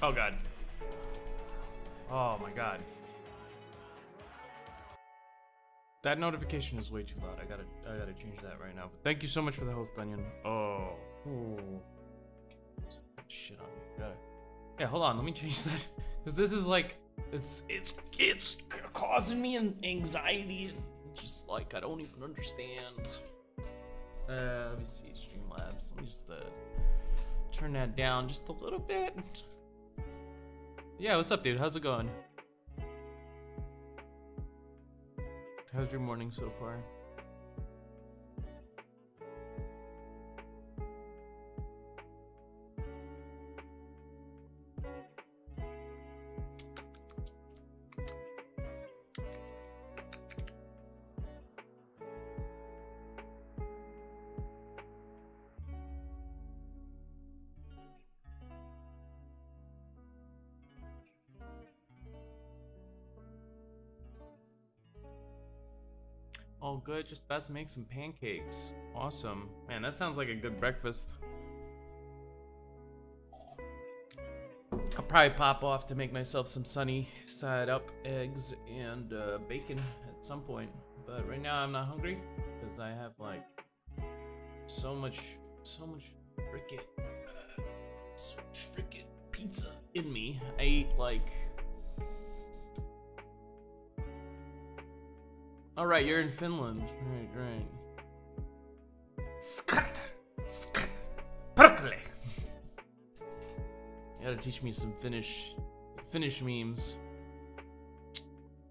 Oh god. Oh my god. That notification is way too loud. I gotta change that right now. But thank you so much for the host, Onion. Oh. Ooh. Shit on me. Gotta. Yeah, hold on. Let me change that. Because this is like, it's causing me an anxiety and just like I don't even understand. Let me see, Streamlabs. Let me just turn that down just a little bit. Yeah, what's up, dude? How's it going? How's your morning so far? All good, just about to make some pancakes. Awesome. Man, that sounds like a good breakfast. I'll probably pop off to make myself some sunny side up eggs and bacon at some point. But right now I'm not hungry because I have like so much frickin' pizza in me. I ate like... All right, you're in Finland. Right. Perkele. You gotta teach me some Finnish memes.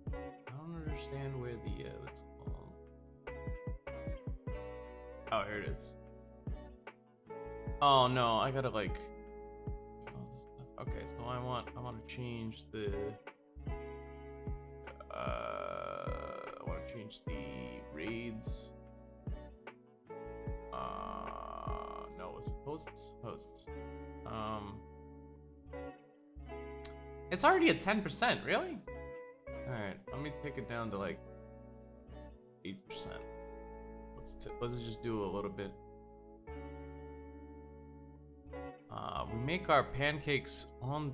I don't understand where the what's it called? Oh, here it is. Oh no, I gotta like. Okay, so I want to change the. Change the raids. No, it's hosts. It's already at 10%, really? Alright, let me take it down to like 8%. Let's just do a little bit. We make our pancakes onto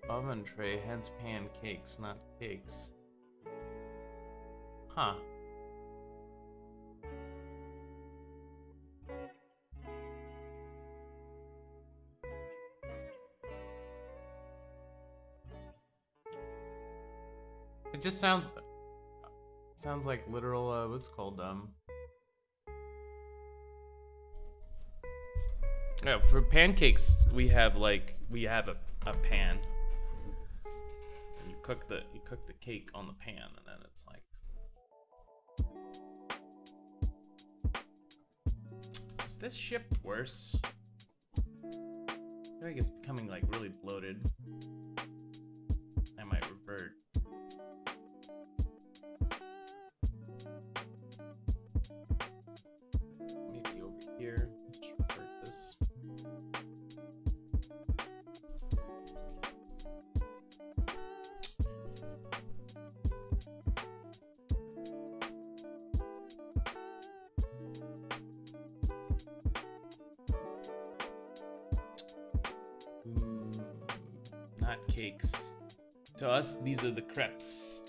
oven tray, hence pancakes, not cakes. Huh. It just sounds like literal what's it called yeah, for pancakes we have a pan. And you cook the cake on the pan and then it's like, is this ship worse? I feel like it's becoming like really bloated. I might revert. Maybe over here. Let's revert this. not cakes. To us, these are the crepes.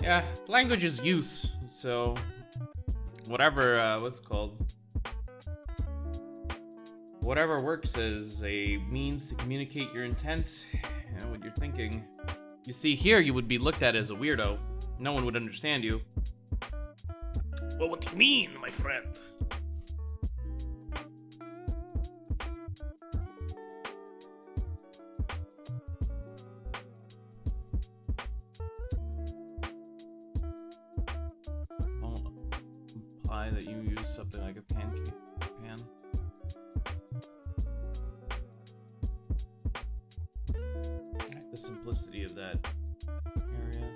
Yeah, language is use, so whatever, what's it called? Whatever works as a means to communicate your intent and what you're thinking. You see, here you would be looked at as a weirdo. No one would understand you. Well, what do you mean, my friend? Don't imply that you use something like a pancake pan. The simplicity of that area.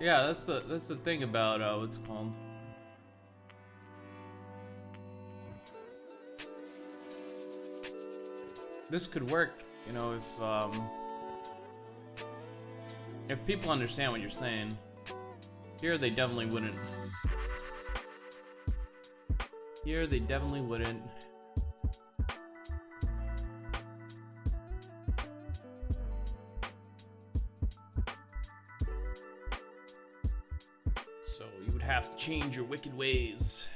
Yeah, that's the thing about what's it called? This could work, you know, if people understand what you're saying. Here they definitely wouldn't. Here they definitely wouldn't. So you would have to change your wicked ways.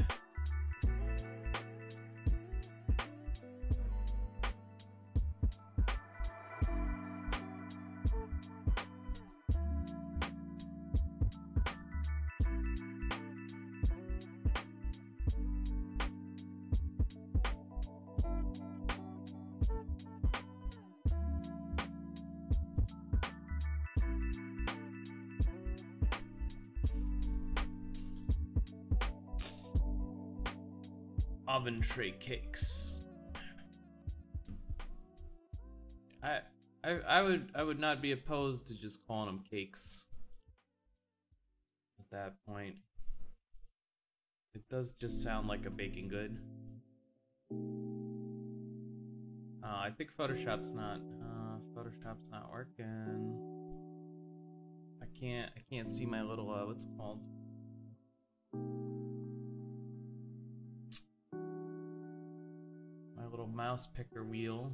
Oven tray cakes. I would not be opposed to just calling them cakes. At that point, it does just sound like a baking good. I think Photoshop's not working. I can't see my little what's it called? Little mouse picker wheel.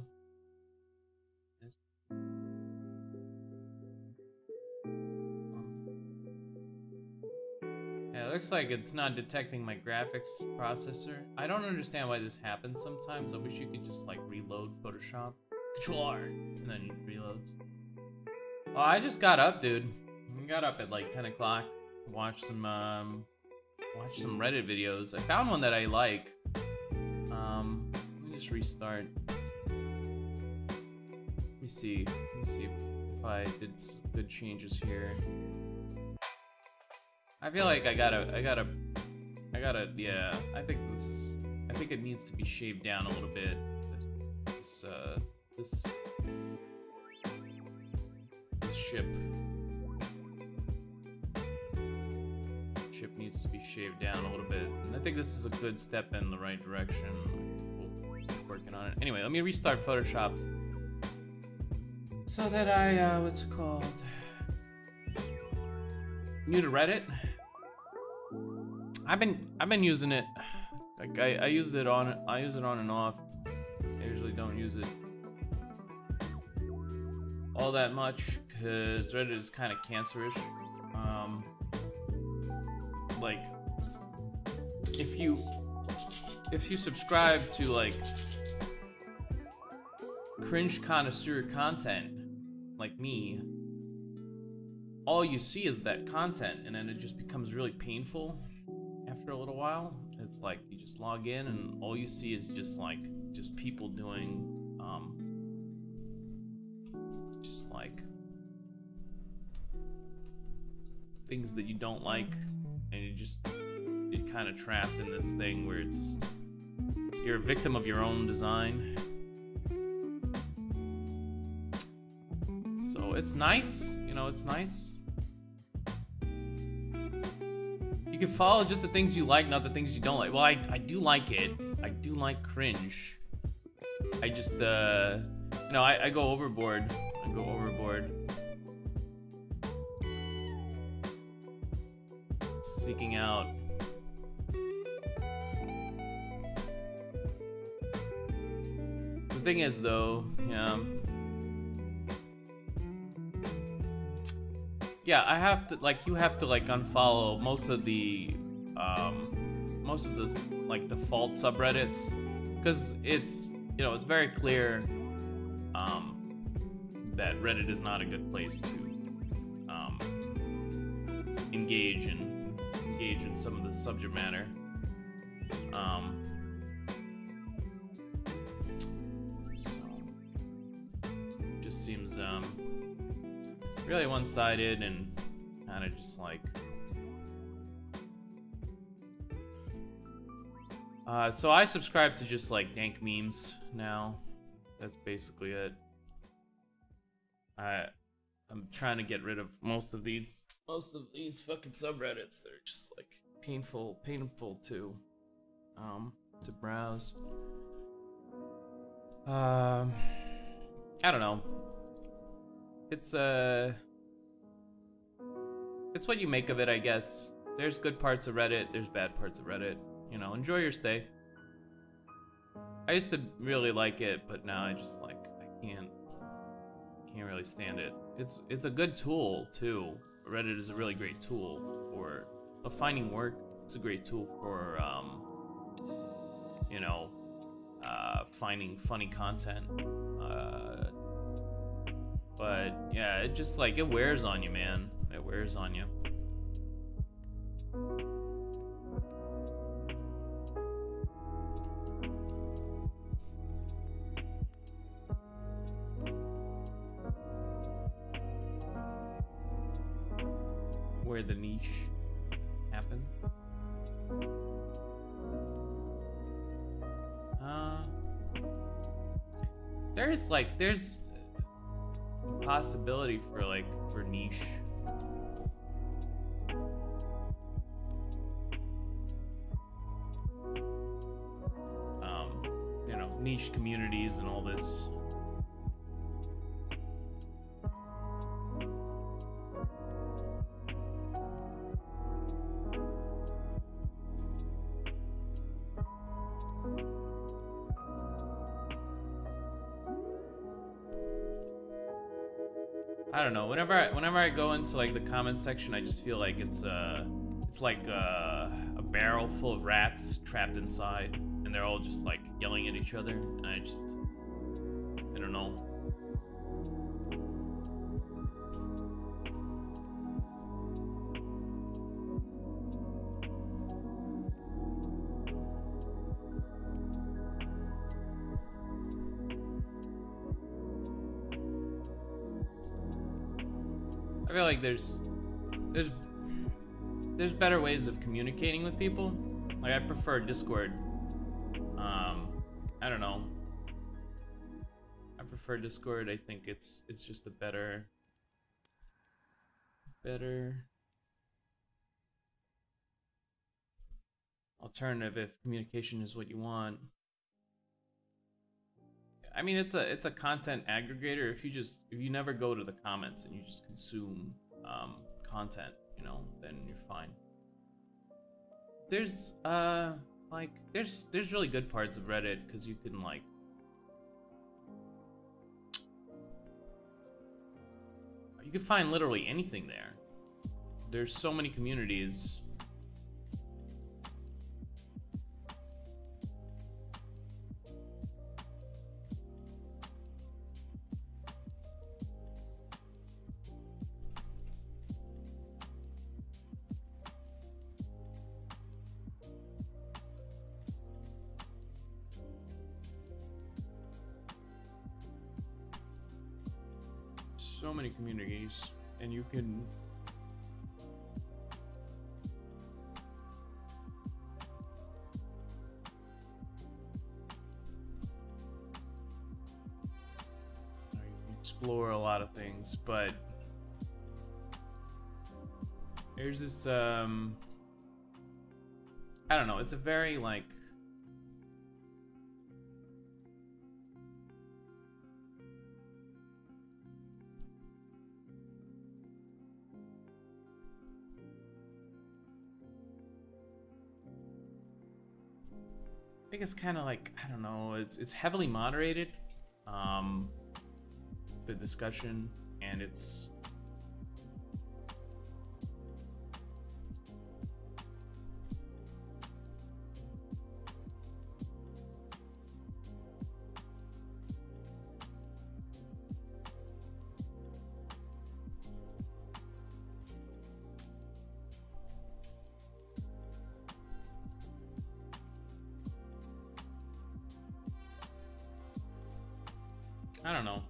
Yeah, it looks like it's not detecting my graphics processor. I don't understand why this happens sometimes. I wish you could just like reload Photoshop. Control R and then it reloads. Oh, I just got up, dude. I got up at like 10 o'clock. Watched some Reddit videos. I found one that I like. Just restart. Let me see if I did some good changes here. I feel like I gotta, yeah, I think it needs to be shaved down a little bit. This ship needs to be shaved down a little bit. And I think this is a good step in the right direction. Working on it. Anyway, let me restart Photoshop so that I what's it called? New to Reddit. I've been using it. Like I use it on and off. I usually don't use it all that much because Reddit is kind of cancerish. Like if you subscribe to like cringe connoisseur content like me, all you see is that content and then it just becomes really painful after a little while. It's like you just log in and all you see is just people doing just like things that you don't like, and you're kind of trapped in this thing where you're a victim of your own design. So it's nice, you know, it's nice. You can follow just the things you like, not the things you don't like. Well, I do like it. I do like cringe. I just, you know, I go overboard. seeking out. The thing is, though, yeah, I have to like you have to like unfollow most of the like default subreddits, because it's it's very clear that Reddit is not a good place to engage in some of the subject matter. So it just seems really one-sided and kind of just like so I subscribe to just like dank memes now. That's basically it. I'm trying to get rid of most of these fucking subreddits. They're just like painful to browse. I don't know. It's what you make of it, I guess. There's good parts of Reddit, there's bad parts of Reddit. Enjoy your stay. I used to really like it, but now I just like I can't really stand it. It's a good tool too. Reddit is a really great tool for finding work. It's a great tool for finding funny content. But yeah, it just like it wears on you, man. It wears on you. Where the niche happened. There's possibility for niche. Niche communities and all this. I don't know. Whenever I go into like the comment section, I just feel like it's like a barrel full of rats trapped inside, and they're all just like yelling at each other, and I don't know. I feel like there's better ways of communicating with people. Like I prefer Discord. I don't know. I prefer Discord. I think it's just a better alternative if communication is what you want. I mean, it's a content aggregator. If you never go to the comments and you just consume content, then you're fine. There's there's really good parts of Reddit because you can like you can find literally anything there. There's so many communities. So many communities, and you can explore a lot of things, but there's this I don't know, it's a very like I think it's kind of like, I don't know, it's heavily moderated, the discussion, and it's I don't know.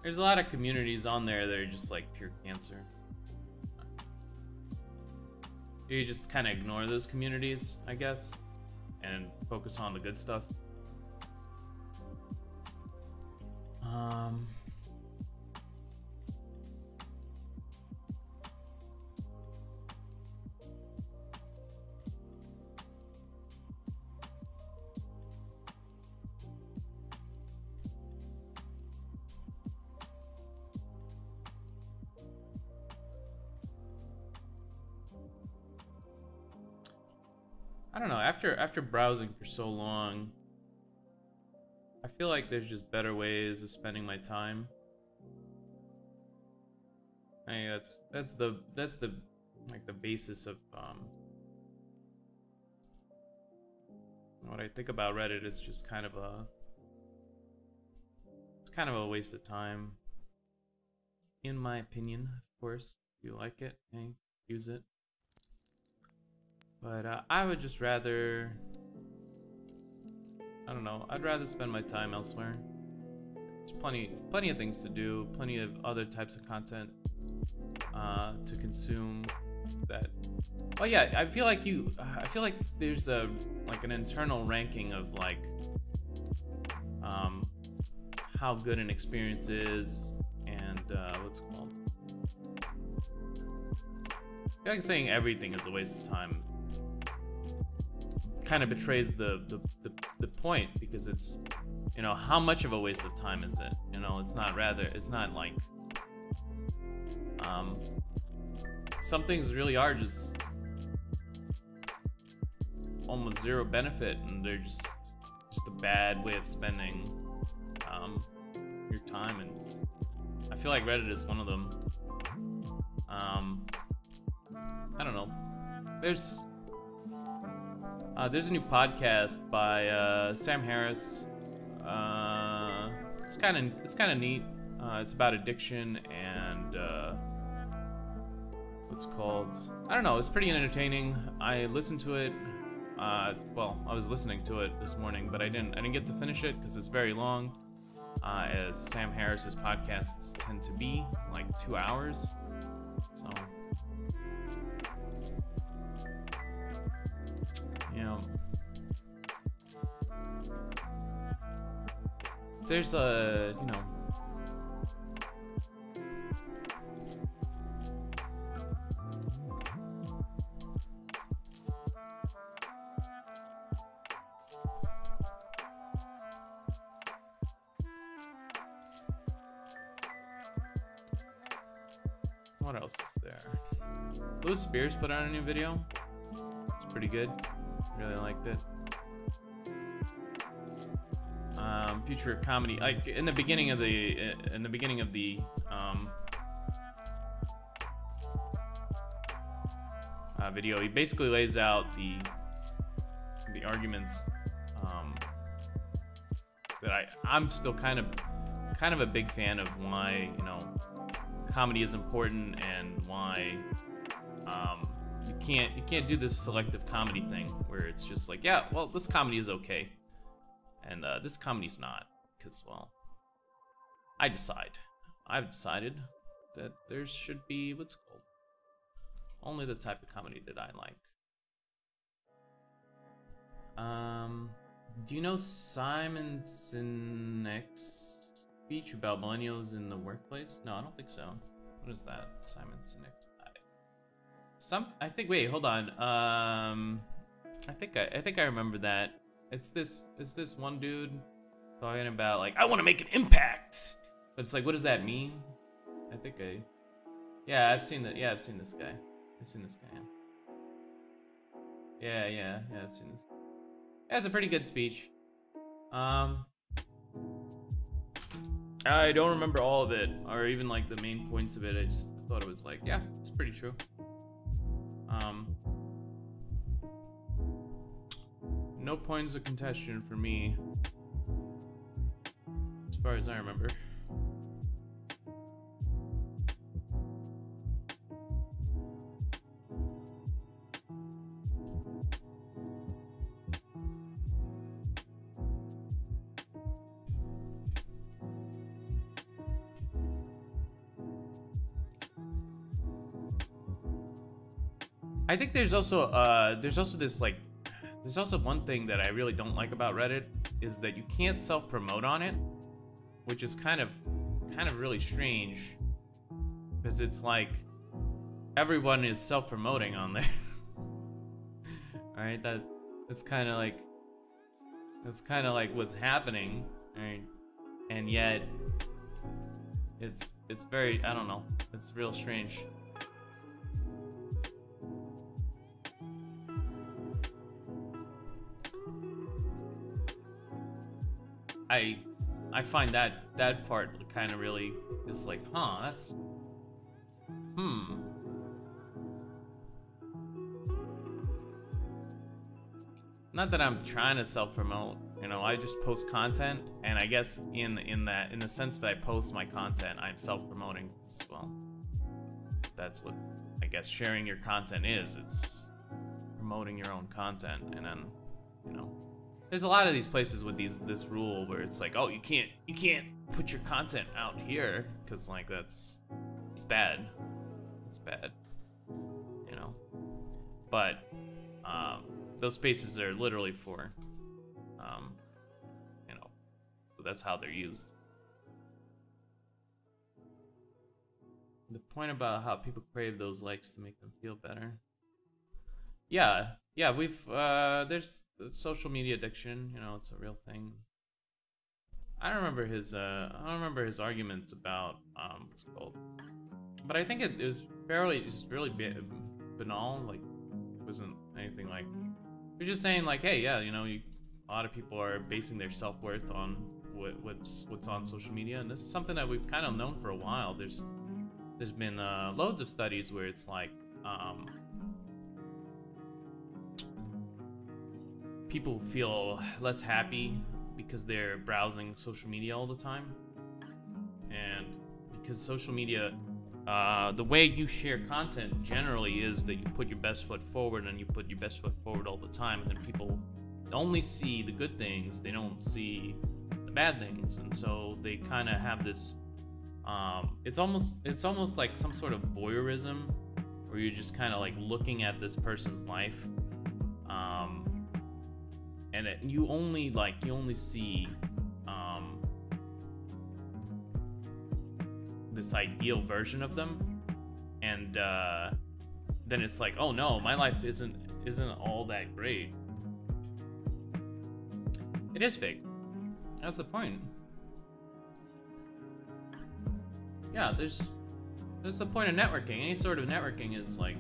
There's a lot of communities on there that are just like pure cancer. You just kind of ignore those communities, I guess, and focus on the good stuff. I don't know, after browsing for so long, I feel like there's just better ways of spending my time. I mean, that's the like the basis of what I think about Reddit. It's just kind of a waste of time, in my opinion. Of course, if you like it, hey, use it. But I would just rather, I don't know, I'd rather spend my time elsewhere. There's plenty of things to do, plenty of other types of content to consume that. Oh yeah, I feel like there's like an internal ranking of like how good an experience is, and what's it called? I feel like saying everything is a waste of time kind of betrays the point, because it's, you know, how much of a waste of time is it? You know, it's not like some things really are just almost zero benefit, and they're just a bad way of spending your time, and I feel like Reddit is one of them. I don't know. There's a new podcast by Sam Harris. It's kind of neat. It's about addiction and what's called, I don't know. It's pretty entertaining. I listened to it. Well, I was listening to it this morning, but I didn't get to finish it because it's very long. As Sam Harris's podcasts tend to be, like 2 hours. So, you know, there's a, you know, what else is there? Louis Spears put out a new video. It's pretty good. Really liked it. Future comedy, like in the beginning of the video, he basically lays out the arguments that I'm still kind of a big fan of, why, you know, comedy is important, and why you can't do this selective comedy thing where it's just like, yeah, well, this comedy is okay, and this comedy's not, because, well, I've decided that there should be what's called only the type of comedy that I like. Do you know Simon Sinek's speech about millennials in the workplace? No, I don't think so. What is that? Simon Sinek. I think. Wait, hold on. I think I remember that. It's this one dude talking about, like, I want to make an impact, but it's like, what does that mean? Yeah, I've seen that. Yeah, I've seen this guy. Yeah. Yeah, I've seen this. That's a pretty good speech. I don't remember all of it, or even like the main points of it. I just thought it was like, yeah, it's pretty true. No points of contention for me, as far as I remember. I think there's also this like, there's also one thing that I really don't like about Reddit is that you can't self-promote on it, which is kind of really strange, because it's like everyone is self-promoting on there. Alright, that's kind of like what's happening, right? And yet it's very, I don't know, it's real strange. I find that part kind of really just like, huh, that's Not that I'm trying to self-promote, you know, I just post content, and I guess in the sense that I post my content, I'm self-promoting as well. That's what I guess sharing your content is. It's promoting your own content, and then, you know, there's a lot of these places with this rule where it's like, oh, you can't put your content out here because like it's bad. It's bad, you know. But those spaces are literally for, you know, so that's how they're used. The point about how people crave those likes to make them feel better. Yeah, we've there's social media addiction, you know, it's a real thing. I don't remember his arguments about what's it called, but I think it was fairly just really banal. Like, it wasn't anything like, we're just saying like, hey, yeah, you know, a lot of people are basing their self-worth on what's on social media, and this is something that we've kind of known for a while. There's been loads of studies where it's like people feel less happy because they're browsing social media all the time, and because social media, the way you share content generally is that you put your best foot forward, and you put your best foot forward all the time, and then people only see the good things, they don't see the bad things, and so they kind of have this it's almost like some sort of voyeurism, where you're just kind of like looking at this person's life, and you only see this ideal version of them, and then it's like, oh no, my life isn't all that great. It is fake. That's the point. Yeah, that's the point of networking. Any sort of networking is like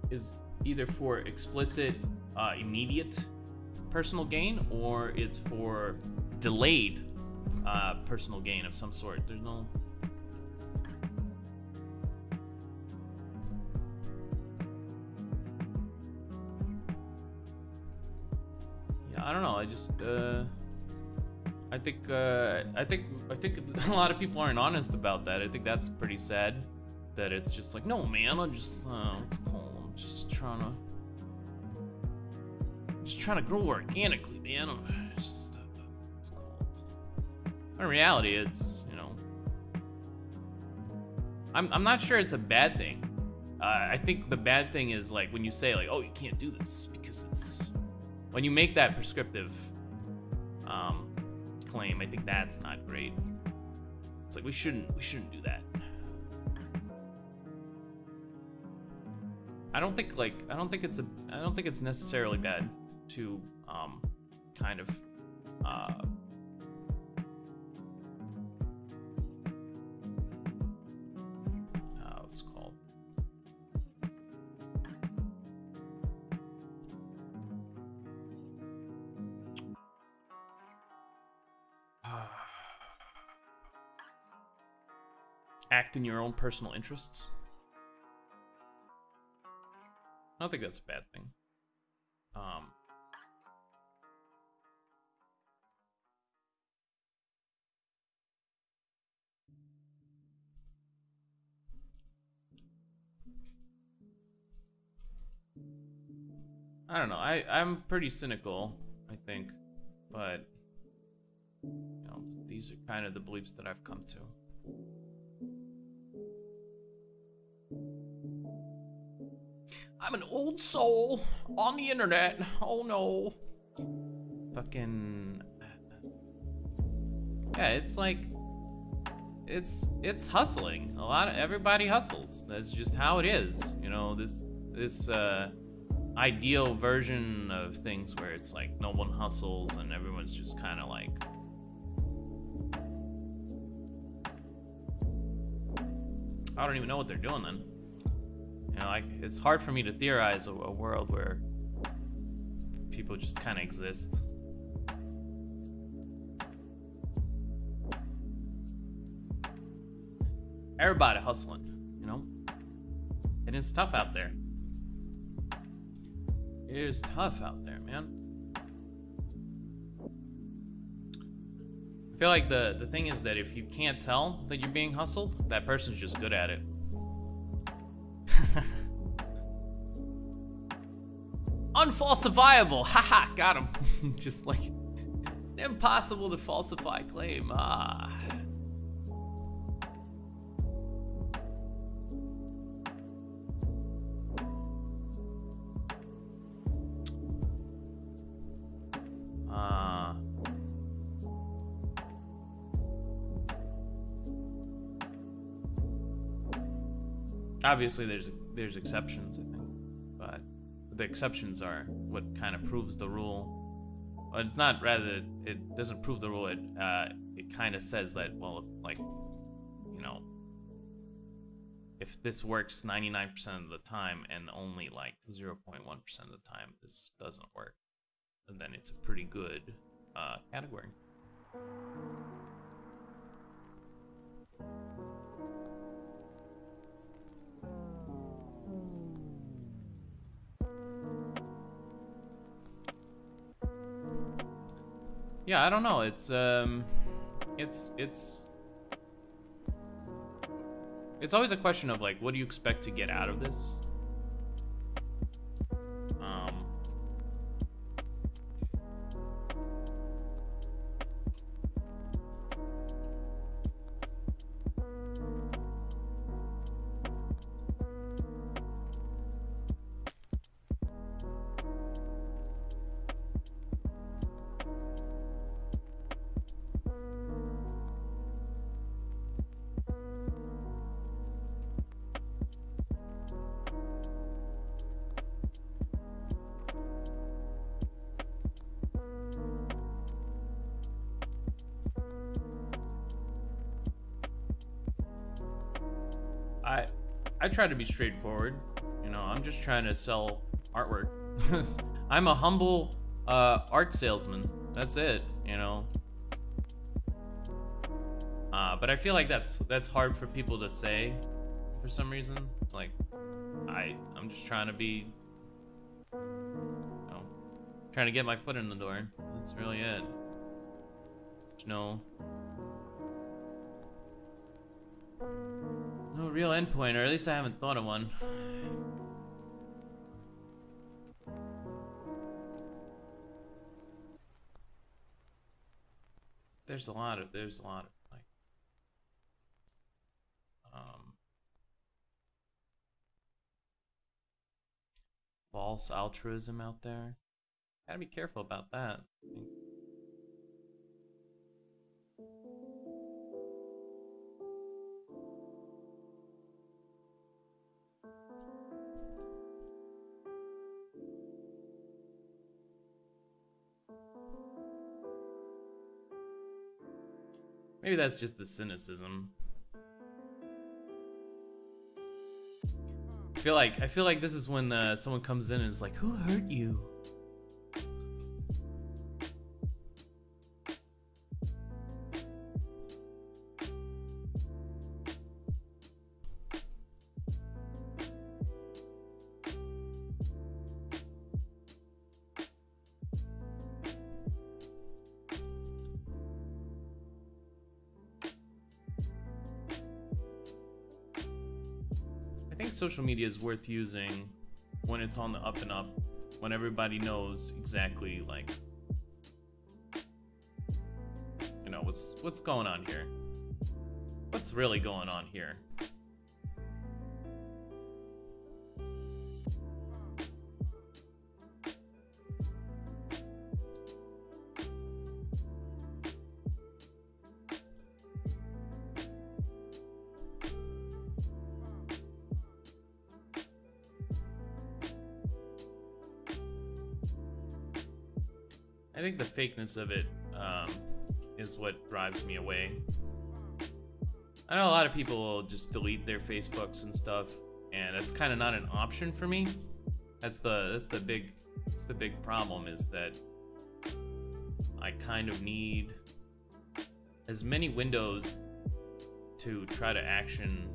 is either for explicit immediate personal gain, or it's for delayed personal gain of some sort. There's no... Yeah, I don't know. I just I think a lot of people aren't honest about that. I think that's pretty sad. That it's just like, no, man, I'm just what's it called? I'm just trying to grow organically, man. I'm just what's it called? In reality, it's, you know, I'm not sure it's a bad thing. I think the bad thing is like when you say like, oh, you can't do this because it's, when you make that prescriptive claim, I think that's not great. It's like we shouldn't do that. I don't think it's necessarily bad to kind of what's it called? act in your own personal interests. I don't think that's a bad thing. I don't know. I'm pretty cynical, I think, but you know, these are kind of the beliefs that I've come to. I'm an old soul on the internet. Oh no. Fucking yeah, it's like it's hustling. Everybody hustles. That's just how it is. You know, this ideal version of things where it's like no one hustles and everyone's just kind of like I don't even know what they're doing then. You know, like it's hard for me to theorize a world where people just kind of exist. Everybody hustling, you know? And it's tough out there. It is tough out there, man. I feel like the thing is that if you can't tell that you're being hustled, that person's just good at it. Unfalsifiable! Haha, got him. Just like, impossible to falsify claim. Ah. Obviously, there's exceptions, I think, but the exceptions are what kind of proves the rule. Well, it's not rather it doesn't prove the rule. It kind of says that, well, if, like, you know, if this works 99% of the time and only like 0.1% of the time this doesn't work, then it's a pretty good category. Yeah, I don't know. It's always a question of like, what do you expect to get out of this? I try to be straightforward. You know, I'm just trying to sell artwork. I'm a humble art salesman. That's it, you know. But I feel like that's hard for people to say for some reason. It's like I'm just trying to be, you know, trying to get my foot in the door. That's really it. You know, no real endpoint, or at least I haven't thought of one. There's a lot of like false altruism out there. Gotta be careful about that, I think. Maybe that's just the cynicism. I feel like this is when someone comes in and is like, "Who hurt you?" think social media is worth using when it's on the up and up, when everybody knows exactly, like, you know, what's going on here. What's really going on here? I think the fakeness of it is what drives me away. I know a lot of people will just delete their Facebooks and stuff, and that's kind of not an option for me. That's the big problem, is that I kind of need as many windows to try to action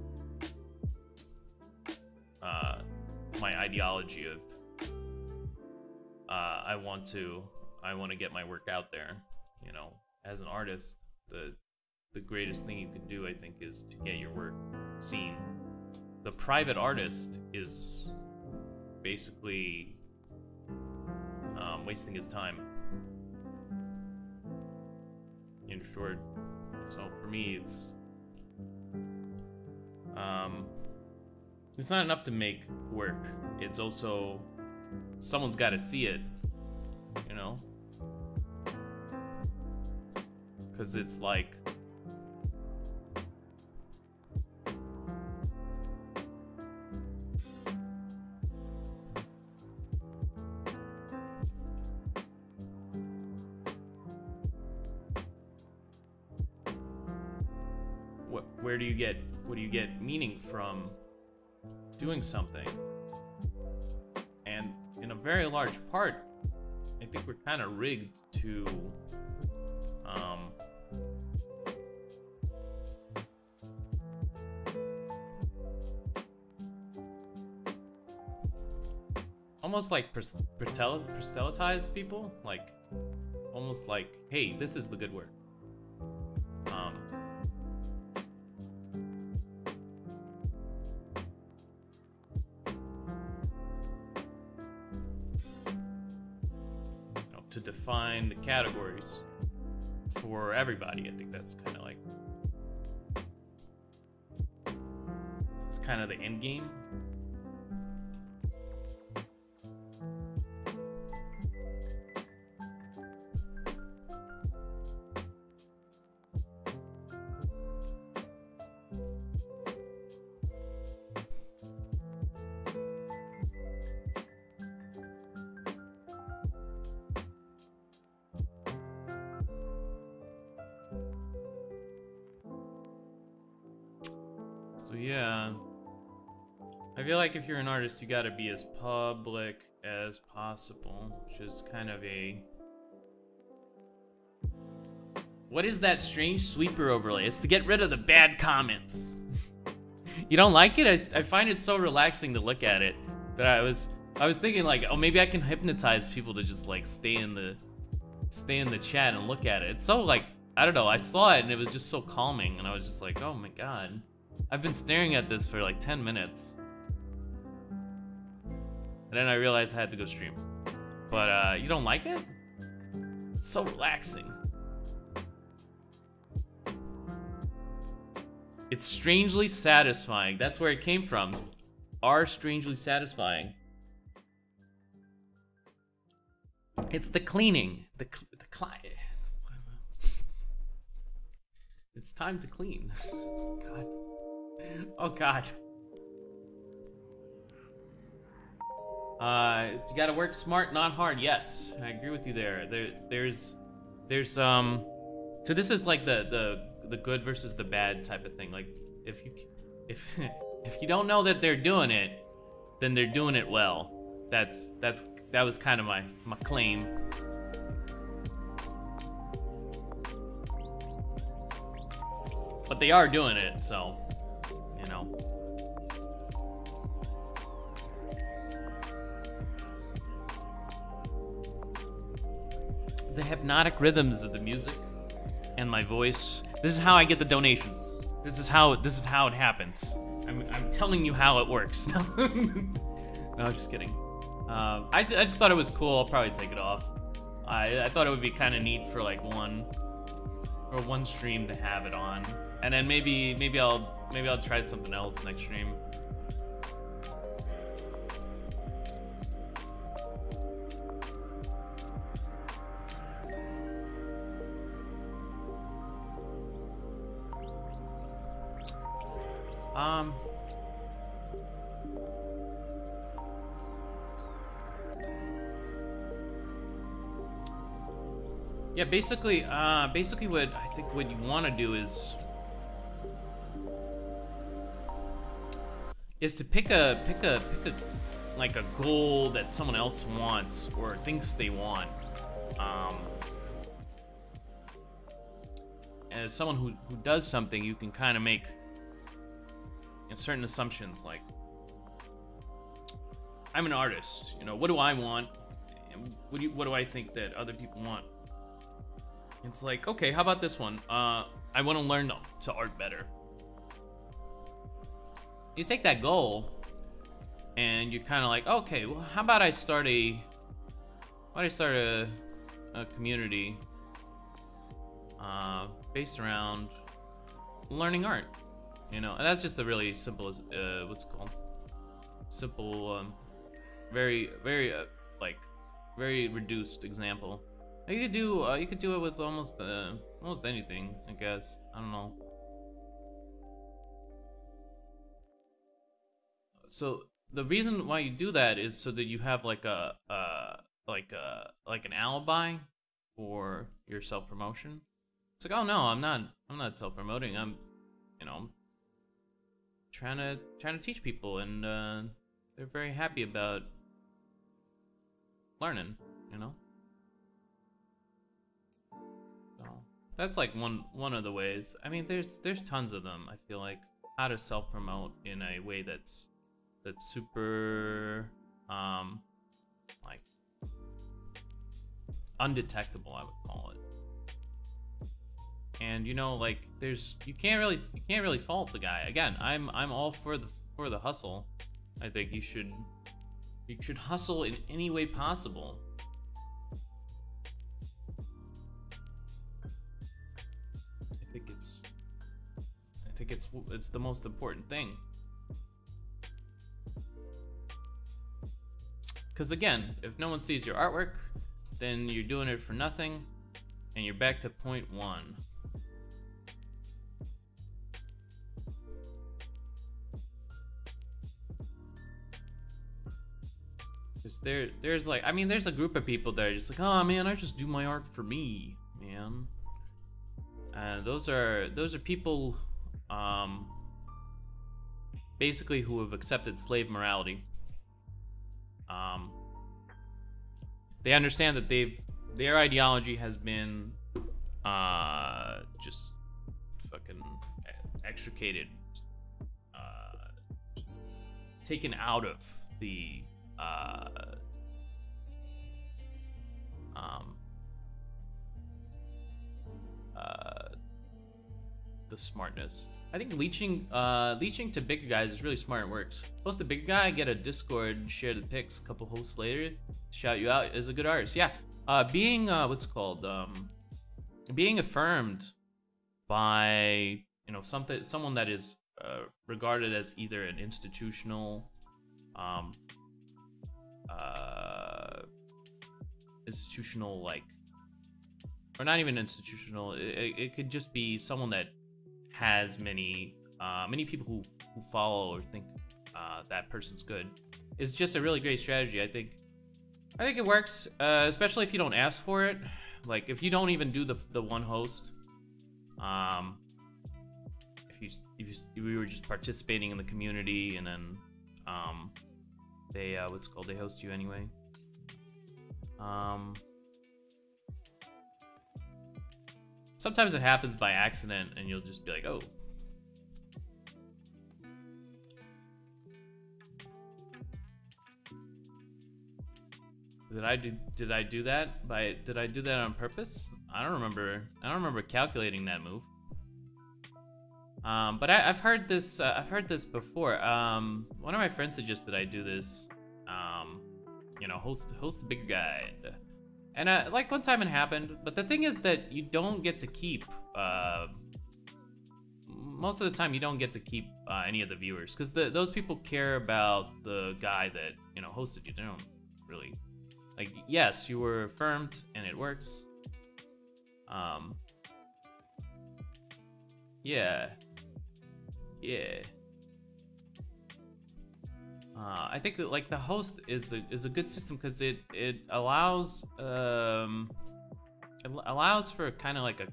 my ideology of I want to get my work out there. You know, as an artist, the greatest thing you can do, I think, is to get your work seen. The private artist is basically wasting his time, in short. So for me, it's not enough to make work. It's also, someone's got to see it, you know? Because it's like, what do you get meaning from doing something? And in a very large part, I think we're kind of rigged to almost like proselytize people, like almost like, hey, this is the good work. To define the categories for everybody. I think that's kind of like, it's kind of the end game. So yeah, I feel like if you're an artist, you gotta be as public as possible, which is kind of a... What is that strange sweeper overlay? It's to get rid of the bad comments. You don't like it? I find it so relaxing to look at it that I was thinking like, oh, maybe I can hypnotize people to just like stay in the chat and look at it. It's so like, I don't know, I saw it and it was just so calming, and I was just like, oh my god. I've been staring at this for like 10 minutes. And then I realized I had to go stream. But you don't like it? It's so relaxing. It's strangely satisfying. That's where it came from. Are strangely satisfying. It's the cleaning. The It's time to clean. God. Oh God. You gotta work smart, not hard. Yes, I agree with you there. There's so this is like the good versus the bad type of thing. Like if you don't know that they're doing it, then they're doing it well. That was kind of my claim. But they are doing it, so you know. The hypnotic rhythms of the music and my voice. This is how I get the donations. This is how it happens. I'm telling you how it works. No, just kidding. I just thought it was cool. I'll probably take it off. I thought it would be kind of neat for like one stream to have it on, and then maybe I'll try something else next stream. Yeah, basically what I think what you want to do is to pick a like a goal that someone else wants or thinks they want. And as someone who does something, you can kind of make certain assumptions, like, I'm an artist, you know, what do I want? And what do I think that other people want? It's like, okay, how about this one? I want to learn to art better. You take that goal, and you're kind of like, okay, well, how about I start a community based around learning art, you know? And that's just a really simple, what's it called? Simple, very reduced example. You could do it with almost anything, I guess. I don't know. So the reason why you do that is so that you have like an alibi for your self-promotion. It's like, oh no, I'm not self-promoting. I'm, you know, trying to teach people, and they're very happy about learning, you know. So that's like one of the ways. I mean, there's tons of them. I feel like how to self-promote in a way that's super like undetectable, I would call it. And you know, like you can't really fault the guy. Again, I'm all for the hustle. I think you should hustle in any way possible. I think it's the most important thing. Because again, if no one sees your artwork, then you're doing it for nothing, and you're back to point one. There's like, I mean, there's a group of people that are just like, oh man, I just do my art for me, man. And those are people, basically who have accepted slave morality. They understand that their ideology has been just fucking extricated, taken out of the smartness. I think leeching to bigger guys is really smart and works. Post a bigger guy, get a Discord, share the pics, a couple hosts later, shout you out as a good artist. Yeah, being what's it called? Being affirmed by, you know, someone that is regarded as either an institutional, like, or not even institutional. It could just be someone that has many people who follow or think that person's good. It's just a really great strategy. I think it works, especially if you don't ask for it. Like if you don't even do the one host, if you were just participating in the community, and then they they host you anyway. Sometimes it happens by accident, and you'll just be like, oh. Did I do that? Did I do that on purpose? I don't remember calculating that move. But I've heard this. I've heard this before. One of my friends suggested I do this. You know, host the bigger guy, and like one time it happened. But the thing is that you don't get to keep. Most of the time, you don't get to keep any of the viewers because those people care about the guy that hosted you. They don't really like. Yes, you were affirmed and it works. Yeah. I think that like the host is a good system because it allows for kind of like a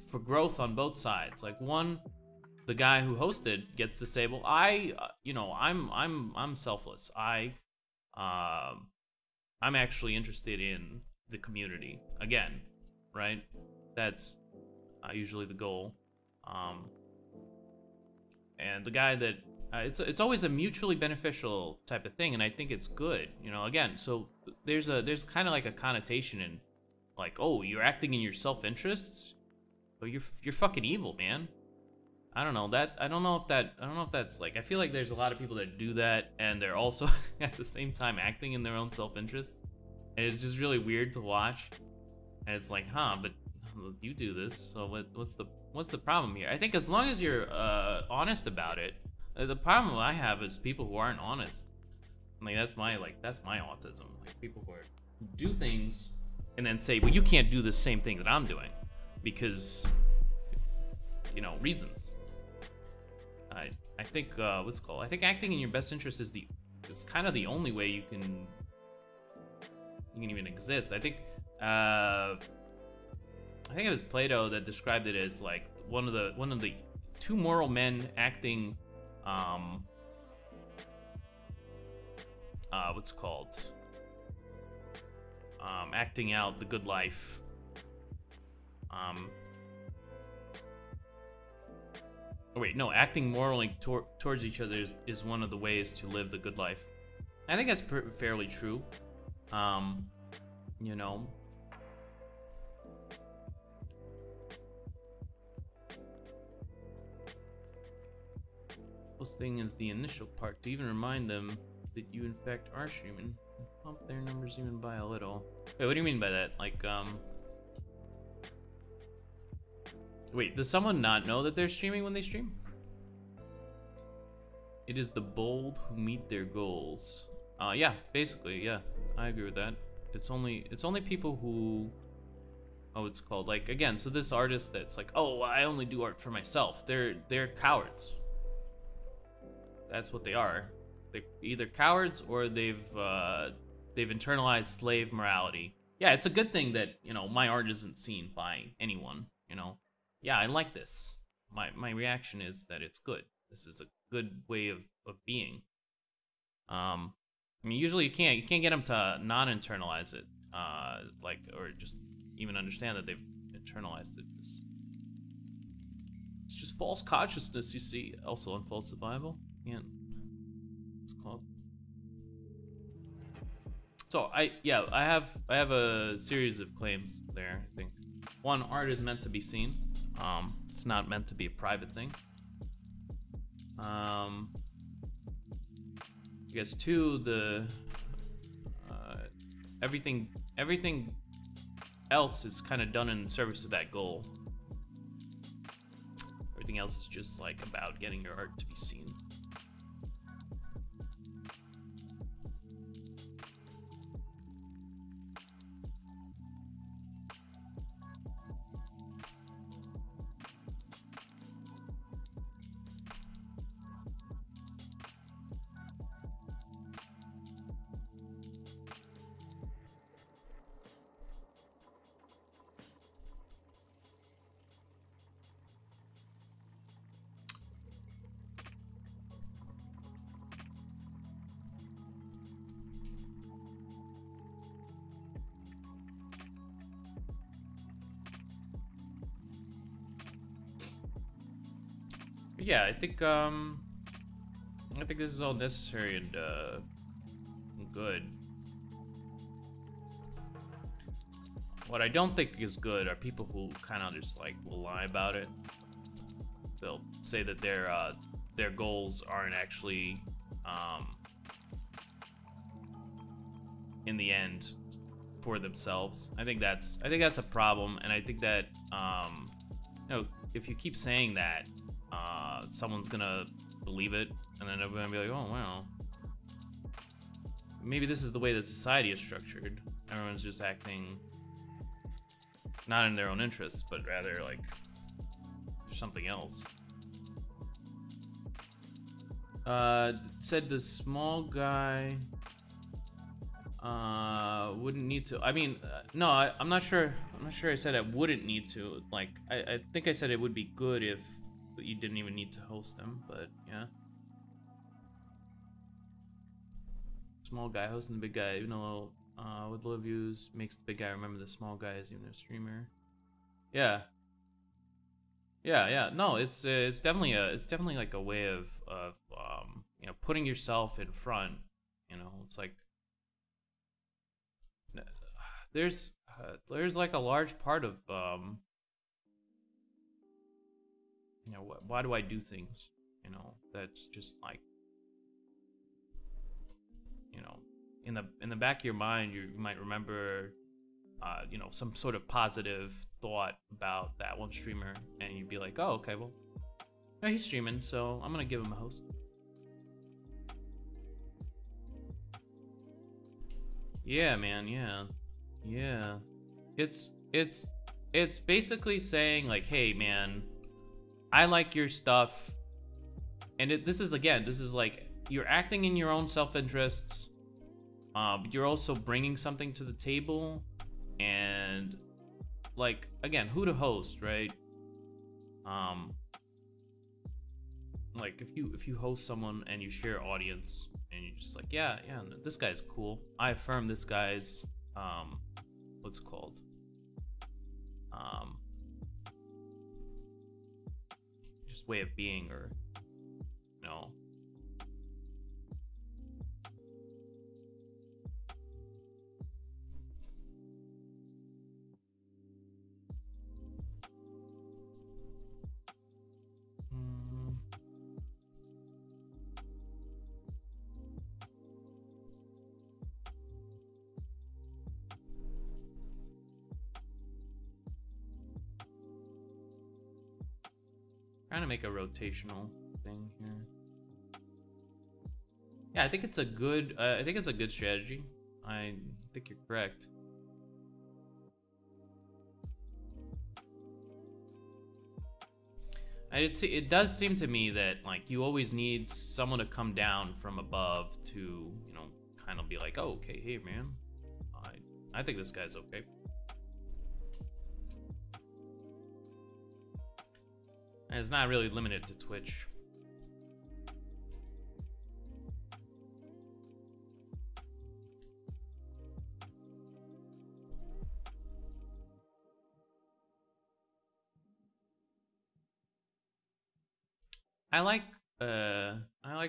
for growth on both sides. Like one, the guy who hosted gets to say, well, I'm selfless. I'm actually interested in the community again, right? That's usually the goal. And the guy that it's always a mutually beneficial type of thing, and I think it's good. Again, so there's kind of like a connotation in like, oh, you're acting in your self-interests, but you're fucking evil, man. I don't know if that's like, I feel like there's a lot of people that do that and they're also at the same time acting in their own self-interest, and it's just really weird to watch. And it's like, but you do this, so what's the problem here? I think as long as you're honest about it. The problem I have is people who aren't honest. Like that's my autism. Like people who do things and then say, well, you can't do the same thing that I'm doing because reasons. I think I think acting in your best interest is kind of the only way you can even exist. I think it was Plato that described it as like one of the two moral men acting acting out the good life. Acting morally towards each other is one of the ways to live the good life. I think that's fairly true. Posting is the initial part to even remind them that you in fact are streaming. Pump their numbers even by a little. Wait, what do you mean by that? Like, wait, does someone not know that they're streaming when they stream? It is the bold who meet their goals. Yeah, basically, yeah, I agree with that. It's only people who, like, again, so this artist that's like, oh, I only do art for myself. They're cowards. That's what they are. They're either cowards or they've internalized slave morality. Yeah, it's a good thing that my art isn't seen by anyone. Yeah, I like this. My reaction is that it's good. This is a good way of being. I mean, usually you can't get them to non-internalize it, or just even understand that they've internalized it. It's just false consciousness, you see. Also on false survival. It's called. So I have a series of claims there. I think one, art is meant to be seen. It's not meant to be a private thing. I guess two, the everything else is kind of done in service of that goal. Everything else is just like about getting your art to be seen. Yeah, I think this is all necessary and good. What I don't think is good are people who kind of just like will lie about it. They'll say that their goals aren't actually in the end for themselves. I think that's a problem, and I think that you know, if you keep saying that, someone's gonna believe it, and then everyone will be like, oh wow, maybe this is the way that society is structured. Everyone's just acting not in their own interests, but rather like for something else. Said the small guy wouldn't need to. I mean, no, I'm not sure. I'm not sure I said I wouldn't need to. Like, I think I said it would be good if you didn't even need to host them, but yeah. Small guy hosting the big guy, even though with low views makes the big guy remember the small guy is even a streamer. Yeah. Yeah. No, it's definitely like a way of you know, putting yourself in front. You know, it's like there's like a large part of you know, why do I do things? You know, that's just like, you know, in the back of your mind, you might remember, you know, some sort of positive thought about that one streamer, and you'd be like, oh, okay, well, yeah, he's streaming, so I'm gonna give him a host. Yeah, man, yeah. It's basically saying like, hey, man, I like your stuff, and this is like you're acting in your own self-interests. But you're also bringing something to the table, and like, again, who to host, right? Like if you host someone and you share audience and you're just like, yeah, this guy's cool. I affirm this guy's what's it called? Just way of being, or you know. Trying to make a rotational thing here. Yeah, I think it's a good. I think it's a good strategy. I think you're correct. It does seem to me that like you always need someone to come down from above to, you know, kind of be like, oh, okay, hey man, I think this guy's okay. And it's not really limited to Twitch. I like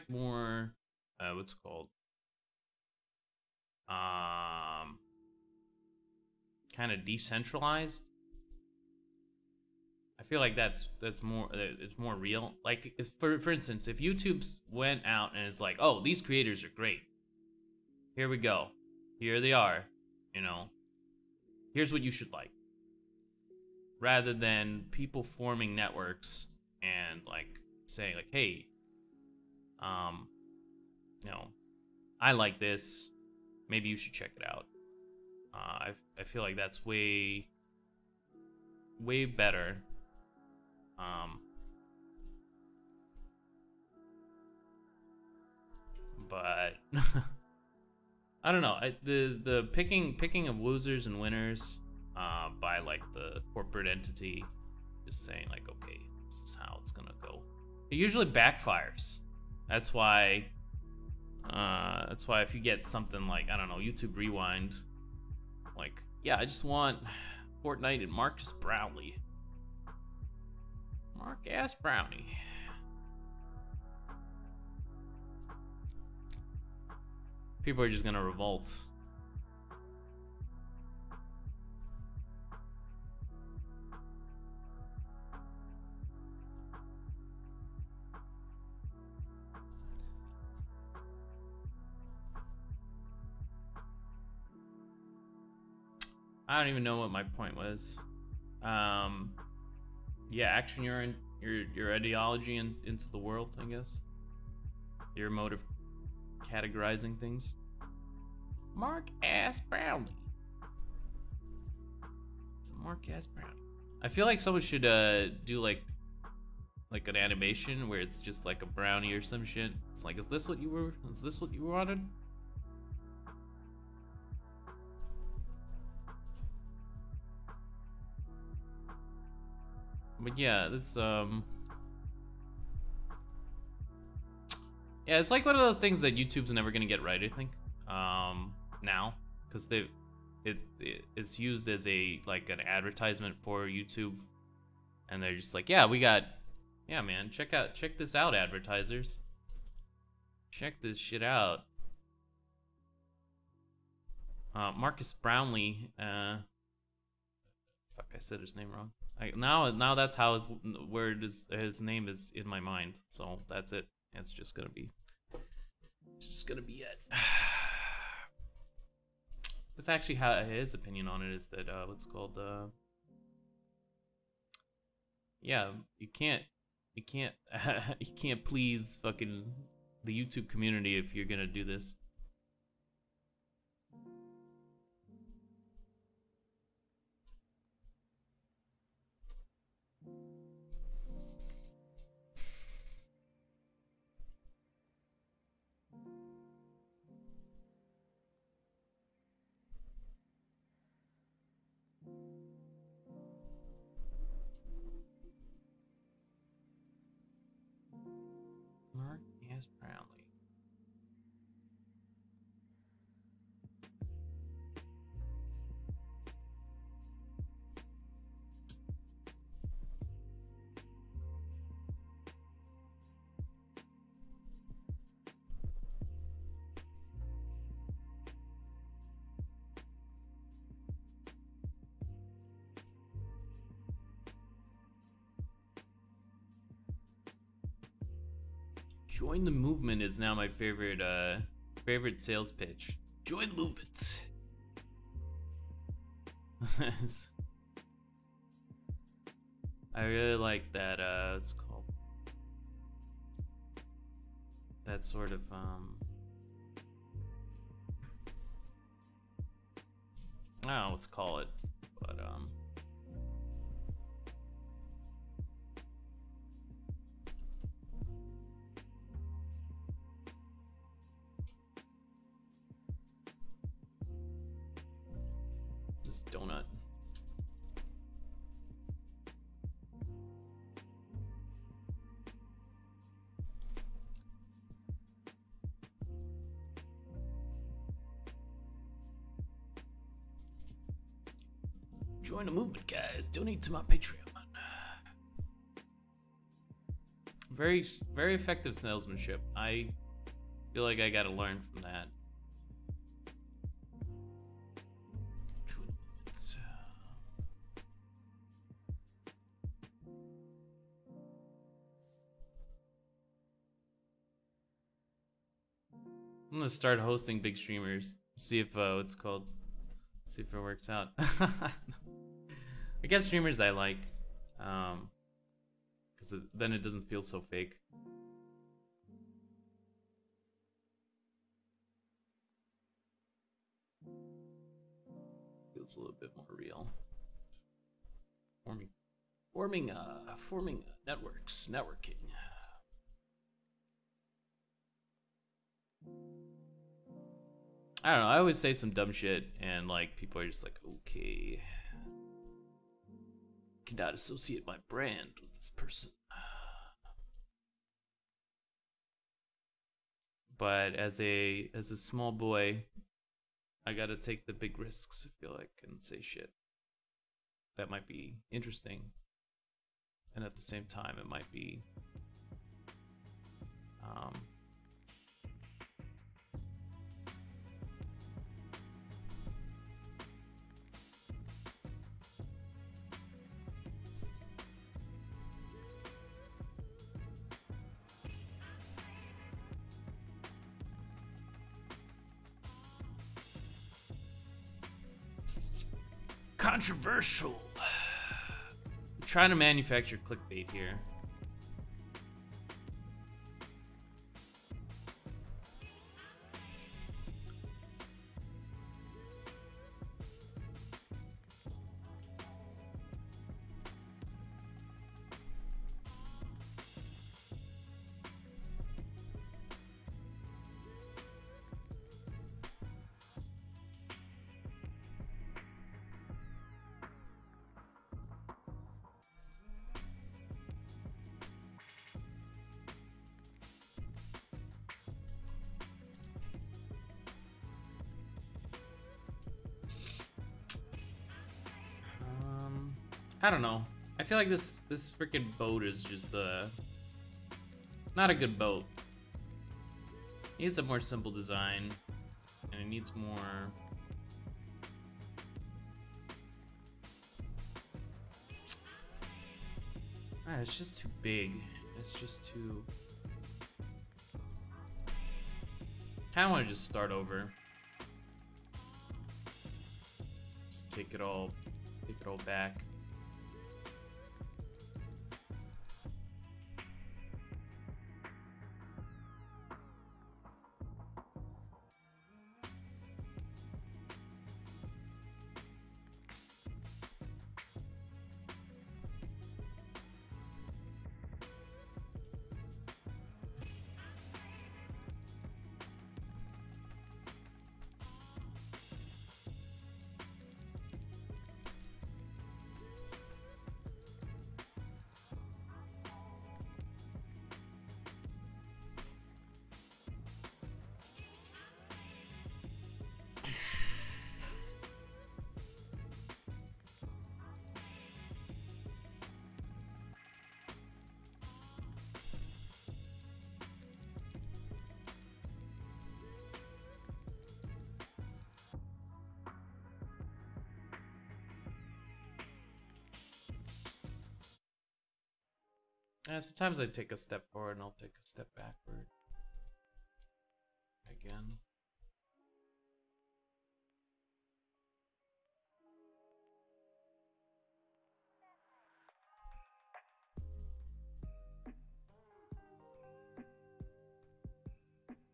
more what's it called? Kind of decentralized. I feel like that's more, it's more real. Like if for instance, if YouTube went out and it's like, oh, these creators are great. Here we go. Here they are. You know, here's what you should like. Rather than people forming networks and like saying like, hey, you know, I like this. Maybe you should check it out. I feel like that's way better. But I don't know. The picking of losers and winners by like the corporate entity, just saying like, okay, this is how it's gonna go. It usually backfires. That's why if you get something like, I don't know, YouTube Rewind, like, yeah, I just want Fortnite and Marcus Brownlee. Marcus Brownie. People are just gonna revolt. I don't even know what my point was. Yeah, action your ideology into the world, I guess. Your mode of categorizing things. Mark S. Brownlee. It's a Mark S. Brownlee. I feel like someone should do like an animation where it's just like a brownie or some shit. It's like, is this what you wanted? But yeah, this yeah, it's like one of those things that YouTube's never gonna get right, I think. Now, because it's used as like an advertisement for YouTube, and they're just like, yeah, man, check this out, advertisers. Check this shit out. Marcus Brownlee, fuck, I said his name wrong. Now that's how his name is in my mind. So that's it. It's just gonna be it. That's actually how his opinion on it is that what's called yeah, you can't you can't please fucking the YouTube community if you're gonna do this. Mark S. Brownlee. Join the movement is now my favorite sales pitch. Join the movement. I really like that it's called that sort of I don't know what to call it, but this donut. Join the movement, guys. Donate to my Patreon. Very, very effective salesmanship. I feel like I gotta learn from that. I'm gonna start hosting big streamers. See if what's called. See if it works out. I guess streamers I like, because then it doesn't feel so fake. Feels a little bit more real. Forming networks, networking. I don't know, I always say some dumb shit and like people are just like, okay. Cannot associate my brand with this person. But as a small boy, I gotta take the big risks, I feel like, and say shit that might be interesting. And at the same time it might be Controversial. I'm trying to manufacture clickbait here. I don't know. I feel like this freaking boat is just not a good boat. It needs a more simple design, and it needs more. It's just too big. It's just too. I kind of want to just start over. Just take it all back. Sometimes I take a step forward and I'll take a step backward. Again.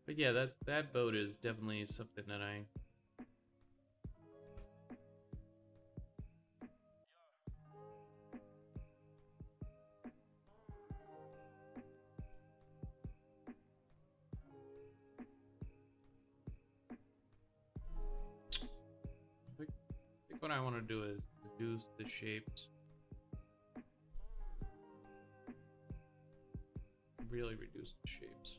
But yeah, that boat is definitely something that I think what I want to do is reduce the shapes. Really reduce the shapes.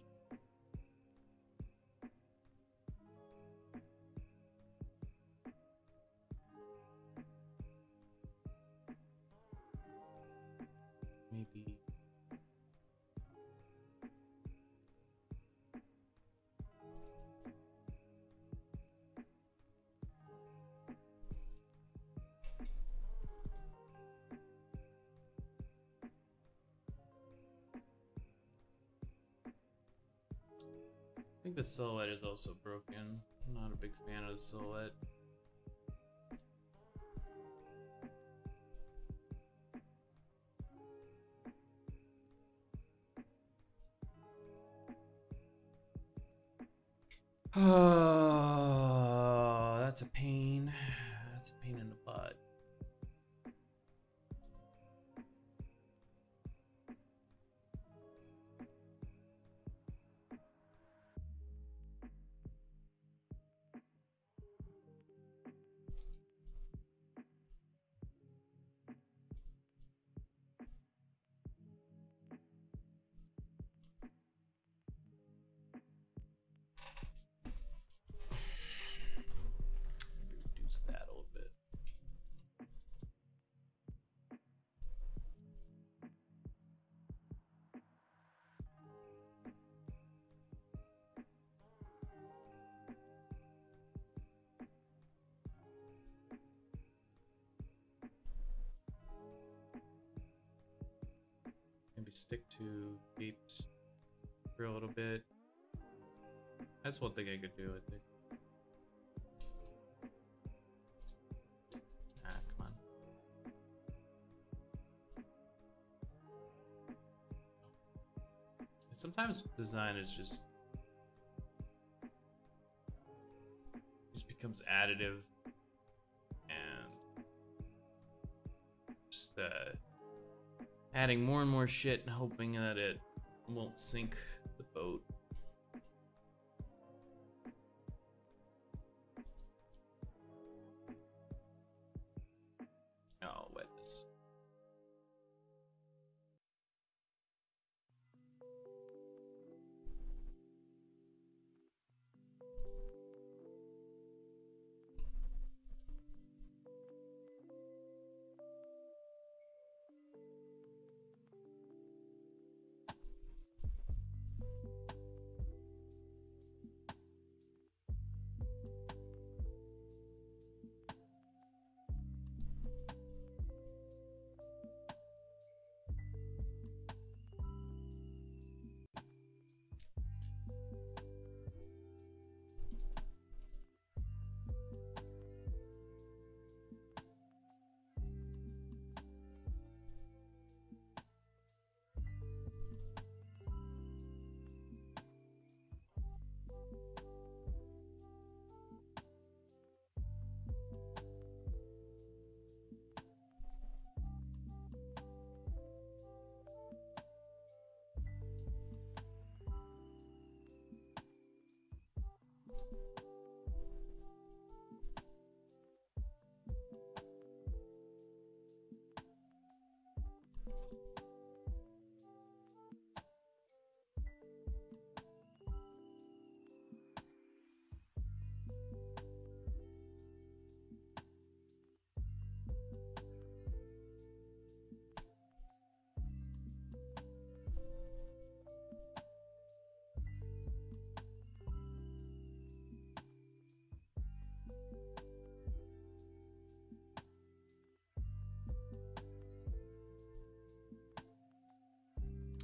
Maybe. I think the silhouette is also broken. I'm not a big fan of the silhouette. Oh, that's a pain. That's a pain in the butt. Reduce that a little bit. Maybe stick to shapes for a little bit. That's one thing I could do, I think. Ah, come on. Sometimes design is just becomes additive and just adding more and more shit and hoping that it won't sink the boat. Oh, wetness.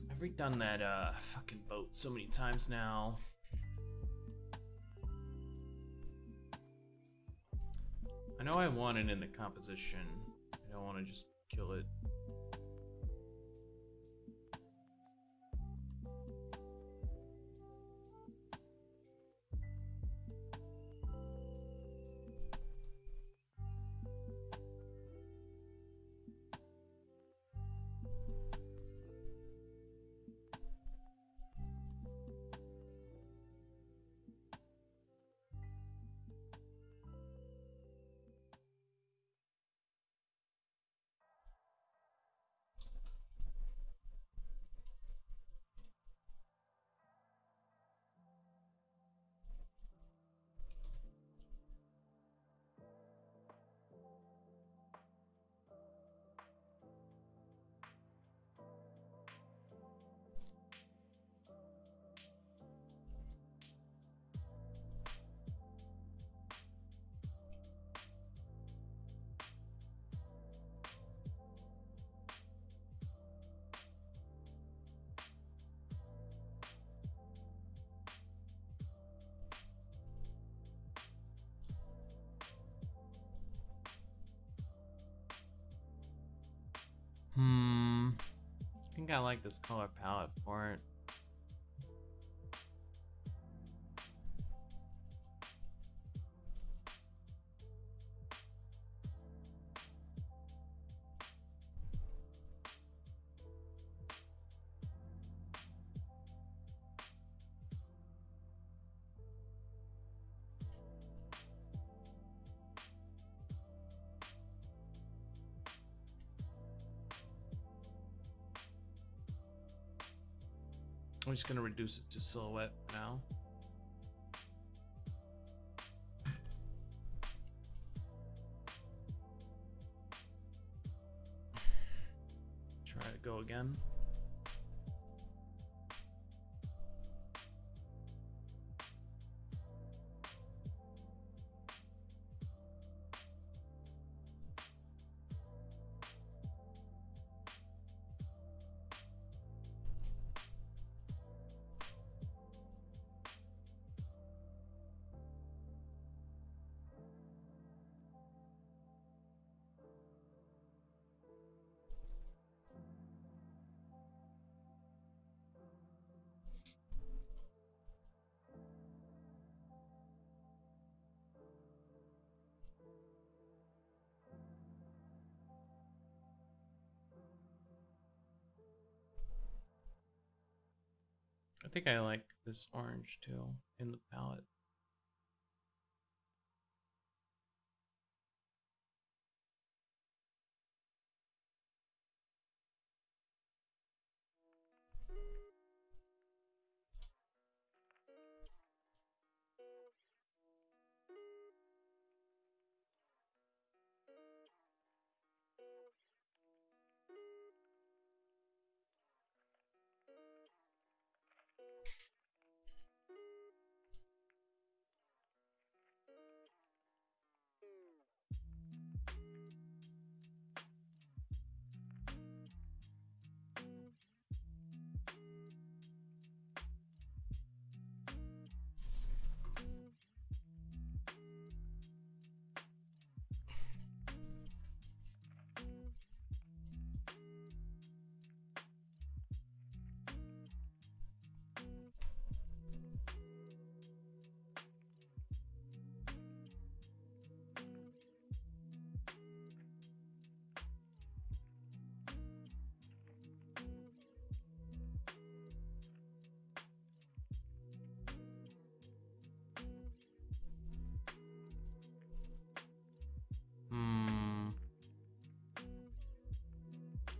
I've redone that fucking boat so many times now. I know I want it in the composition. I don't want to just kill it. I think I like this color palette for it. I'm just gonna reduce it to silhouette for now. Try to go again. think I like this orange too in the palette.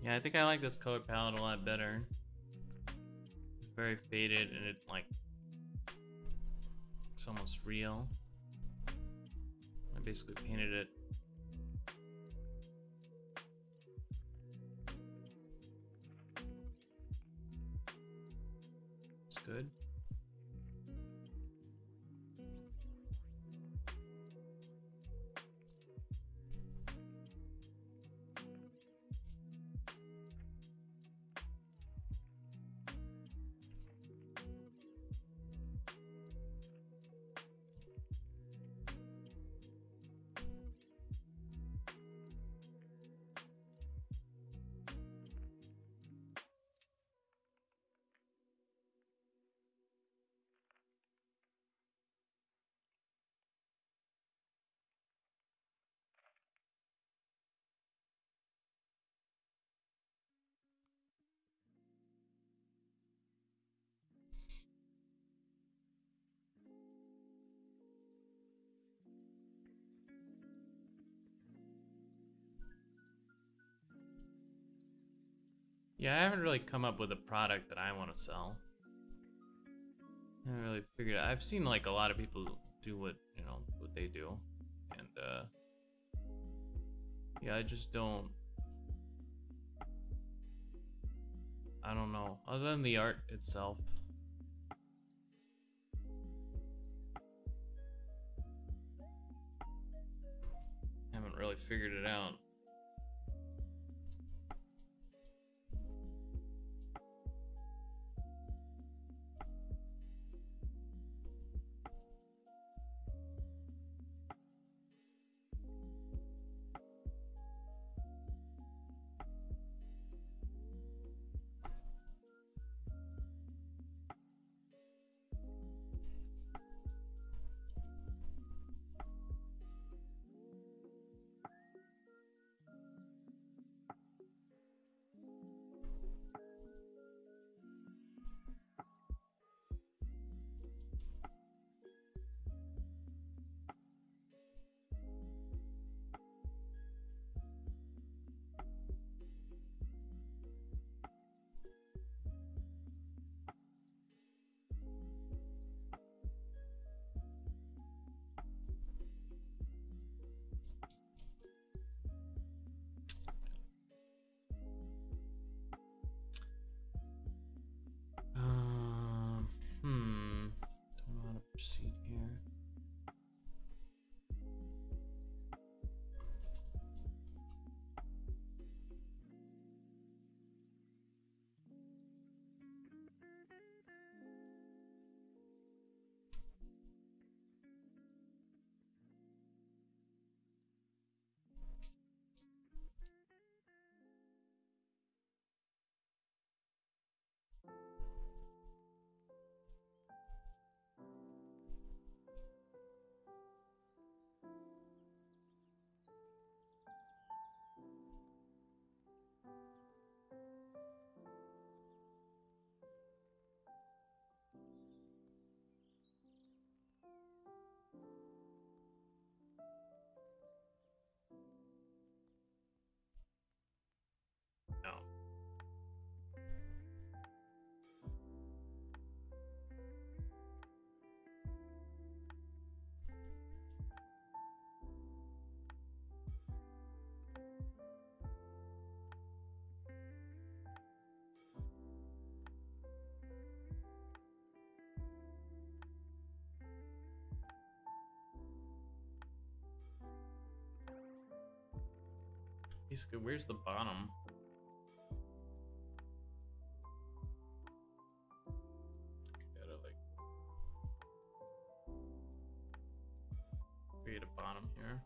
Yeah, I think I like this color palette a lot better. It's very faded and it like it's almost real. I basically painted it. It's good. Yeah, I haven't really come up with a product that I want to sell. I haven't really figured out. I've seen like a lot of people do what, you know, what they do. And yeah, I just don't, I don't know. Other than the art itself. I haven't really figured it out. Basically, where's the bottom? Gotta like create a bottom here.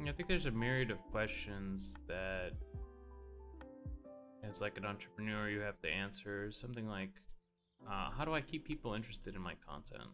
I think there's a myriad of questions that, as like an entrepreneur, you have to answer. Something like, how do I keep people interested in my content?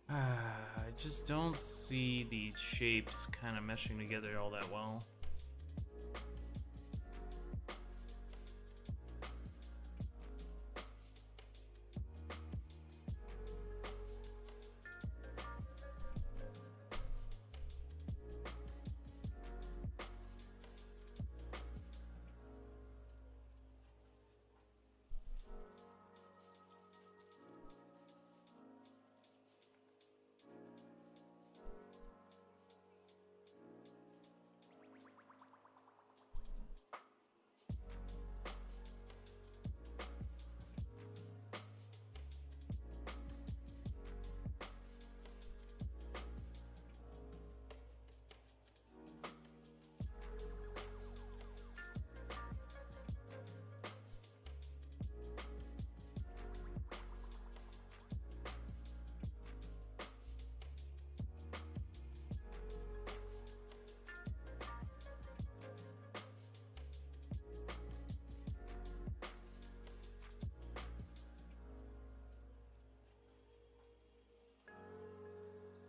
Um, I just don't see these shapes kind of meshing together all that well.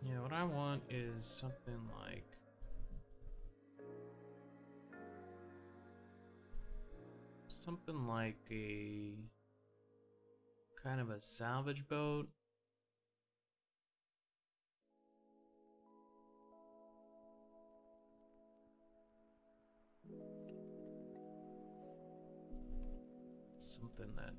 Yeah, what I want is something like a kind of a salvage boat. Something that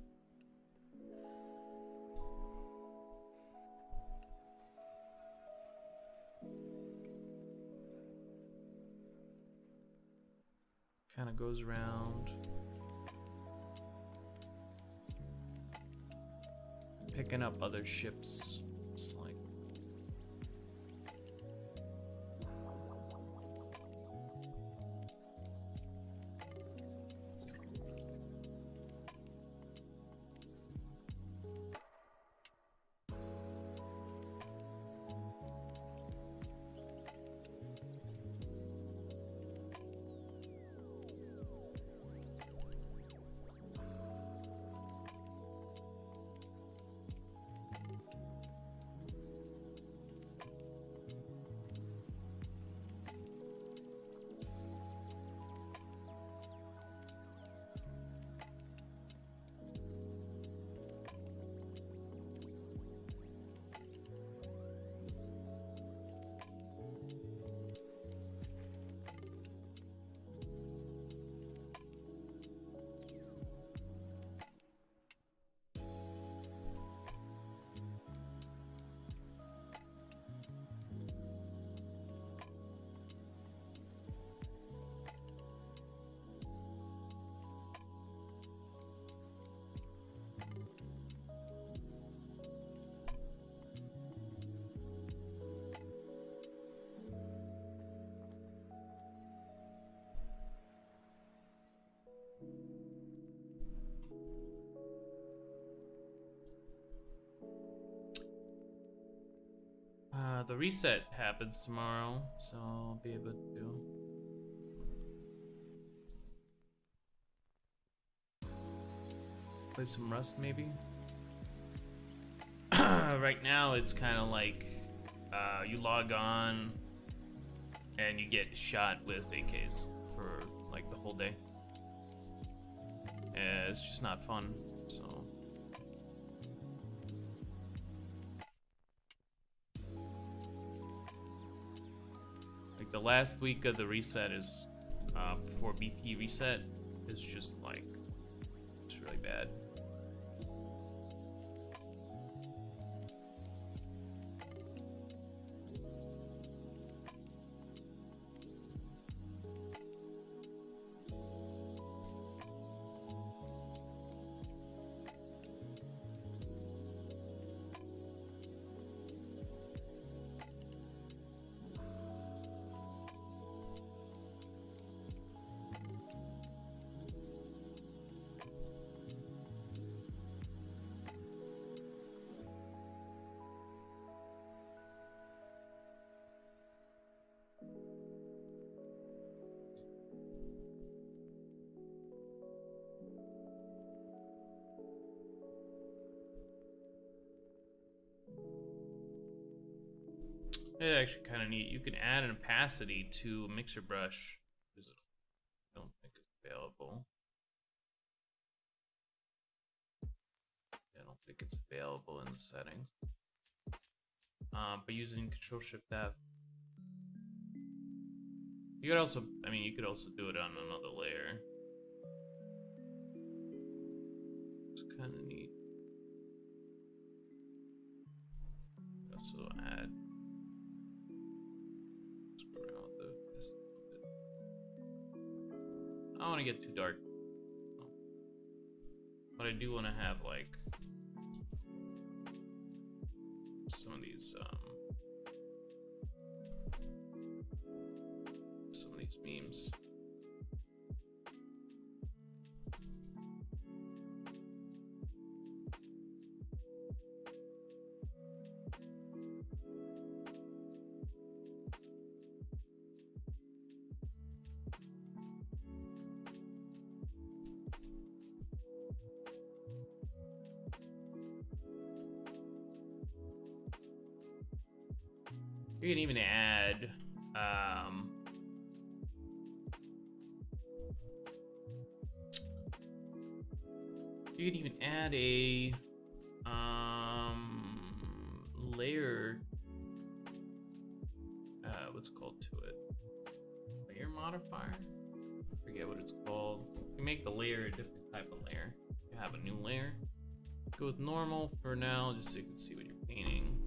kind of goes around, picking up other ships. It's like The reset happens tomorrow, so I'll be able to play some Rust maybe. Right now it's kind of like you log on and you get shot with AKs for like the whole day. And it's just not fun, so. Like the last week of the reset is, before BP reset, is just like, it's really bad. It's actually kind of neat. You can add an opacity to Mixer Brush. I don't think it's available. I don't think it's available in the settings. But using Control-Shift-F, you could also, I mean, you could also do it on another layer. It's kind of neat. Also add. I don't want to get too dark, but I do want to have like some of these memes. You can even add a layer, what's it called, to it? Layer modifier? I forget what it's called. You make the layer a different type of layer. You have a new layer. Go with normal for now, just so you can see what you're painting.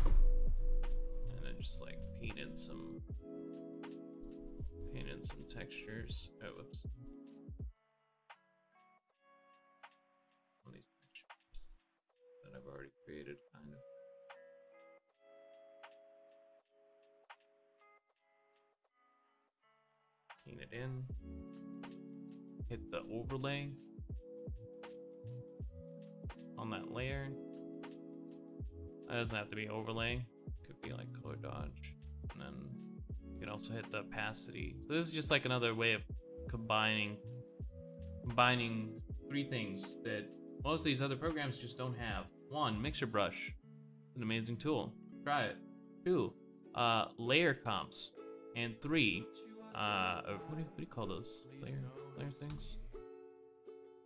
And then just like paint in some textures. Oh, whoops. All these textures that I've already created, kind of. Paint it in. Hit the overlay on that layer. That doesn't have to be overlay. Could be like color dodge. And then you can also hit the opacity. So this is just like another way of combining three things that most of these other programs just don't have. One, Mixer Brush. It's an amazing tool. Try it. Two, layer comps. And three, what do you call those? Layer things?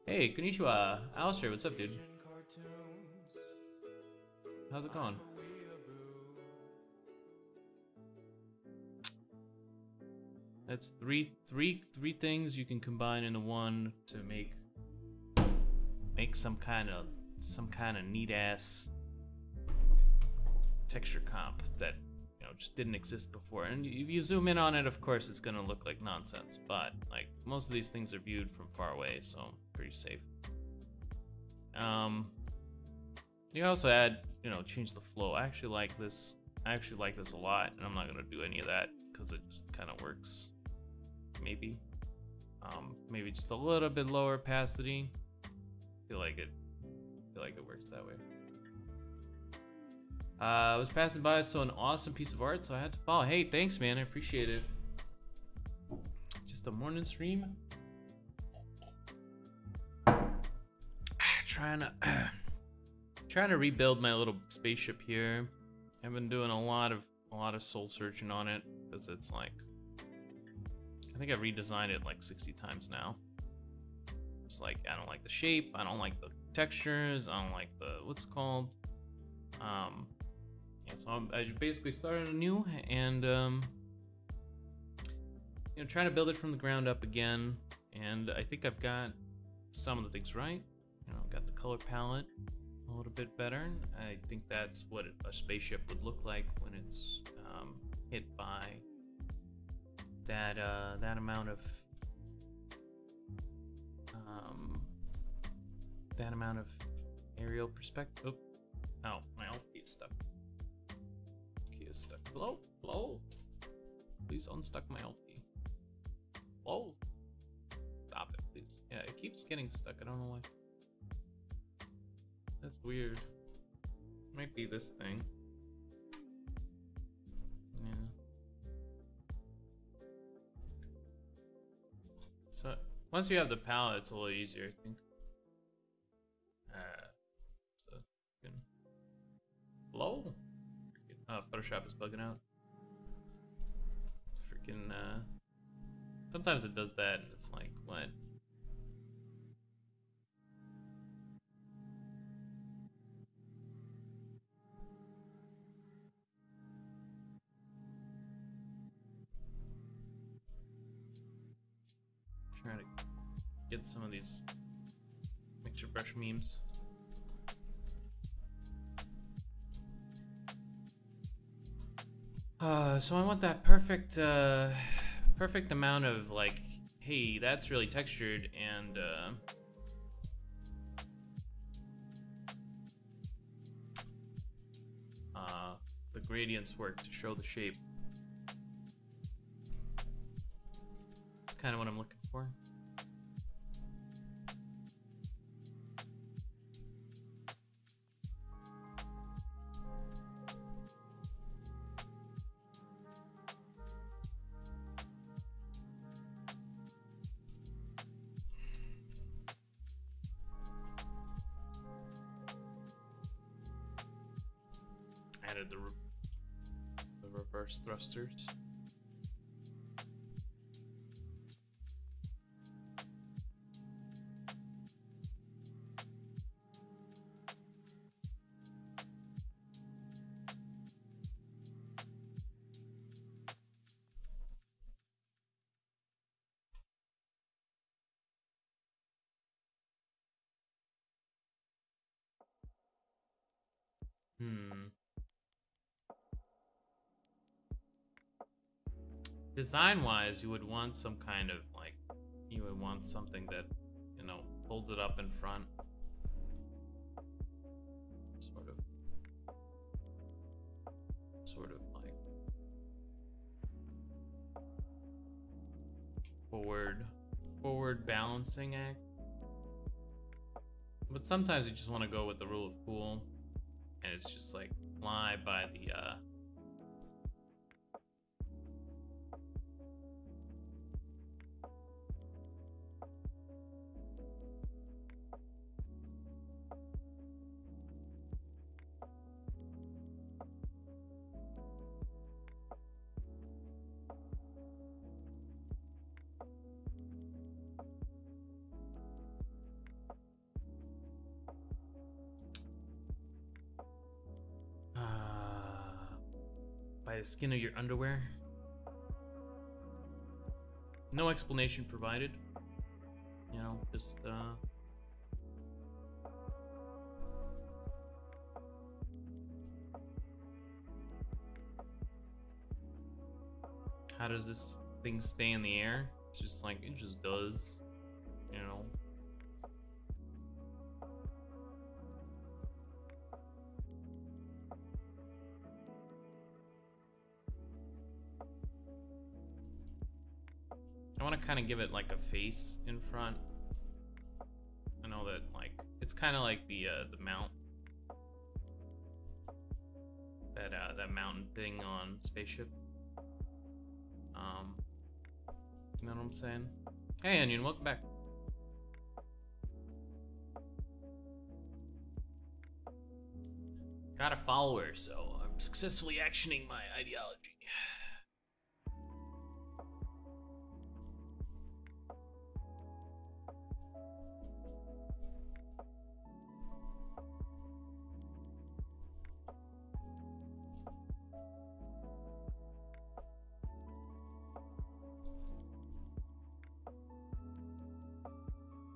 Hey, konnichiwa. Alistair, what's up, dude? How's it going? That's three things you can combine into one to make some kind of neat ass texture comp that, you know, just didn't exist before. And if you zoom in on it, of course, it's gonna look like nonsense. But like most of these things are viewed from far away, so pretty safe. You can also add, you know, change the flow. I actually like this a lot, and I'm not gonna do any of that because it just kind of works. Maybe just a little bit lower opacity. I feel like it works that way. I was passing by, saw an awesome piece of art, so I had to follow. Hey, thanks, man. I appreciate it. Just a morning stream. Trying to rebuild my little spaceship here. I've been doing a lot of soul searching on it because it's like, I think I've redesigned it like 60 times now. It's like, I don't like the shape, I don't like the textures, I don't like the, what's it called? Yeah, so I basically started anew and, you know, trying to build it from the ground up again. And I think I've got some of the things right. You know, got the color palette a little bit better. I think that's what a spaceship would look like when it's hit by that amount of aerial perspective. Oh, my alt key is stuck. Key is stuck. Hello? Hello? Please unstuck my alt key. Hello? Stop it, please. Yeah, it keeps getting stuck. I don't know why. That's weird. Might be this thing. Yeah. So once you have the palette, it's a little easier, I think. Hello? Photoshop is bugging out. Freaking, sometimes it does that and it's like, what? Trying to get some of these mixer brush memes. So I want that perfect amount of like, hey, that's really textured, and the gradients work to show the shape. That's kind of what I'm looking for. Added the reverse thrusters. Design-wise, you would want some kind of like, you would want something that, you know, holds it up in front. Sort of like forward balancing act. But sometimes you just want to go with the rule of cool, and it's just like fly by the by the skin of your underwear. No explanation provided. You know, just how does this thing stay in the air? It's just like, it just does, you know. I want to kind of give it like a face in front. I know that, like, it's kind of like the mount. that mountain thing on Spaceship. You know what I'm saying? Hey, Onion, welcome back. Got a follower, so I'm successfully actioning my ideology.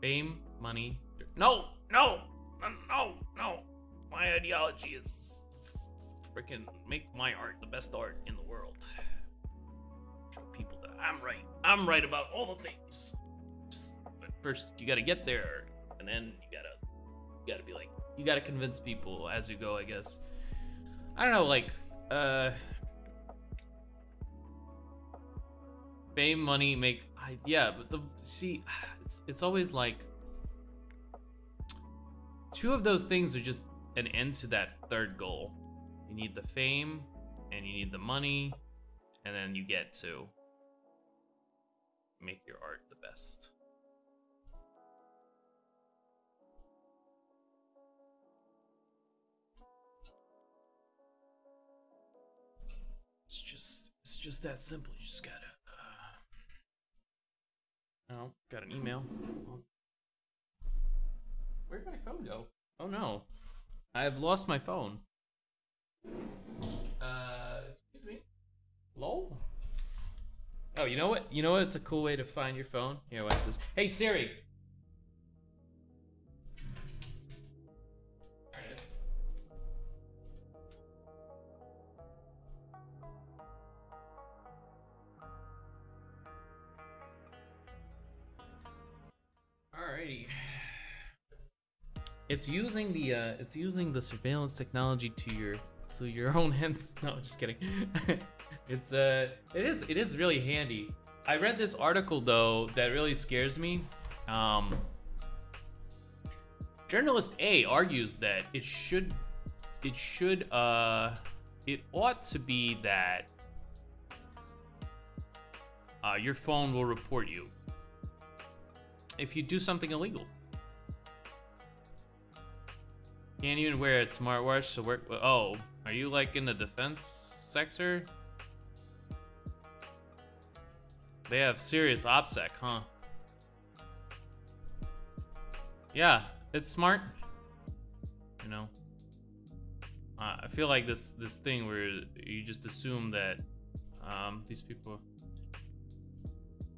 Fame, money. No, no, no, no. My ideology is freaking make my art the best art in the world. Show people that I'm right. I'm right about all the things. But first, you gotta get there, and then you gotta be like, you gotta convince people as you go, I guess. I don't know, like, fame, money, yeah, but see, it's always like two of those things are just an end to that third goal. You need the fame and you need the money, and then you get to make your art the best. It's just that simple. You just gotta oh, got an email. Where'd my phone go? Oh no. I have lost my phone. Excuse me? Lol? Oh, you know what? You know what? It's a cool way to find your phone. Here, watch this. Hey Siri! There it is. Alrighty. It's using the surveillance technology to your own hands. No, just kidding. it is really handy. I read this article though that really scares me. Journalist A argues that it ought to be that your phone will report you if you do something illegal. Can't even wear a smartwatch to work. Oh, are you like in the defense sector? They have serious OPSEC, huh? Yeah, it's smart. You know, I feel like this thing where you just assume that these people,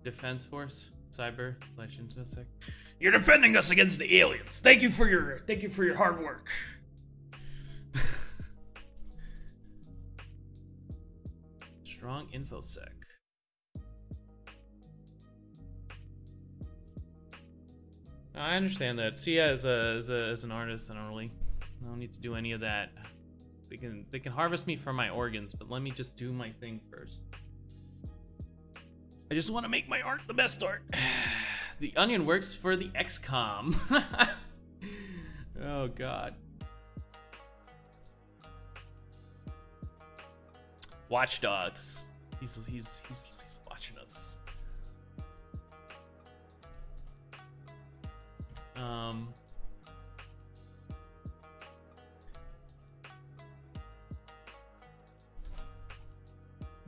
defense force, cyber, elections, sec. You're defending us against the aliens. Thank you for your hard work. Strong infosec. I understand that. See, as an artist, I don't need to do any of that. They can harvest me for my organs, but let me just do my thing first. I just want to make my art the best art. The Onion works for the XCOM. Oh God. Watch Dogs. He's watching us.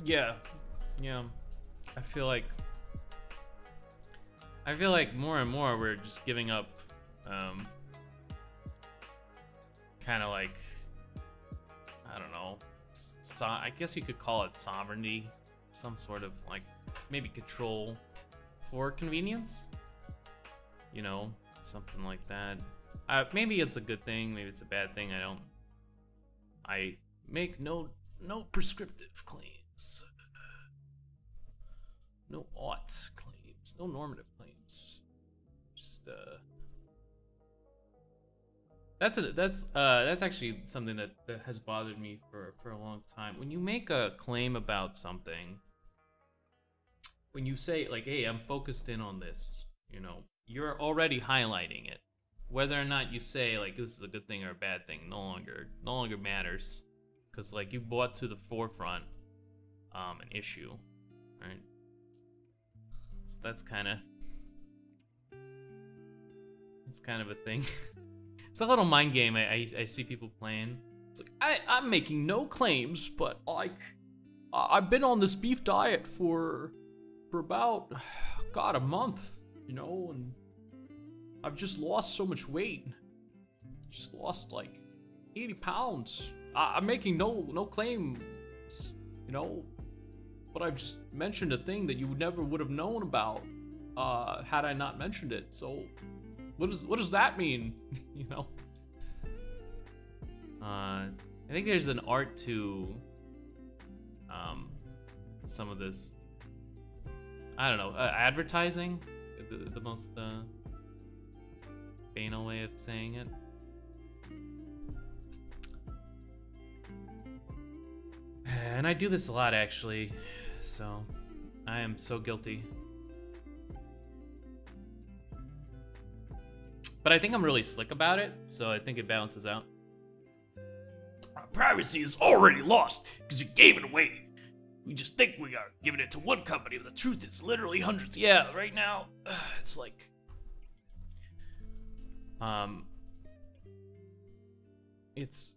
Yeah. I feel like more and more we're just giving up, kind of like, I don't know, I guess you could call it sovereignty, some sort of like maybe control for convenience, you know, something like that. Maybe it's a good thing, maybe it's a bad thing. I make no prescriptive claims, no ought claims, no normative claims. Just that's actually something that has bothered me for a long time. When you make a claim about something, when you say like, hey, I'm focused in on this, you know, you're already highlighting it. Whether or not you say like this is a good thing or a bad thing no longer matters, because like you brought to the forefront an issue, right? So that's kind of a thing. It's a little mind game I see people playing. It's like I'm making no claims, but like I've been on this beef diet for about God a month, you know, and I've just lost so much weight. Just lost like 80 pounds. I'm making no claims, you know, but I've just mentioned a thing that you never would have known about had I not mentioned it. So what does that mean? You know? I think there's an art to some of this. I don't know, advertising, the most banal way of saying it. And I do this a lot, actually, so I am so guilty. But I think I'm really slick about it, so I think it balances out. Our privacy is already lost because you gave it away. We just think we are giving it to one company, but the truth is literally hundreds. Yeah, right now, it's like... It's...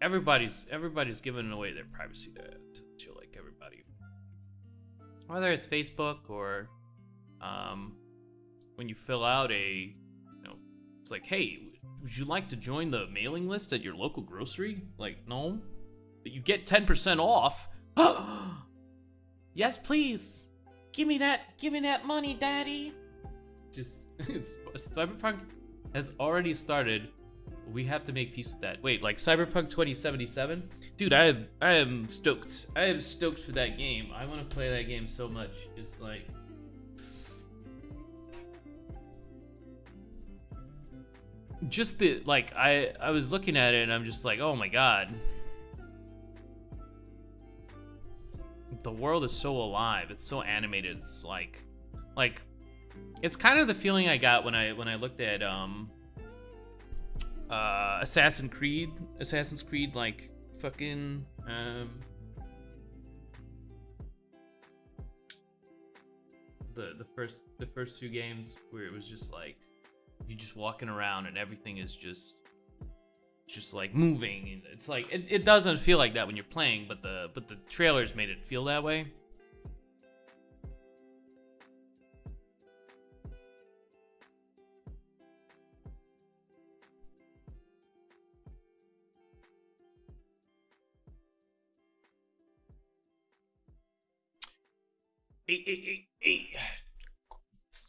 Everybody's giving away their privacy to like everybody. Whether it's Facebook or when you fill out it's like, hey, would you like to join the mailing list at your local grocery? Like, no, but you get 10% off. Yes, please. Give me that money, daddy. Just Cyberpunk has already started. We have to make peace with that. Wait, like Cyberpunk 2077? Dude, I am stoked. I am stoked for that game. I want to play that game so much. It's like... Just the, like, I was looking at it and I'm just like, oh my god. The world is so alive. It's so animated. It's like, it's kind of the feeling I got when I looked at, Assassin's Creed, like fucking the first two games where it was just like you're just walking around and everything is just like moving, and it's like it doesn't feel like that when you're playing, but the trailers made it feel that way.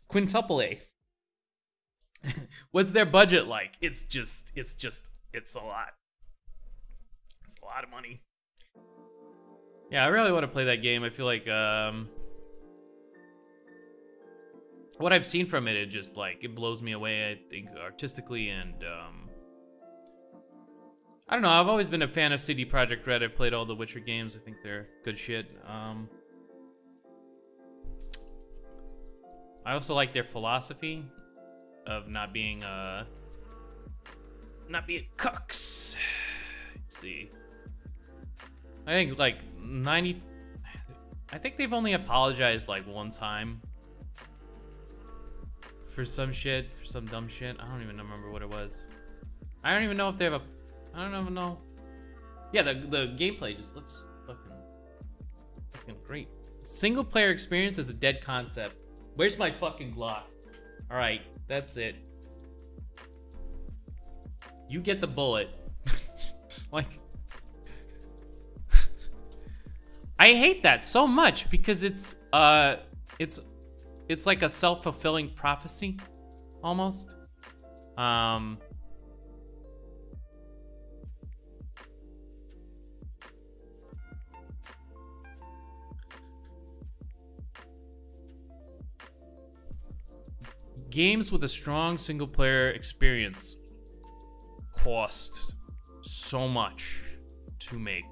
Quintuple A. What's their budget like? It's a lot. It's a lot of money. Yeah, I really want to play that game. I feel like what I've seen from it, it blows me away, I think, artistically, and I don't know, I've always been a fan of CD Projekt Red. I've played all the Witcher games. I think they're good shit. I also like their philosophy of not being cucks. Let's see. I think like 90. I think they've only apologized like one time for some shit, for some dumb shit. I don't even remember what it was. I don't even know if they have a. I don't even know. Yeah, the gameplay just looks fucking great. Single player experience is a dead concept. Where's my fucking Glock? All right, that's it. You get the bullet. Just like, I hate that so much because it's like a self-fulfilling prophecy, almost. Games with a strong single-player experience cost so much to make.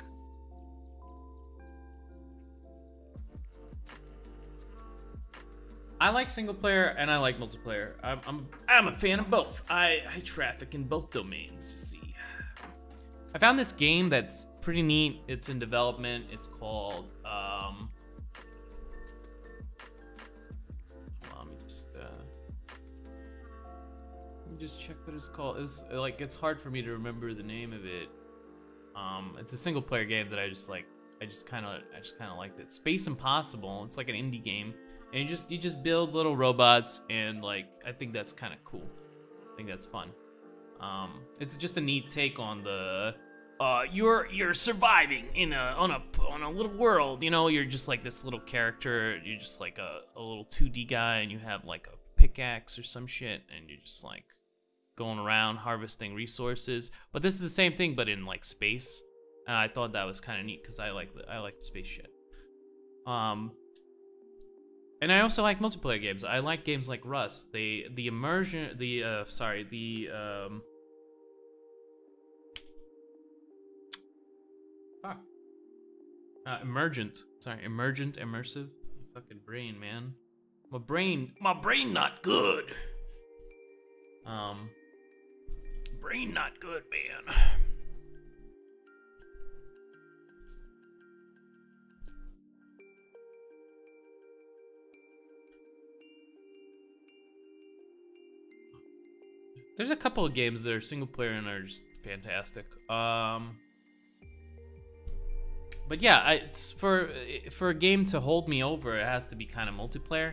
I like single-player and I like multiplayer. I'm a fan of both. I traffic in both domains, you see. I found this game that's pretty neat. It's in development. It's called let me just check what it's called. It's like, it's hard for me to remember the name of it. It's a single player game that I just kind of liked it. Space Impossible. It's like an indie game, and you just build little robots, and like, I think that's kind of cool. I think that's fun. It's just a neat take on the you're surviving on a little world, you know. You're just like this little character. You're just like a little 2D guy, and you have like a pickaxe or some shit, and you're just like going around harvesting resources. But this is the same thing, but in like space. And I thought that was kind of neat because I like the space shit. And I also like multiplayer games. I like games like Rust. Emergent. Sorry, Emergent, immersive. Fucking brain, man. My brain not good. Brain not good, man. There's a couple of games that are single player and are just fantastic. But yeah, it's for a game to hold me over, it has to be kind of multiplayer,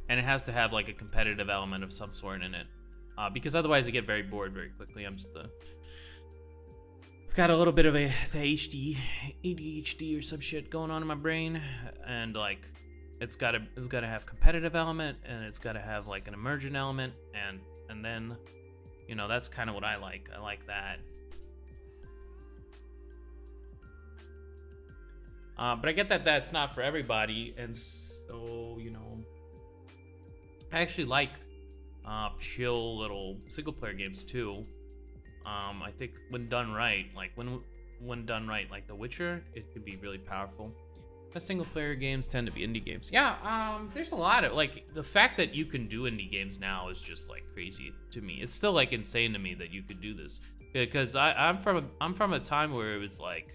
and it has to have like a competitive element of some sort in it, because otherwise I get very bored very quickly. I've got a little bit of the ADHD or some shit going on in my brain, and like it's gotta have competitive element, and it's gotta have like an emergent element, and then, you know, that's kind of what I like. I like that. But I get that that's not for everybody, and so, you know, I actually like chill little single player games too. I think when done right, like when done right, like The Witcher, it could be really powerful. But single player games tend to be indie games. Yeah, there's a lot of, like, the fact that you can do indie games now is just like crazy to me. It's still like insane to me that you could do this, because I'm from a time where it was like,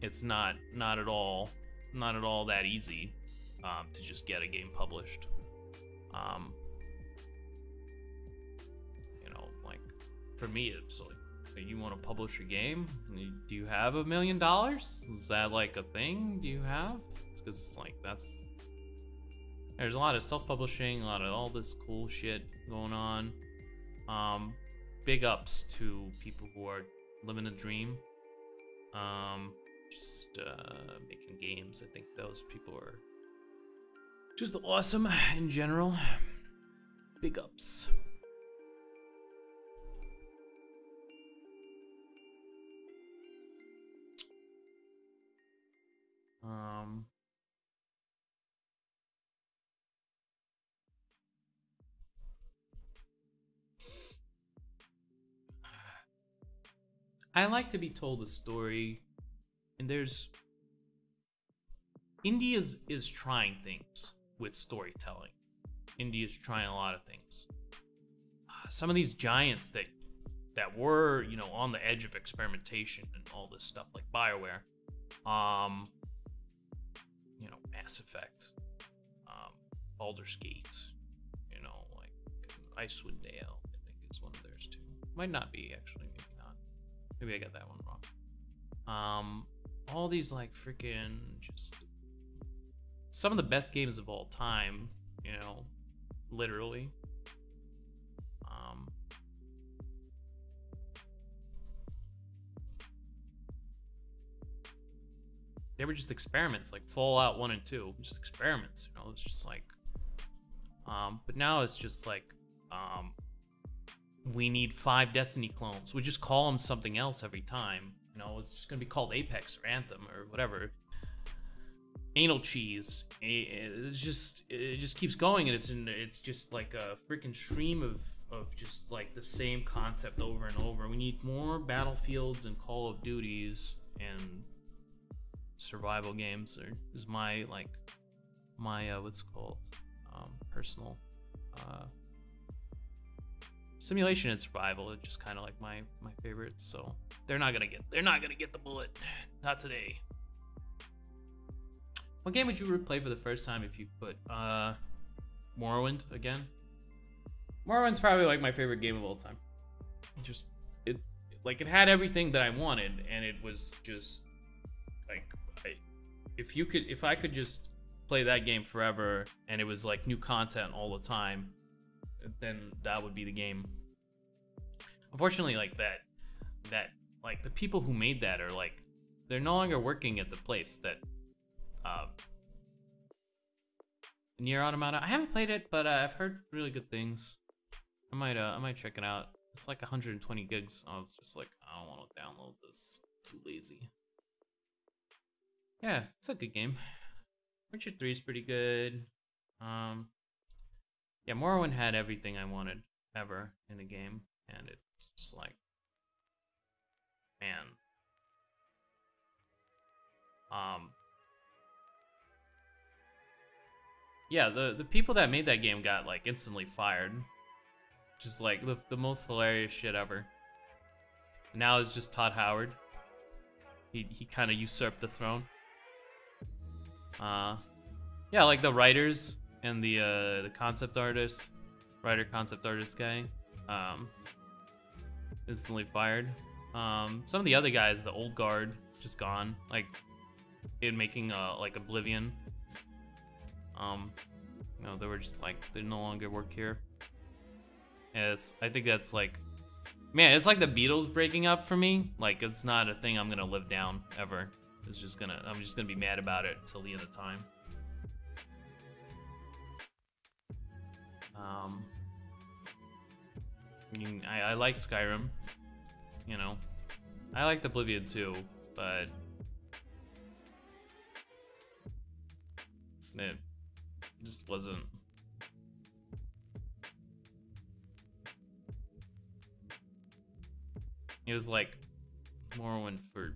it's not at all that easy to just get a game published. You know, like, for me, it's like, you want to publish a game? Do you have $1 million? Is that like a thing? Do you have? Because like, there's a lot of self-publishing, a lot of all this cool shit going on. Big ups to people who are living a dream. Just making games. I think those people are just awesome in general. Big ups. I like to be told a story, and India is trying things with storytelling. India is trying a lot of things. Some of these giants that were, you know, on the edge of experimentation and all this stuff, like BioWare, you know, Mass Effect, Baldur's Gate, you know, like Icewind Dale, I think it's one of theirs too. Might not be, actually, maybe not. Maybe I got that one wrong. All these like freaking just some of the best games of all time, you know, literally. They were just experiments, like Fallout 1 and 2, just experiments, you know. It's just like, but now it's just like, we need 5 Destiny clones. We just call them something else every time. You know, it's just gonna be called Apex or Anthem or whatever. Anal cheese. It just keeps going, and it's just like a freaking stream of just like the same concept over and over. We need more Battlefields and Call of Duties and survival games. Is my what's it called, personal simulation and survival are just kind of like my favorites. So they're not gonna get the bullet. Not today. What game would you replay for the first time if you could? Morrowind again. Morrowind's probably like my favorite game of all time. Just it had everything that I wanted, and it was just like if I could just play that game forever, and it was like new content all the time, then that would be the game. Unfortunately, like that like the people who made that are like they're no longer working at the place that Nier Automata. I haven't played it, but I've heard really good things. I might check it out. It's like 120 gigs. I was just like, I don't want to download this. Too lazy. Yeah, it's a good game. Witcher 3 is pretty good. Yeah, Morrowind had everything I wanted ever in a game, and it's just like, man. Yeah, the people that made that game got like instantly fired. Just like the most hilarious shit ever. Now it's just Todd Howard. He kind of usurped the throne. Yeah, like the writers and the concept artist, concept artist guy, instantly fired. Some of the other guys, the old guard, just gone. Like in making like Oblivion. You know, they were just like they no longer work here. Yeah, I think that's like, man, it's like the Beatles breaking up for me. Like it's not a thing I'm gonna live down ever. I'm just gonna be mad about it till the end of time. I like Skyrim, you know. I liked Oblivion too, but it just wasn't. It was like Morrowind for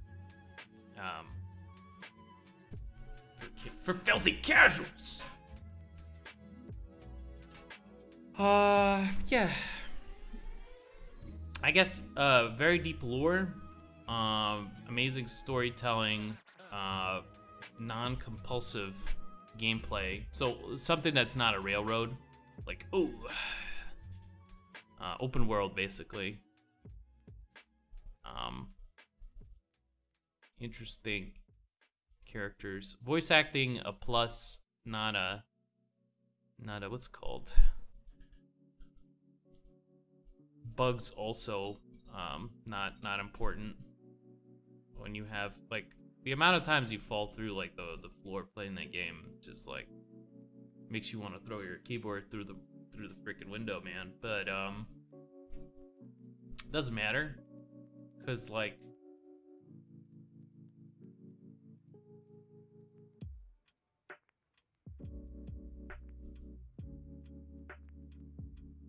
filthy casuals. Yeah. I guess very deep lore, amazing storytelling, non-compulsive gameplay. So something that's not a railroad, like open world basically. Interesting characters. Voice acting a plus, not a what's it called? Bugs also not important. When you have like the amount of times you fall through like the floor playing that game, just like makes you want to throw your keyboard through the freaking window, man. But doesn't matter, cause like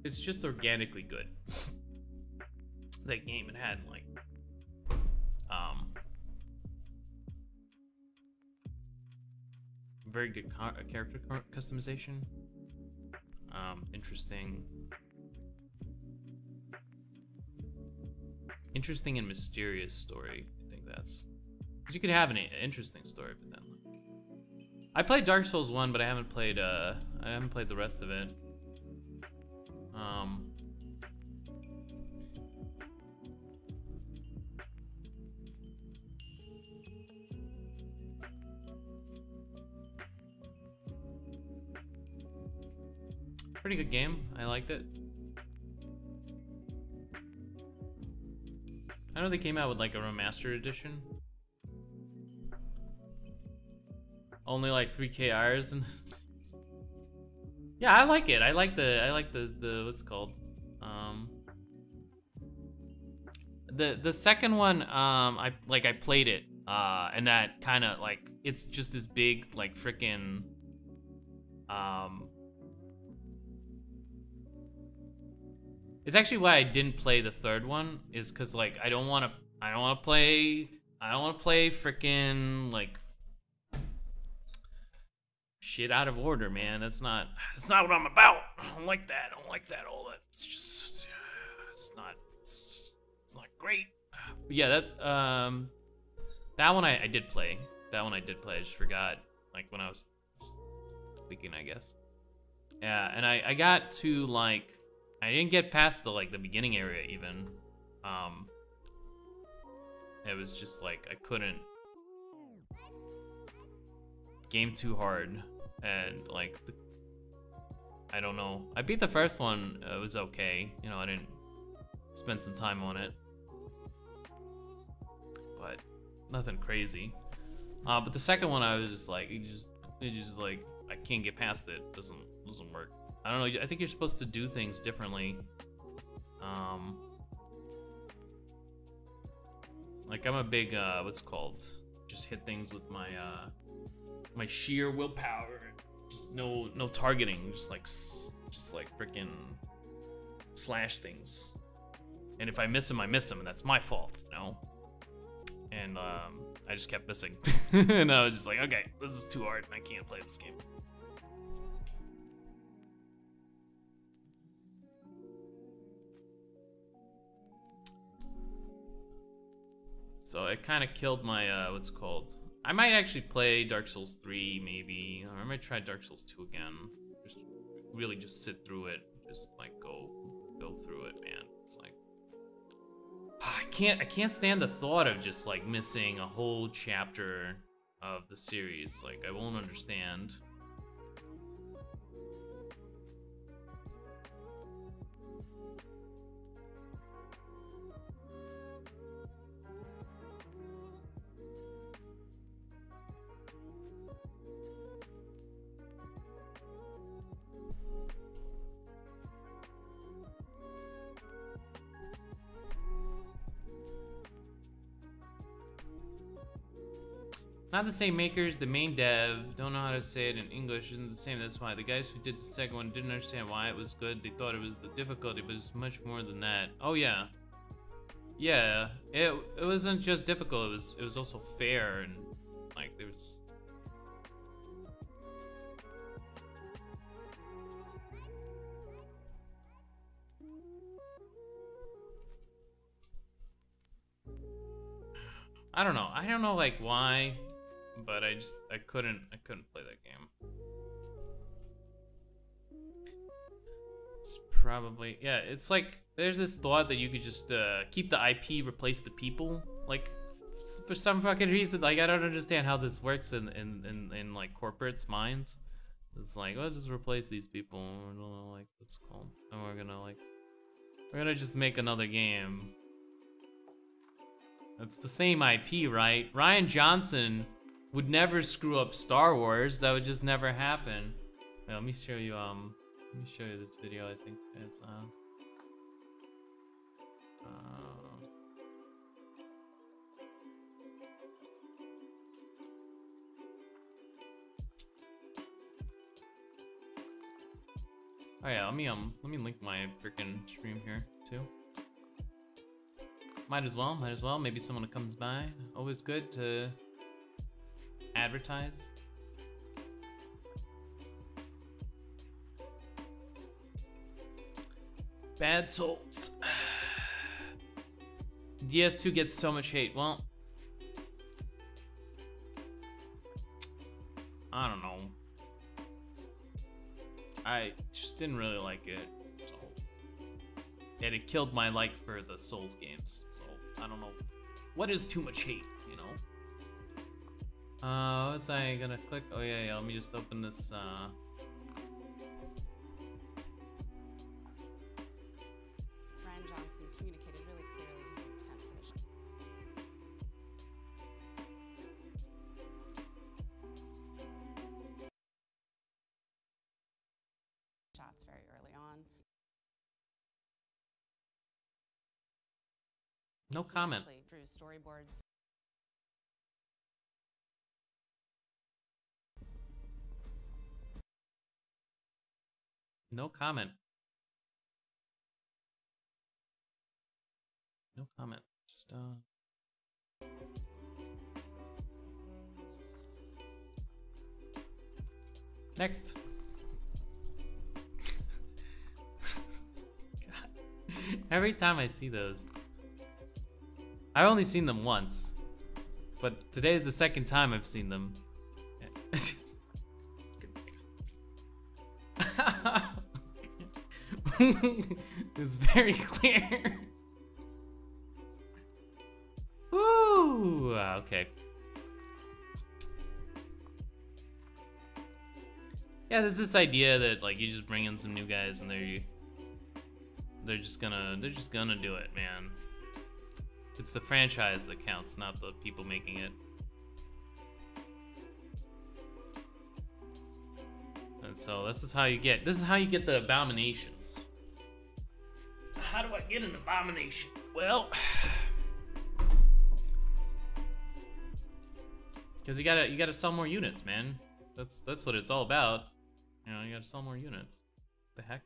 it's just organically good. That game, it had like very good character customization, interesting and mysterious story. I think that's because you could have an interesting story, but then I played Dark Souls 1, but I haven't played the rest of it. Pretty good game. I liked it. I know they came out with like a remastered edition. Only like 3K hours and yeah, I like it. I like the what's it called? The second one, I played it, and that kind of like it's just this big like freaking it's actually why I didn't play the third one, is because like I don't want to play freaking like shit out of order, man. That's not what I'm about. I don't like that. All that. It's just it's not great. But yeah, that one I did play. That one I did play. I just forgot, like when I was thinking, I guess. Yeah, and I got to like, I didn't get past the beginning area even. It was just like I couldn't. Game too hard, and like I don't know. I beat the first one. It was okay. You know, I didn't spend some time on it, but nothing crazy. But the second one, I was just like, it just like I can't get past it. Doesn't work. I don't know. I think you're supposed to do things differently. Like I'm a big what's it called? Just hit things with my my sheer willpower. Just no targeting. Just like freaking slash things. And if I miss them, I miss them, and that's my fault, you know. And I just kept missing, and I was just like, okay, this is too hard, and I can't play this game. So it kind of killed my what's it called? I might actually play Dark Souls 3 maybe, or I might try Dark Souls 2 again. Just really just sit through it, just like go through it, man. It's like I can't stand the thought of just like missing a whole chapter of the series. Like I won't understand. Not the same makers, the main dev, don't know how to say it in English, isn't the same, that's why. The guys who did the second one didn't understand why it was good, they thought it was the difficulty, but it's much more than that. Oh yeah. Yeah, it wasn't just difficult, it was also fair, and like there was... I don't know like why, but I couldn't play that game. It's probably, yeah, it's like there's this thought that you could just keep the IP, replace the people, like for some fucking reason. Like I don't understand how this works in like corporates' minds. It's like, well, just replace these people, and we're gonna, like, what's it called, and we're gonna just make another game. It's the same IP, right? Rian Johnson would never screw up Star Wars. That would just never happen. Wait, let me show you this video. I think it's oh yeah, let me link my freaking stream here too. Might as well. Maybe someone comes by. Always good to advertise. Bad Souls. DS2 gets so much hate. Well, I don't know. I just didn't really like it. So. And it killed my like for the Souls games. So I don't know. What is too much hate, you know? What was I gonna click? Oh yeah, let me just open this Rian Johnson communicated really clearly his intent for the shots very early on. No comment. Actually drew storyboards. No comment. No comment. Just, Next. God. Every time I see those. I've only seen them once. But today is the second time I've seen them. It's very clear. Woo! Okay. Yeah, there's this idea that like you just bring in some new guys and they're just gonna do it, man. It's the franchise that counts, not the people making it. And so this is how you get the abominations. How do I get an abomination? Well, because you gotta sell more units, man. That's what it's all about. You know, you gotta sell more units. What the heck?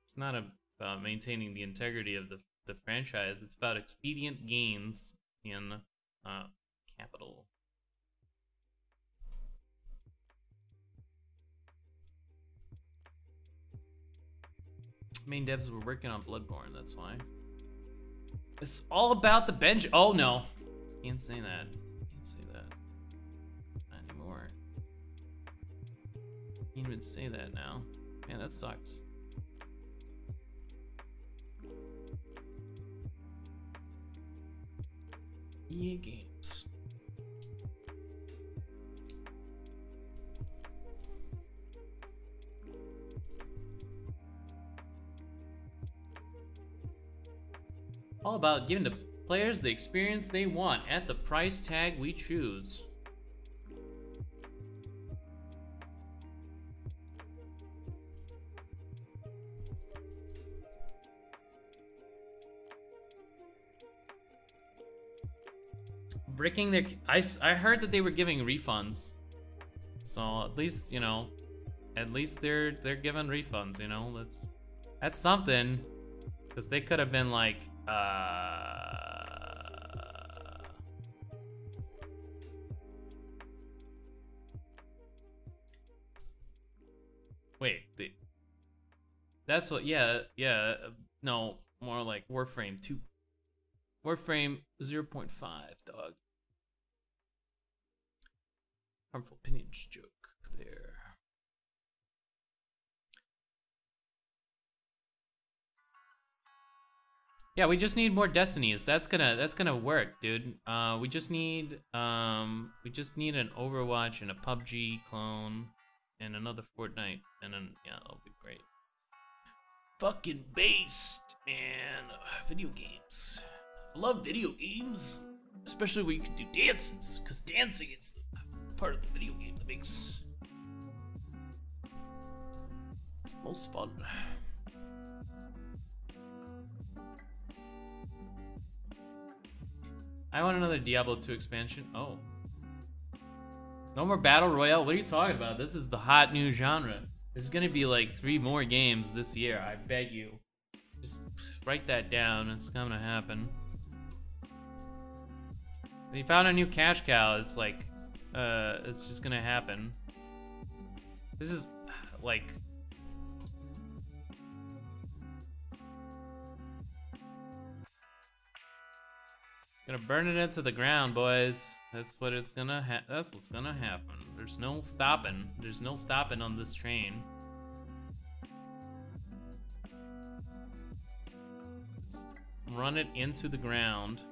It's not about maintaining the integrity of the franchise. It's about expedient gains in capital. Main devs were working on Bloodborne, that's why. It's all about the bench. Oh no, can't say that. Can't say that. Not anymore. Can't even say that now. Man, that sucks. EA Games. All about giving the players the experience they want at the price tag we choose. Bricking their... I heard that they were giving refunds. So at least, you know, at least they're giving refunds, you know? That's something. Because they could have been like, wait, that's what, yeah, no, more like Warframe 2. Warframe 0.5, dog. Harmful opinions joke there. Yeah, we just need more Destinies. That's gonna work, dude. We just need an Overwatch and a PUBG clone and another Fortnite, and then yeah, that'll be great. Fucking based, man. Video games. I love video games, especially when you can do dances, because dancing is the part of the video game that makes it's the most fun. I want another Diablo 2 expansion. Oh. No more Battle Royale? What are you talking about? This is the hot new genre. There's gonna be like 3 more games this year, I beg you. Just write that down, it's gonna happen. They found a new cash cow, it's like, it's just gonna happen. This is, like... Gonna burn it into the ground, boys. That's what it's gonna that's what's gonna happen. There's no stopping. There's no stopping on this train. Just run it into the ground.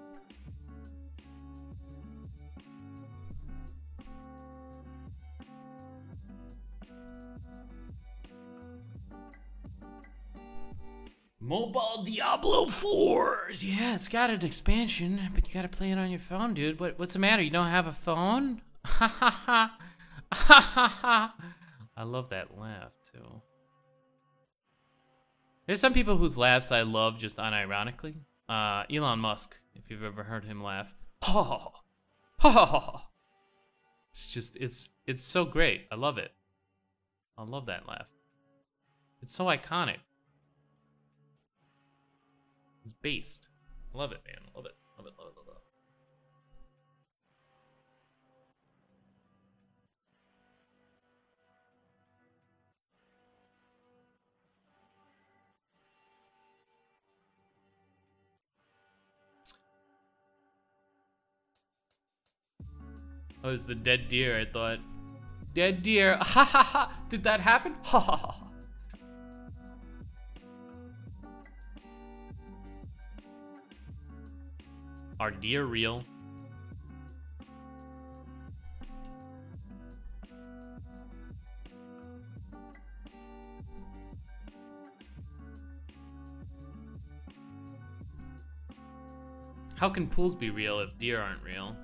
Mobile Diablo 4! Yeah, it's got an expansion, but you gotta play it on your phone, dude. What's the matter? You don't have a phone? Ha ha ha! Ha ha ha! I love that laugh, too. There's some people whose laughs I love just unironically. Elon Musk, if you've ever heard him laugh. Ha ha ha! Ha ha ha! It's just, it's so great. I love it. I love that laugh. It's so iconic. It's based. Love it, man. Love it. Love it, love it, love it. Oh, it's the dead deer, I thought. Dead deer. Ha ha ha. Did that happen? Ha ha ha. Are deer real? How can pools be real if deer aren't real?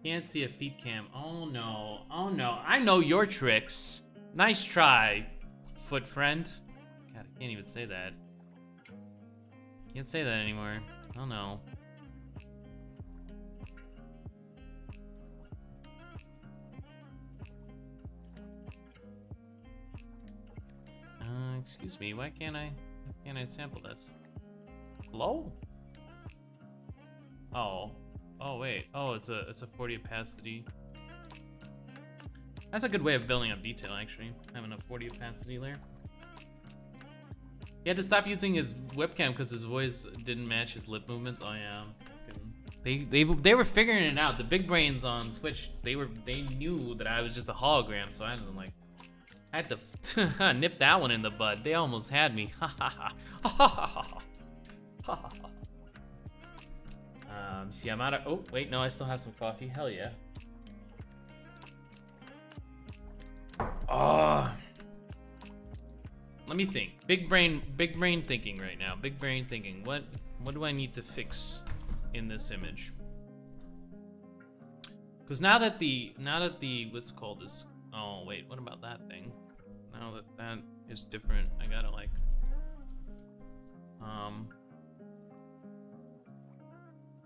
Can't see a feet cam. Oh no. Oh no. I know your tricks. Nice try, foot friend. God, I can't even say that. Can't say that anymore. Oh no. Excuse me. Why can't I sample this? Hello? Oh. Oh wait. Oh, it's a 40 opacity. That's a good way of building up detail, actually. Having a 40 opacity layer. He had to stop using his webcam because his voice didn't match his lip movements. Oh yeah. They were figuring it out. The big brains on Twitch, they knew that I was just a hologram, so I had to nip that one in the bud. They almost had me. See, I'm out of. Oh wait, no, I still have some coffee. Hell yeah. Oh. Let me think. Big brain thinking right now. Big brain thinking. What do I need to fix in this image? Because now that the what's it called this? Oh wait, what about that thing? Now that is different, I gotta like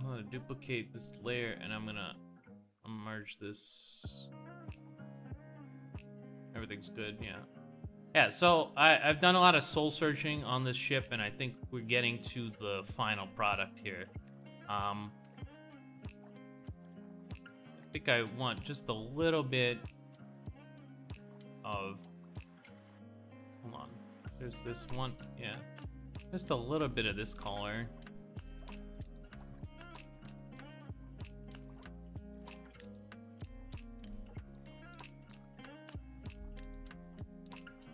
I'm gonna duplicate this layer and I'm gonna merge this. Everything's good, yeah. Yeah, so I've done a lot of soul searching on this ship, and I think we're getting to the final product here. I think I want just a little bit of, hold on, there's this one, yeah. Just a little bit of this color.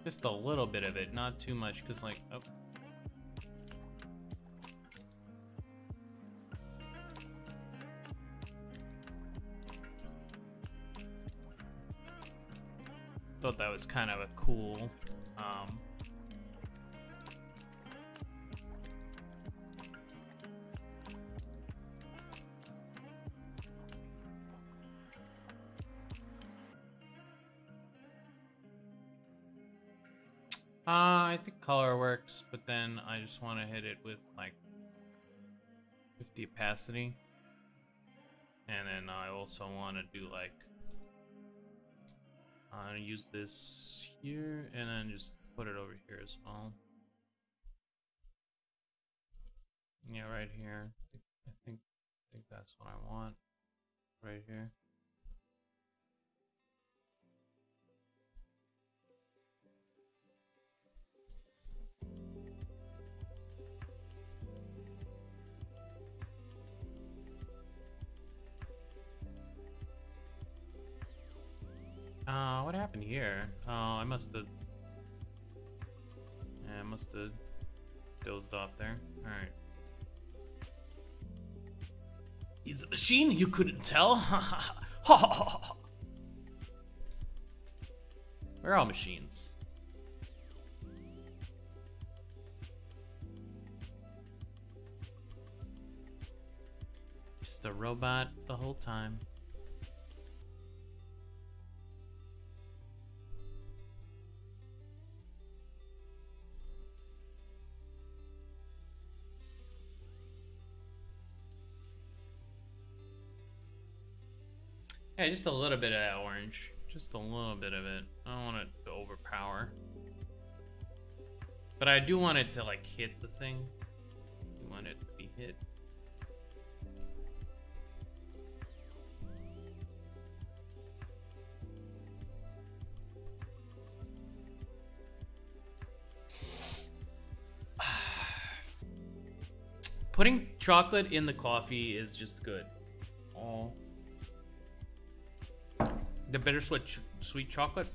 Just a little bit of it, not too much, because like, oh. Thought that was kind of a cool, I think color works, but then I just want to hit it with like 50 opacity. And then I also want to do like, use this here and then just put it over here as well. Yeah, right here. I think that's what I want. Right here. What happened here? Oh, I must have dozed off there. Alright. He's a machine? You couldn't tell? We're all machines. Just a robot the whole time. Yeah, just a little bit of that orange. Just a little bit of it. I don't want it to overpower. But I do want it to like hit the thing. I want it to be hit. Putting chocolate in the coffee is just good. Oh. The bittersweet sweet chocolate.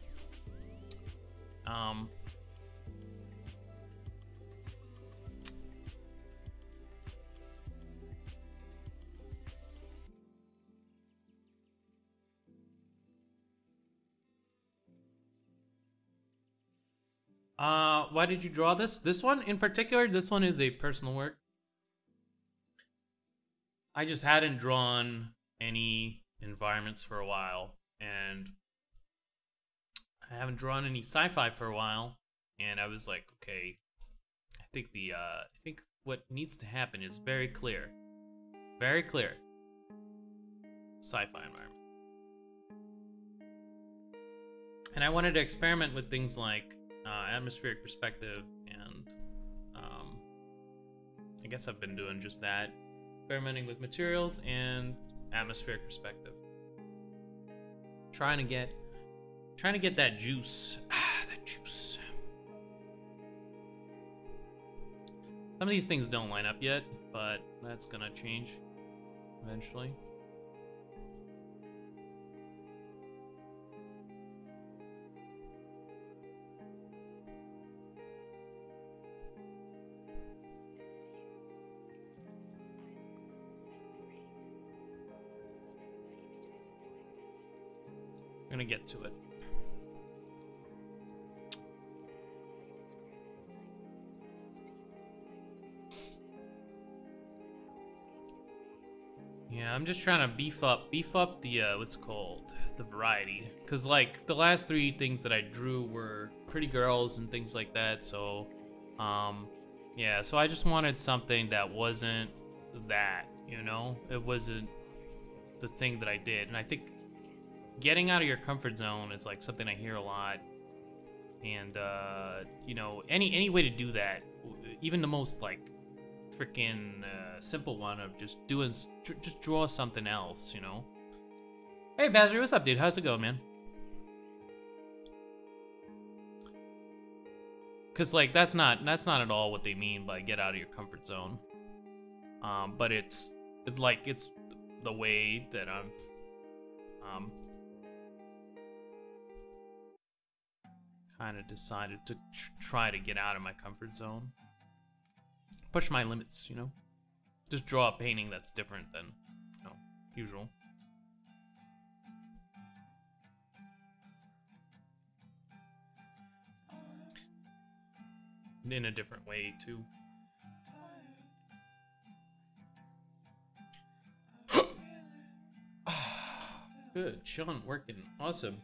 Why did you draw this? This one in particular, this one is a personal work. I just hadn't drawn any environments for a while, and I haven't drawn any sci-fi for a while, and I was like, okay, I think what needs to happen is very clear. Very clear. Sci-fi environment. And I wanted to experiment with things like atmospheric perspective, and I guess I've been doing just that. Experimenting with materials and atmospheric perspective. Trying to get that juice. That juice. Some of these things don't line up yet, but that's gonna change eventually. I'm gonna get to it. Yeah, I'm just trying to beef up the what's it called, the variety, because like the last three things that I drew were pretty girls and things like that. So yeah, so I just wanted something that wasn't that, you know, it wasn't the thing that I did. And I think getting out of your comfort zone is like something I hear a lot, and you know, any way to do that, even the most like freaking simple one of just draw something else, you know. Hey Bazzer, what's up, dude? How's it going, man? Cause like that's not at all what they mean by get out of your comfort zone. But it's like it's the way that I'm kind of decided to try to get out of my comfort zone. Push my limits, you know? Just draw a painting that's different than, you know, usual. In a different way, too. Good, chilling, working, awesome.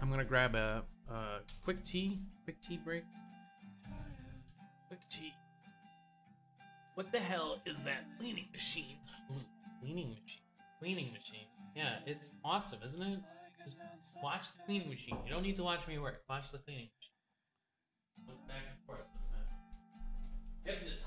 I'm gonna grab a quick tea break. Quick tea. What the hell is that cleaning machine? Cleaning machine. Yeah, it's awesome, isn't it? Just watch the cleaning machine. You don't need to watch me work. Watch the cleaning machine. Look back and forth. Hypnotized.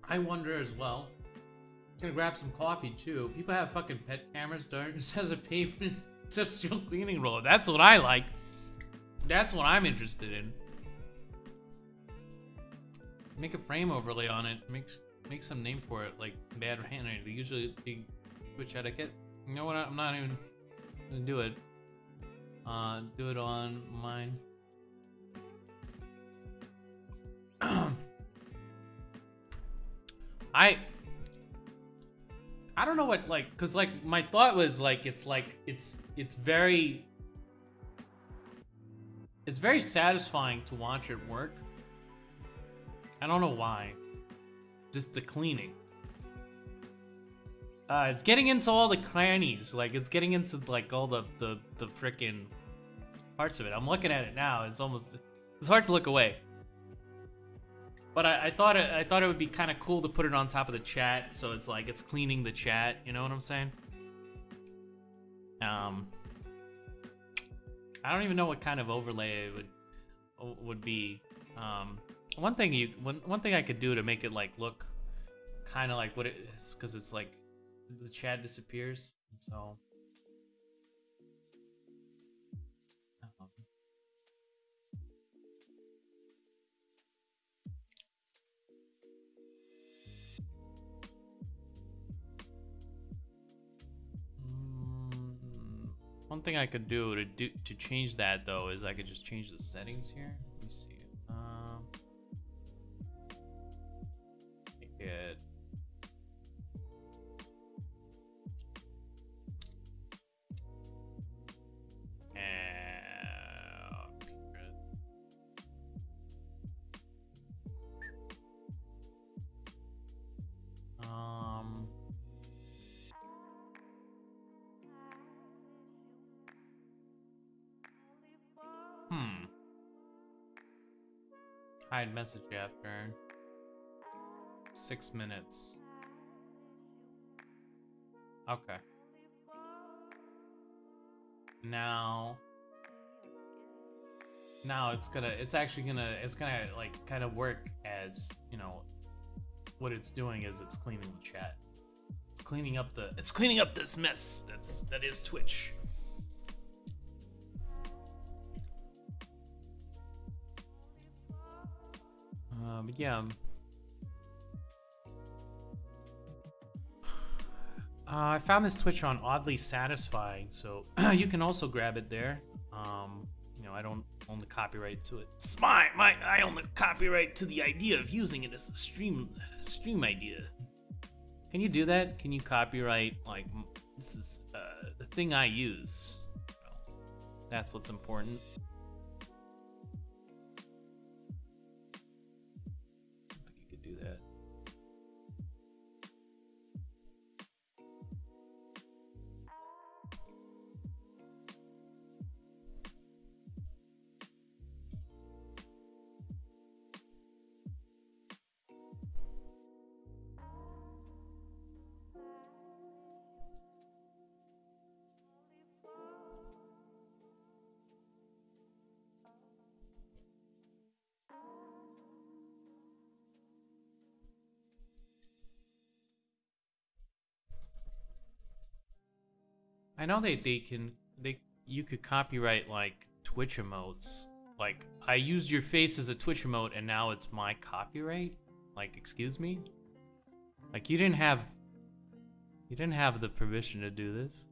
I wonder as well. Gonna grab some coffee too. People have fucking pet cameras. Darn, it says a pavement industrial cleaning roller. That's what I like. That's what I'm interested in. Make a frame overlay on it. Make some name for it, like bad handwriting. They usually be Twitch etiquette. You know what? I'm not even gonna do it. Do it on mine. I don't know what, like, cause like my thought was like it's very satisfying to watch it work. I don't know why. Just the cleaning. It's getting into all the crannies. Like it's getting into like all the frickin' parts of it. I'm looking at it now. It's hard to look away. But I thought it would be kind of cool to put it on top of the chat, so it's like it's cleaning the chat. You know what I'm saying? I don't even know what kind of overlay it would be. One thing I could do to make it like look kind of like what it is, because it's like the chat disappears, so. One thing I could do to change that though is I could just change the settings here. Let me see. Make it. Hide message after 6 minutes. Okay. Now it's gonna like kind of work as, you know, what it's doing is it's cleaning the chat. It's cleaning up this mess that is Twitch. But yeah. I found this Twitch on Oddly Satisfying, so you can also grab it there. You know, I don't own the copyright to it. It's I own the copyright to the idea of using it as a stream idea. Can you do that? Can you copyright, like, this is the thing I use? That's what's important. I know you could copyright like Twitch emotes. Like, I used your face as a Twitch emote and now it's my copyright? Like, excuse me? Like, you didn't have the permission to do this.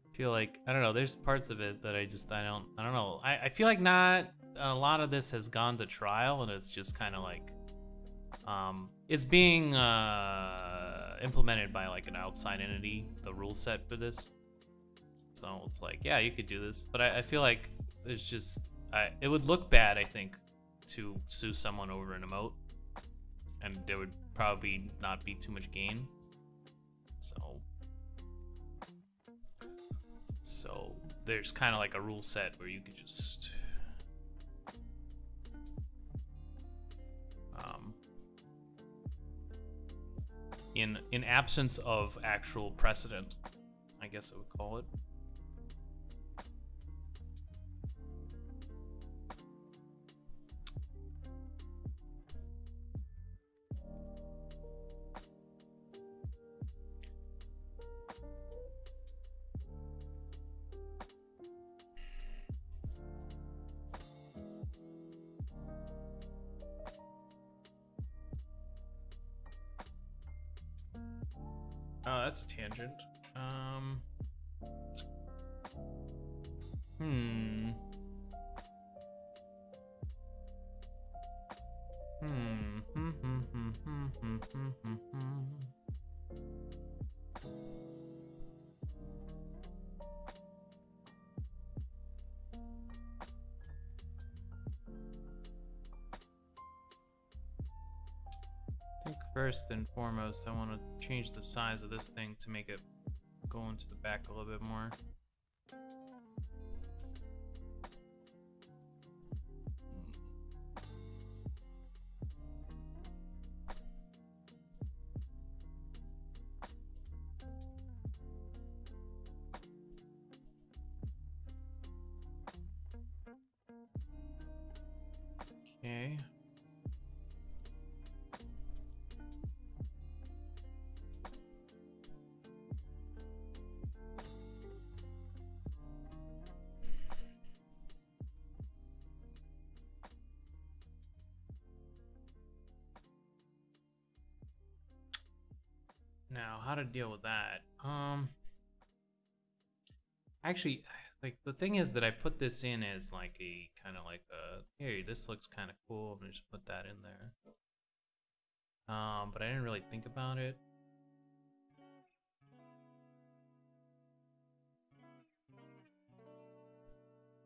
I feel like, I don't know, there's parts of it that I don't know. I feel like not a lot of this has gone to trial and it's just kind of like, it's being implemented by like an outside entity, the rule set for this. So it's like, yeah, you could do this, but I feel like there's just, it would look bad, I think, to sue someone over an emote, and there would probably not be too much gain. So there's kind of like a rule set where you could just, in absence of actual precedent, I guess I would call it. Oh, that's a tangent. Hmm. I think first and foremost, I want to change the size of this thing to make it go into the back a little bit more. Okay. Now, how to deal with that? Actually, like the thing is that I put this in as like a kind of like a, hey, this looks kind of cool. I'm gonna just put that in there. But I didn't really think about it.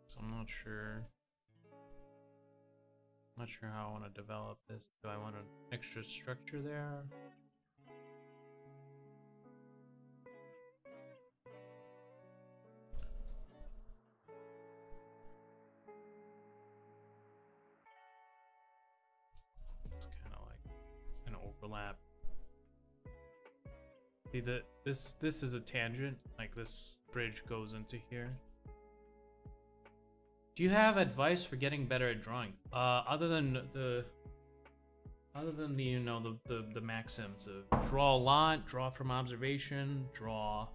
So I'm not sure. Not sure how I want to develop this. Do I want an extra structure there? It's kind of like an overlap. See, this is a tangent. Like this bridge goes into here. Do you have advice for getting better at drawing? Other than the you know the maxims of draw a lot, draw from observation, draw.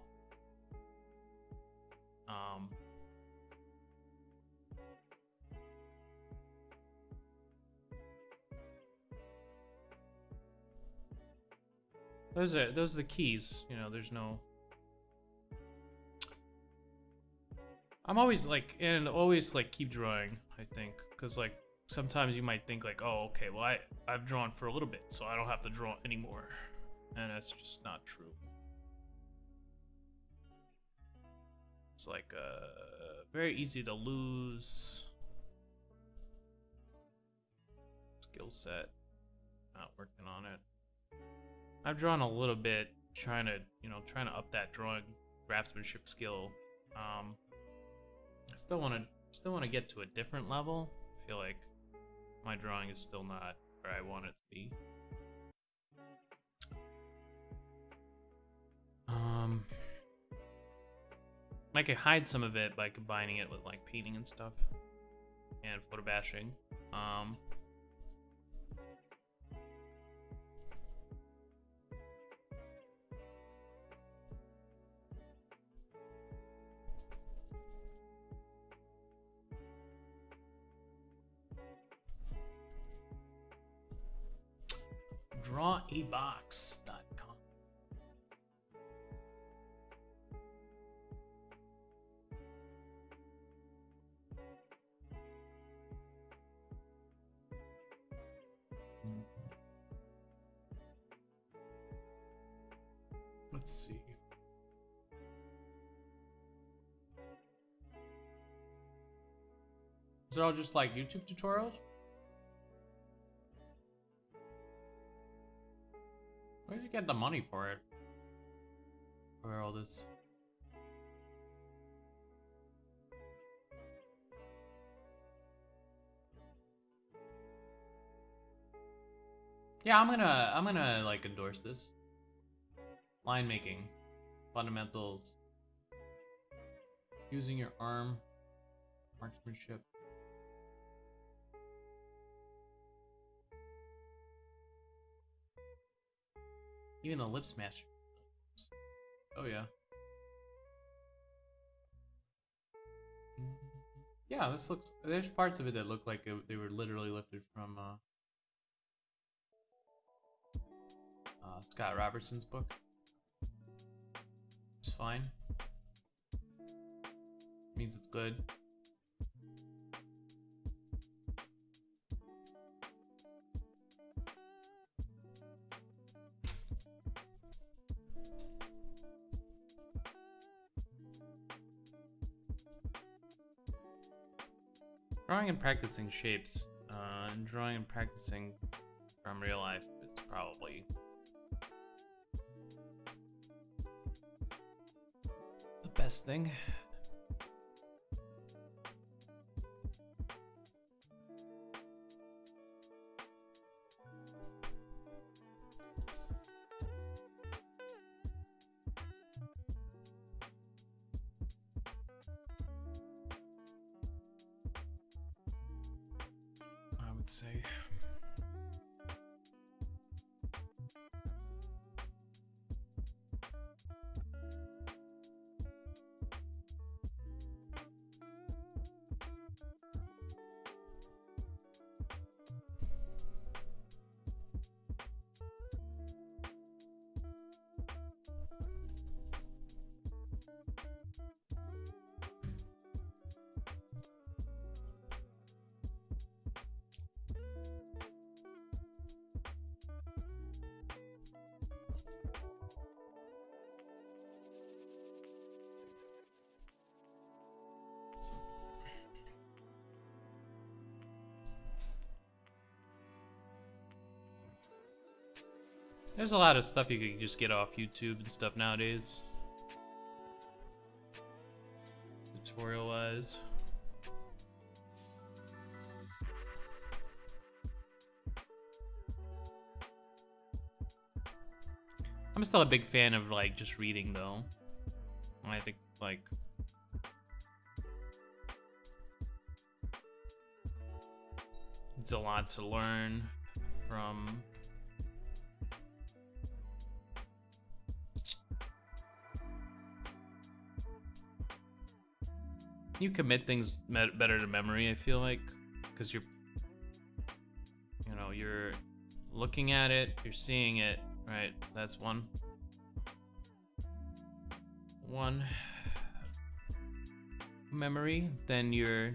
Those are the keys. You know, there's no. I'm always like, and always like keep drawing, I think, because like sometimes you might think like, oh, okay, well I've drawn for a little bit, so I don't have to draw anymore, and that's just not true. It's like very easy to lose skill set. Not working on it. I've drawn a little bit, trying to up that drawing craftsmanship skill. I still want to get to a different level. I feel like my drawing is still not where I want it to be. I could hide some of it by combining it with like painting and stuff and photo bashing. Drawabox.com. Let's see. Is it all just like YouTube tutorials? Where did you get the money for it? For all this? Yeah, I'm gonna like endorse this. line making, fundamentals, using your arm, marksmanship. Even the lip smash. Oh yeah. Yeah, this looks. There's parts of it that look like they were literally lifted from Scott Robertson's book. It's fine. Means it's good. Drawing and practicing shapes, and drawing and practicing from real life is probably the best thing. I would say. There's a lot of stuff you could just get off YouTube and stuff nowadays. Tutorial wise. I'm still a big fan of like just reading though. I think like it's a lot to learn from. You commit things better to memory, I feel like, because you're looking at it, you're seeing it, right? That's one memory. Then you're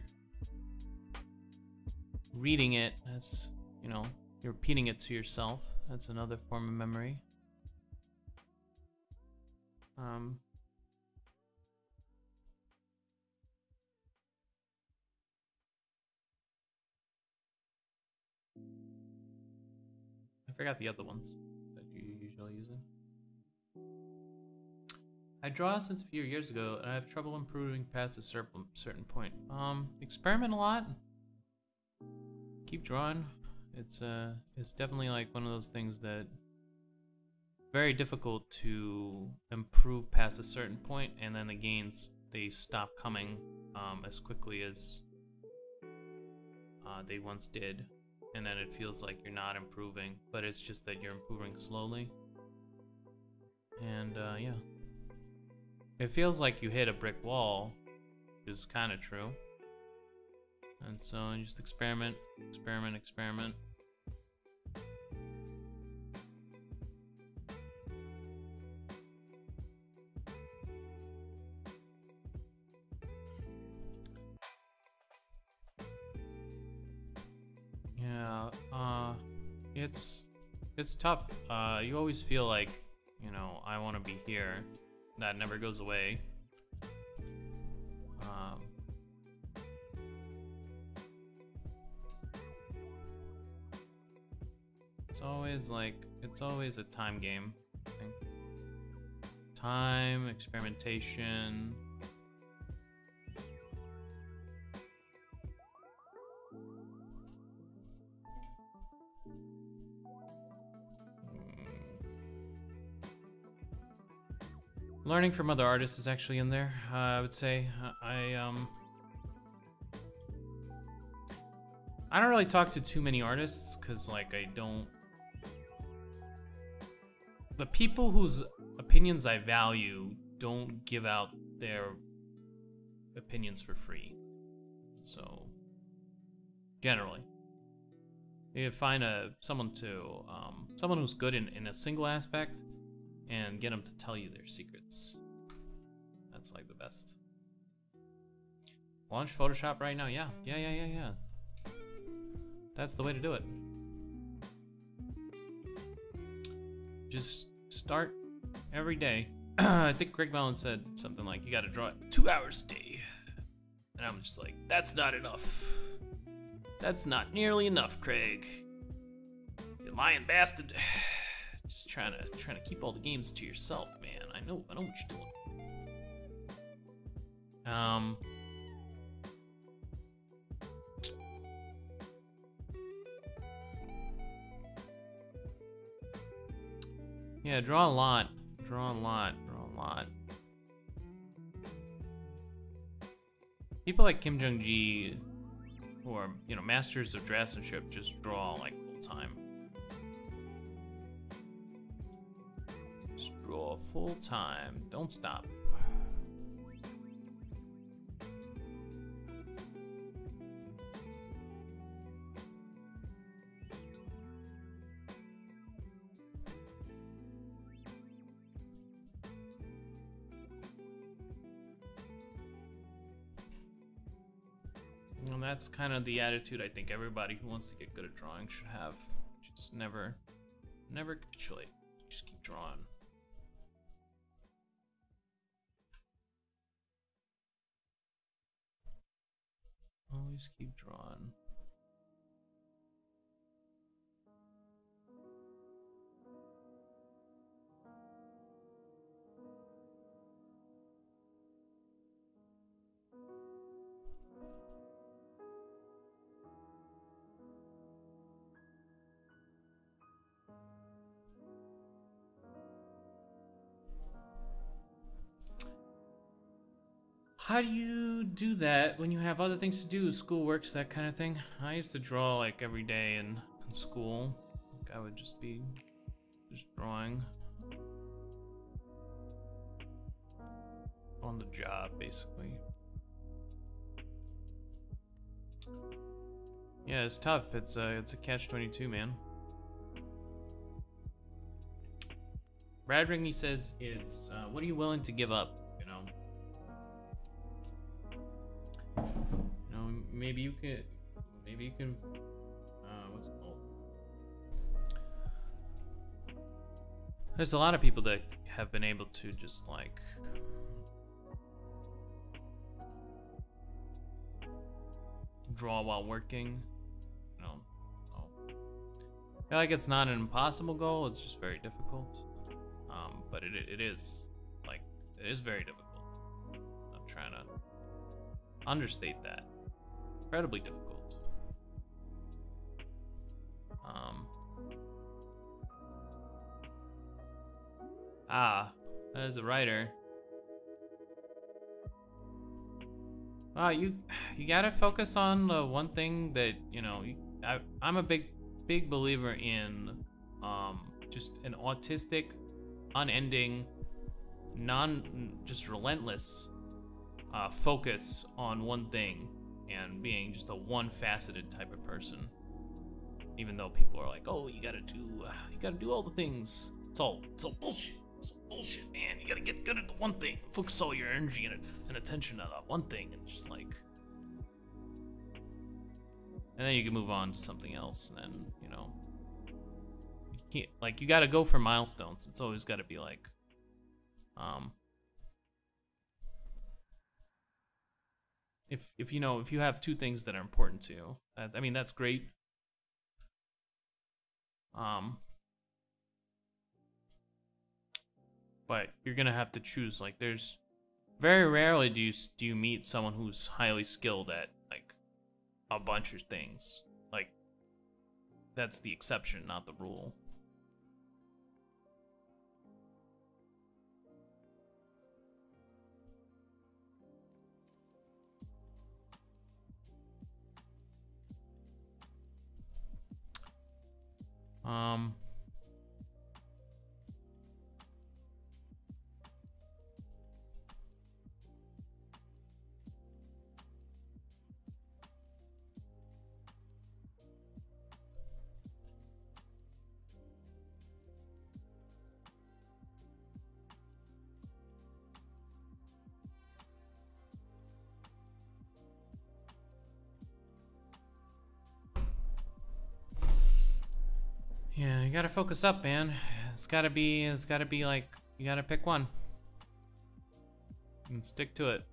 reading it. That's, you're repeating it to yourself. That's another form of memory. I forgot the other ones that you usually use it. I draw since a few years ago, and I have trouble improving past a certain point. Experiment a lot. Keep drawing. It's definitely like one of those things that very difficult to improve past a certain point, and then the gains, they stop coming as quickly as they once did. And then it feels like you're not improving, but it's just that you're improving slowly. And yeah. It feels like you hit a brick wall, which is kind of true. And so just experiment, experiment, experiment. Yeah, it's tough. You always feel like, I want to be here. That never goes away. It's always a time game, I think. Time, experimentation. Learning from other artists is actually in there. I would say I don't really talk to too many artists because like I don't. The people whose opinions I value don't give out their opinions for free. So generally, you find someone who's good in a single aspect and get them to tell you their secrets. That's like the best. Launch Photoshop right now? Yeah. That's the way to do it. Just start every day. I think Greg Mellon said something like, you gotta draw it 2 hours a day. And I'm just like, that's not enough. That's not nearly enough, Craig. You lying bastard. Just trying to keep all the games to yourself, man. I know what you're doing. Yeah, draw a lot. People like Kim Jung-gi, who are, you know, masters of draftsmanship, just draw like full time. Just draw full time. Don't stop. And that's kind of the attitude I think everybody who wants to get good at drawing should have. Just never capitulate. Just keep drawing. Always keep drawing. How do you do that when you have other things to do, school works, that kind of thing? I used to draw like every day in school. Like I would just be drawing on the job, basically. Yeah, it's tough. It's a catch-22, man. Brad Ringney says it's what are you willing to give up? Maybe you can, what's it called? There's a lot of people that have been able to just like draw while working, you know. So, I feel like it's not an impossible goal, it's just very difficult. But it is very difficult. I'm trying to understate that. Incredibly difficult. As a writer, you gotta focus on the one thing that, you know, I'm a big believer in just an autistic, unending, just relentless focus on one thing. And being just a one-faceted type of person, even though people are like, "Oh, you gotta do all the things." It's all bullshit. It's all bullshit, man. You gotta get good at the one thing. Focus all your energy and attention on that one thing, and just like, and then you can move on to something else. And then, you know, you can't, like, you gotta go for milestones. It's always gotta be like, If you have two things that are important to you, I mean, that's great. But you're gonna have to choose. Like, there's very rarely do you meet someone who's highly skilled at like a bunch of things. Like, that's the exception, not the rule. Um. Yeah, you gotta focus up, man. It's gotta be like, you gotta pick one. And stick to it.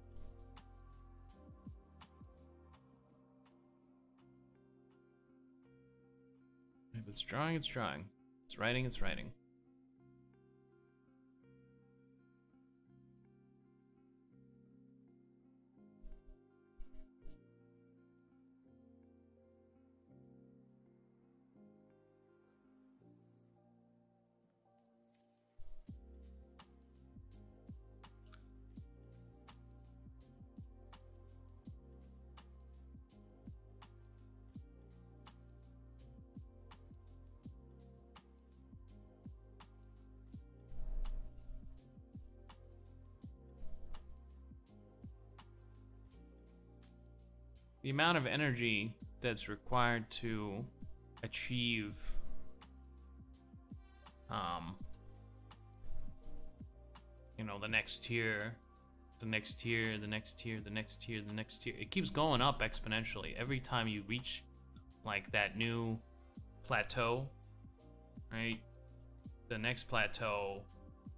If it's drawing, it's drawing. It's writing, it's writing. The amount of energy that's required to achieve you know, the next tier, the next tier, the next tier, the next tier, the next tier. It keeps going up exponentially. Every time you reach like that new plateau, right? The next plateau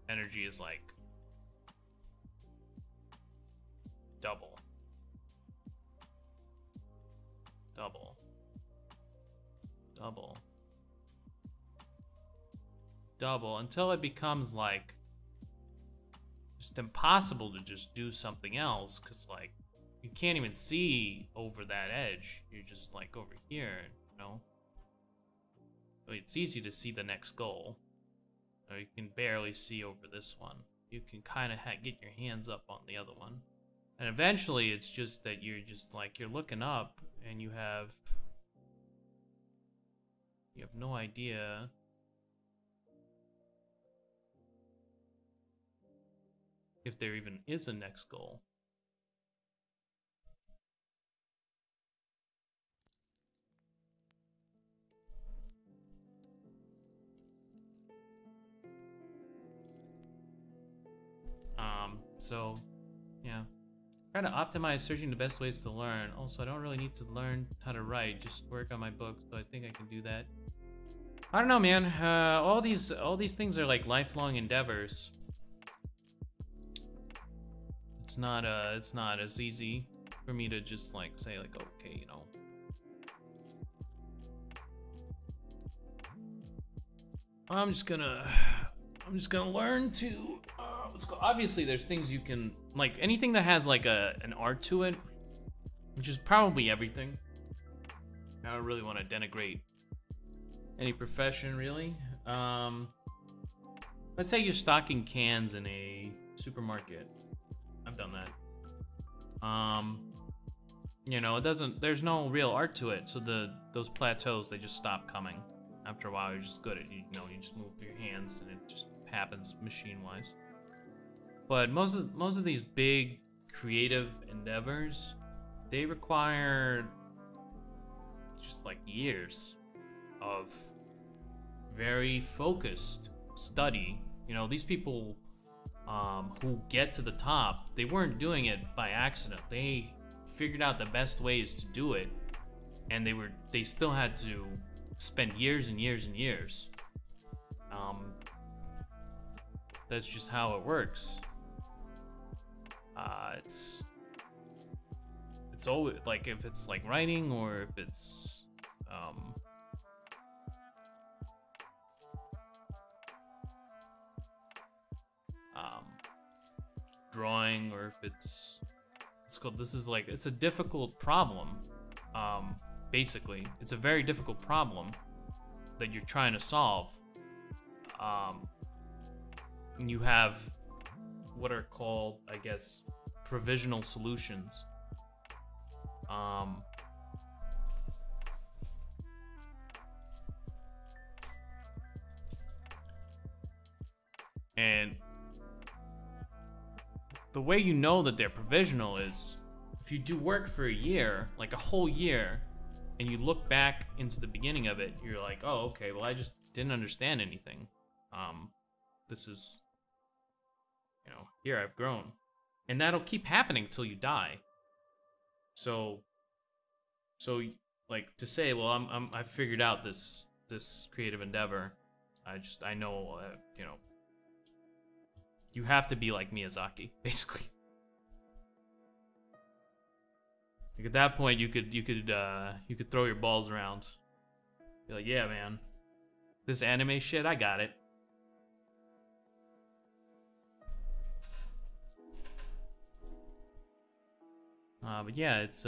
energy is like double. Double. Double. Double until it becomes like just impossible to just do something else, because like you can't even see over that edge. You're just like over here, you know? So it's easy to see the next goal. Or you can barely see over this one. You can kind of get your hands up on the other one. And eventually it's just that you're just like, you're looking up and you have no idea if there even is a next goal. So yeah, try to optimize searching the best ways to learn. Also, I don't really need to learn how to write, just work on my book, so I think I can do that. I don't know, man. All these things are like lifelong endeavors. It's not as easy for me to just like say like, okay, you know, I'm just gonna learn to let's go. Obviously there's things you can, like anything that has like an art to it, which is probably everything. I don't really want to denigrate any profession, really. Let's say you're stocking cans in a supermarket. I've done that. You know, there's no real art to it, so those plateaus, they just stop coming. After a while, you're just good at it. You know, you just move your hands and it just happens machine-wise. But most of these big creative endeavors, they require just like years of very focused study. You know, these people who get to the top, they weren't doing it by accident. They figured out the best ways to do it, and they still had to spend years and years and years. That's just how it works. It's always like, if it's like writing or if it's drawing, or if it's called, it's a difficult problem. Basically, it's a very difficult problem that you're trying to solve. You have what are called, I guess, provisional solutions. And the way you know that they're provisional is if you do work for a year, like a whole year, and you look back into the beginning of it, you're like, oh, okay, well, I just didn't understand anything. This is, you know, here I've grown. And that'll keep happening till you die. So like to say, well, I've figured out this creative endeavor. I know, you know, you have to be like Miyazaki, basically. Like at that point, you could throw your balls around. Be like, yeah, man, this anime shit, I got it. But yeah, it's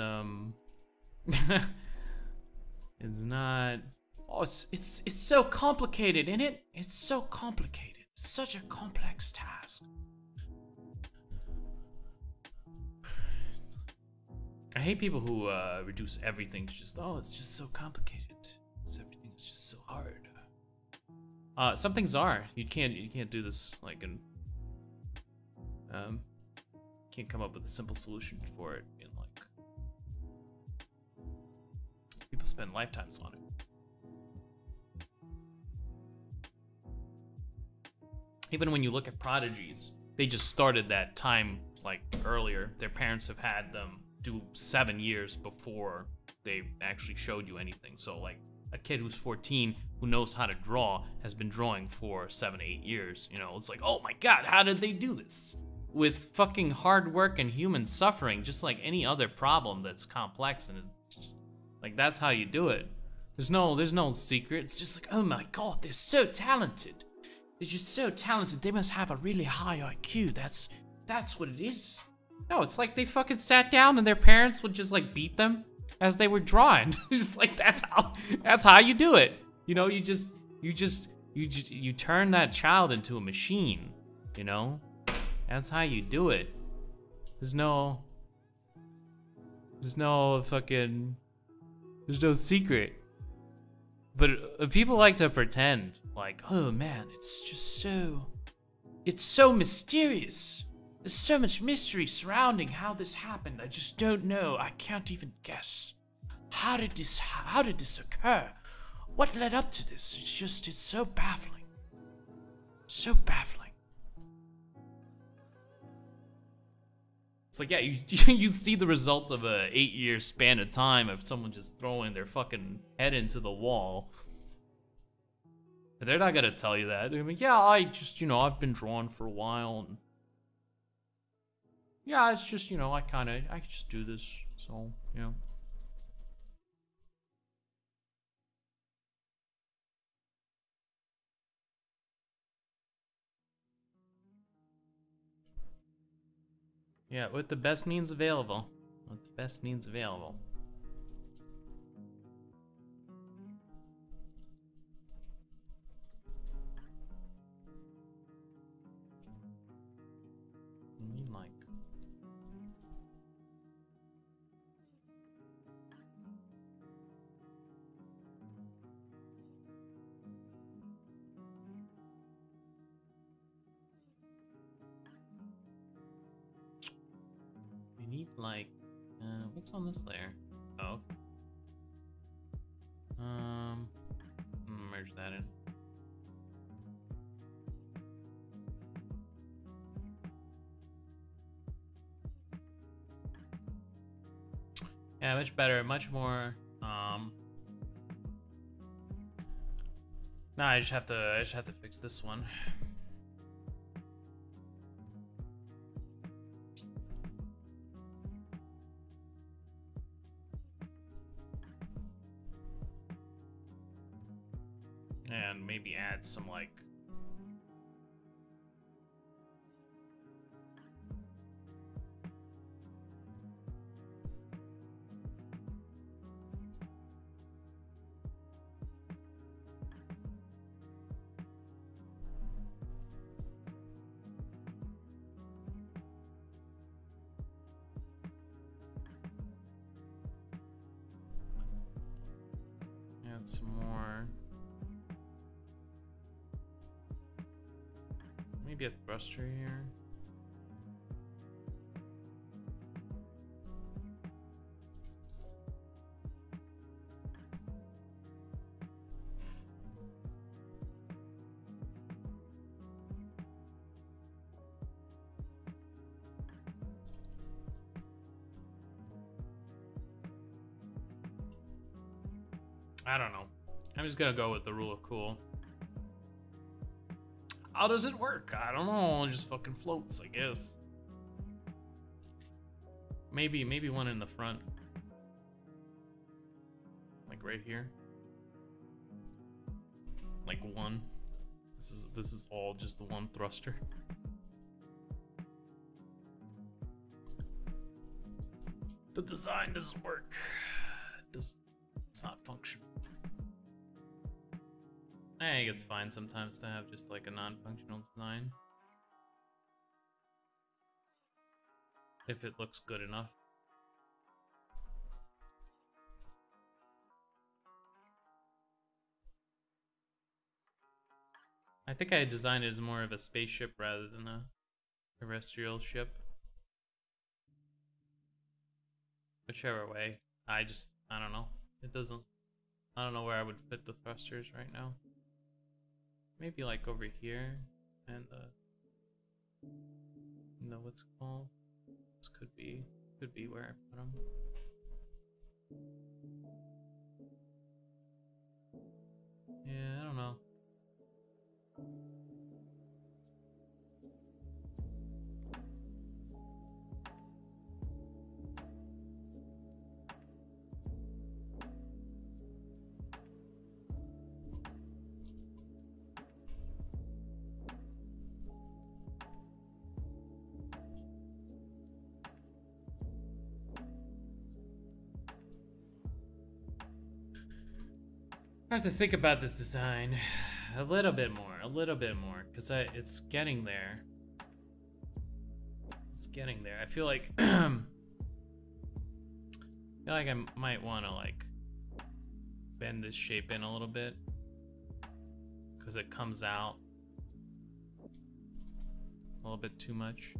it's not. Oh, it's so complicated, isn't it? It's so complicated. It's such a complex task. I hate people who reduce everything to just, oh, it's just so complicated. Everything is just so hard. Some things are. You can't do this like in can't come up with a simple solution for it in like people spend lifetimes on it. Even when you look at prodigies, they just started that time like earlier. Their parents have had them do 7 years before they actually showed you anything. So like a kid who's 14 who knows how to draw has been drawing for 7 to 8 years. You know, it's like, oh my god, how did they do this? With fucking hard work and human suffering, just like any other problem that's complex, and it's just like that's how you do it. There's no secret. It's just like, oh my god, they're so talented. They're just so talented. They must have a really high IQ. That's what it is. No, it's like they fucking sat down and their parents would just like beat them as they were drawing. Just like that's how you do it. You know, you turn that child into a machine, you know? That's how you do it. There's no secret. But people like to pretend like, oh man, it's so mysterious. There's so much mystery surrounding how this happened. I just don't know. I can't even guess. How did this occur? What led up to this? It's so baffling. So baffling. It's like, yeah, you see the results of a 8-year span of time of someone just throwing their fucking head into the wall. But they're not gonna tell you that. They're like, yeah, I just, I've been drawing for a while. And yeah, it's just, I just do this. So, Yeah, with the best means available. With the best means available. I mean, like... need like what's on this layer? Oh, okay. Merge that in. Yeah, much better, much more. Nah, I just have to fix this one. And maybe add some like add some more. maybe a thruster here. I don't know. I'm just gonna go with the rule of cool. How does it work? I don't know. It just fucking floats, I guess. Maybe one in the front. Like right here. Like one. This is all just the one thruster. The design doesn't work. It's not functional. I think it's fine sometimes to have just like a non-functional design. If it looks good enough. I think I designed it as more of a spaceship rather than a terrestrial ship. Whichever way. I don't know. It doesn't, I don't know where I would fit the thrusters right now. Maybe like over here and you know what's it called? This could be where I put them. Yeah, I don't know. I have to think about this design a little bit more, because it's getting there. It's getting there. I feel like I might want to like bend this shape in a little bit, because it comes out a little bit too much.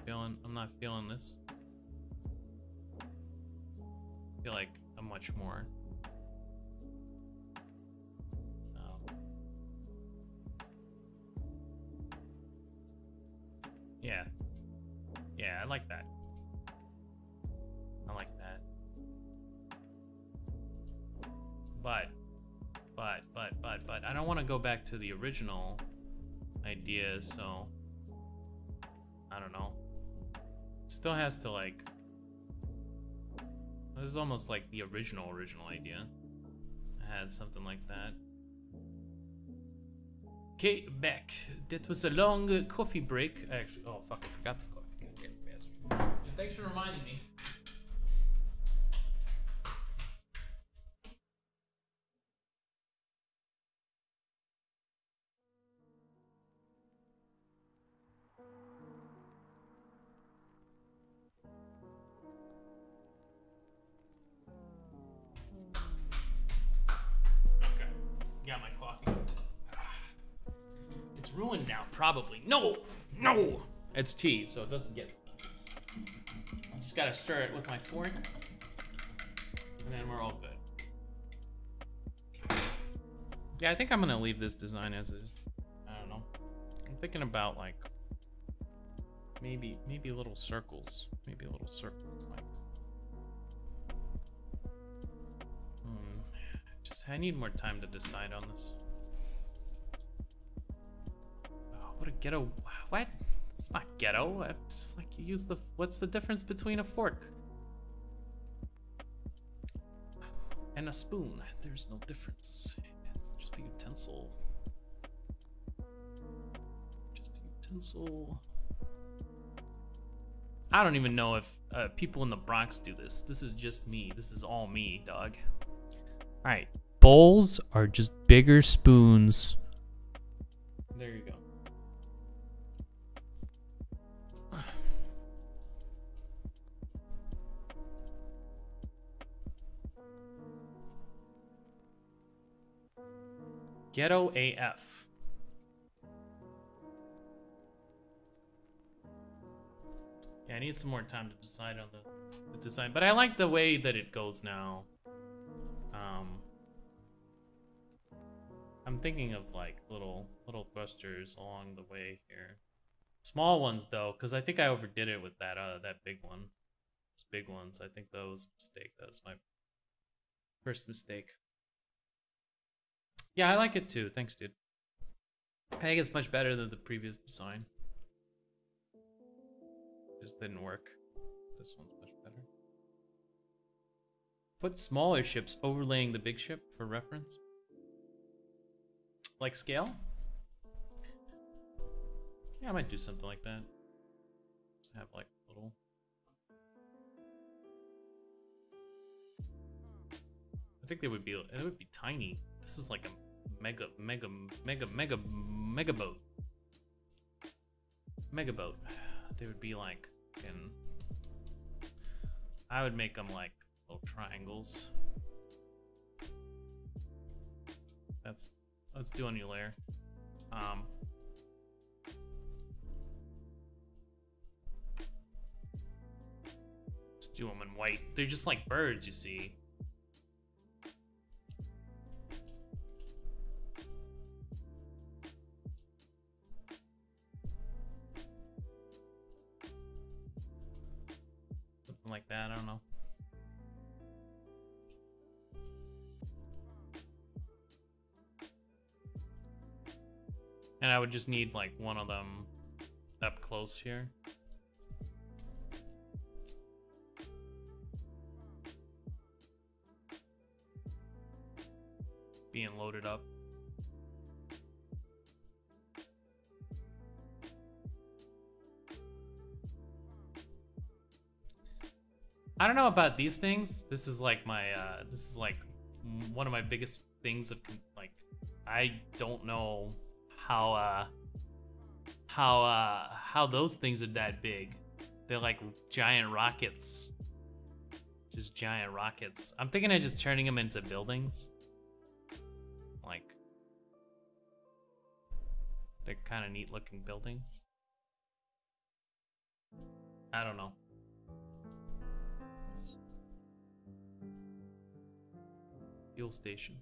I'm not feeling this. I feel like a much more. Yeah, I like that. I like that. But I don't want to go back to the original idea, so I don't know. It still has to like, this is almost like the original idea. I had something like that. Okay, back. That was a long coffee break. Actually, oh fuck, I forgot the coffee. Goddamn bastard. And thanks for reminding me. Okay, got my coffee. It's ruined now, probably. No! It's tea, so it doesn't get... Just gotta stir it with my fork. And then we're all good. Yeah, I think I'm gonna leave this design as is. I don't know. I'm thinking about like... Maybe little circles. Maybe little circles, like... I need more time to decide on this. What a ghetto, what? It's not ghetto, it's like you use the, what's the difference between a fork and a spoon? There's no difference, it's just a utensil. Just a utensil. I don't even know if people in the Bronx do this. This is just me, this is all me, dog. All right, bowls are just bigger spoons. There you go. Ghetto AF. I need some more time to decide on the design, but I like the way that it goes now. I'm thinking of like little thrusters along the way here. Small ones though, because I think I overdid it with that that big one. Those big ones, I think that was a mistake. That was my first mistake. Yeah, I like it too. Thanks, dude. I think it's much better than the previous design. Just didn't work. This one's much better. Put smaller ships overlaying the big ship for reference. Like scale? Yeah, I might do something like that. Just have like little. I think it would be tiny. This is like a mega boat. Mega boat. They would be like I would make them like little triangles. Let's do a new layer. Let's do them in white. They're just like birds, you see. Something like that, I don't know. And I would just need like one of them up close here. Being loaded up. I don't know about these things. This is like my this is like one of my biggest things of like I don't know how those things are that big. They're like giant rockets. Just giant rockets. I'm thinking of just turning them into buildings. Like they're kind of neat looking buildings. I don't know. Fuel station.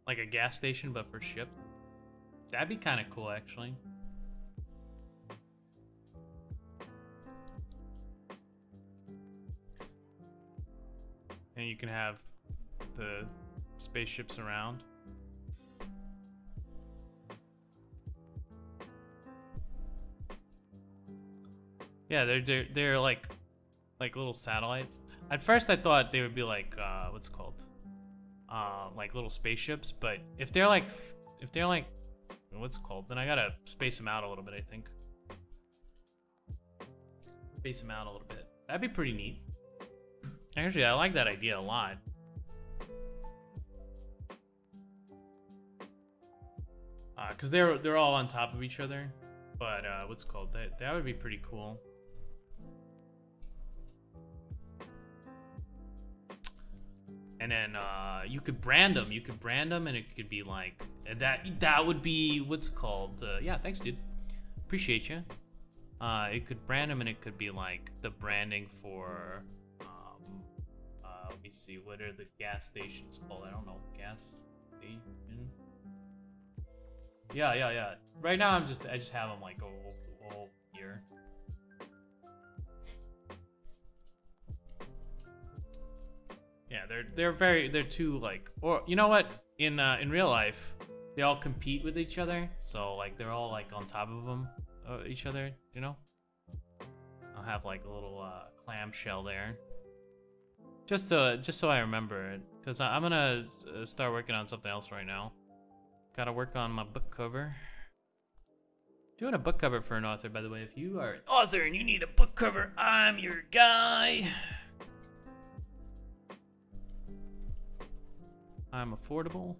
Like a gas station, but for ship. That'd be kind of cool, actually. And you can have the spaceships around. Yeah, they're like little satellites. At first, I thought they would be like what's it called? Like little spaceships, but if they're like what's it called, then I gotta space them out a little bit, I think. Space them out a little bit. That'd be pretty neat. Actually, I like that idea a lot. Cause they're all on top of each other, but what's it called? That would be pretty cool. And then you could brand them. You could brand them, and it could be like that would be what's it called? Yeah, thanks, dude. Appreciate you. It could brand them, and it could be like the branding for. Let me see. What are the gas stations called? I don't know. Gas station. Yeah. Right now, I just have them like all here. Yeah, they're too like, or you know what? In real life, they all compete with each other. So like they're all like on top of them, each other. You know. I'll have like a little clamshell there. Just so I remember it, because I'm gonna start working on something else right now. Gotta work on my book cover. Doing a book cover for an author, by the way. If you are an author and you need a book cover, I'm your guy. I'm affordable.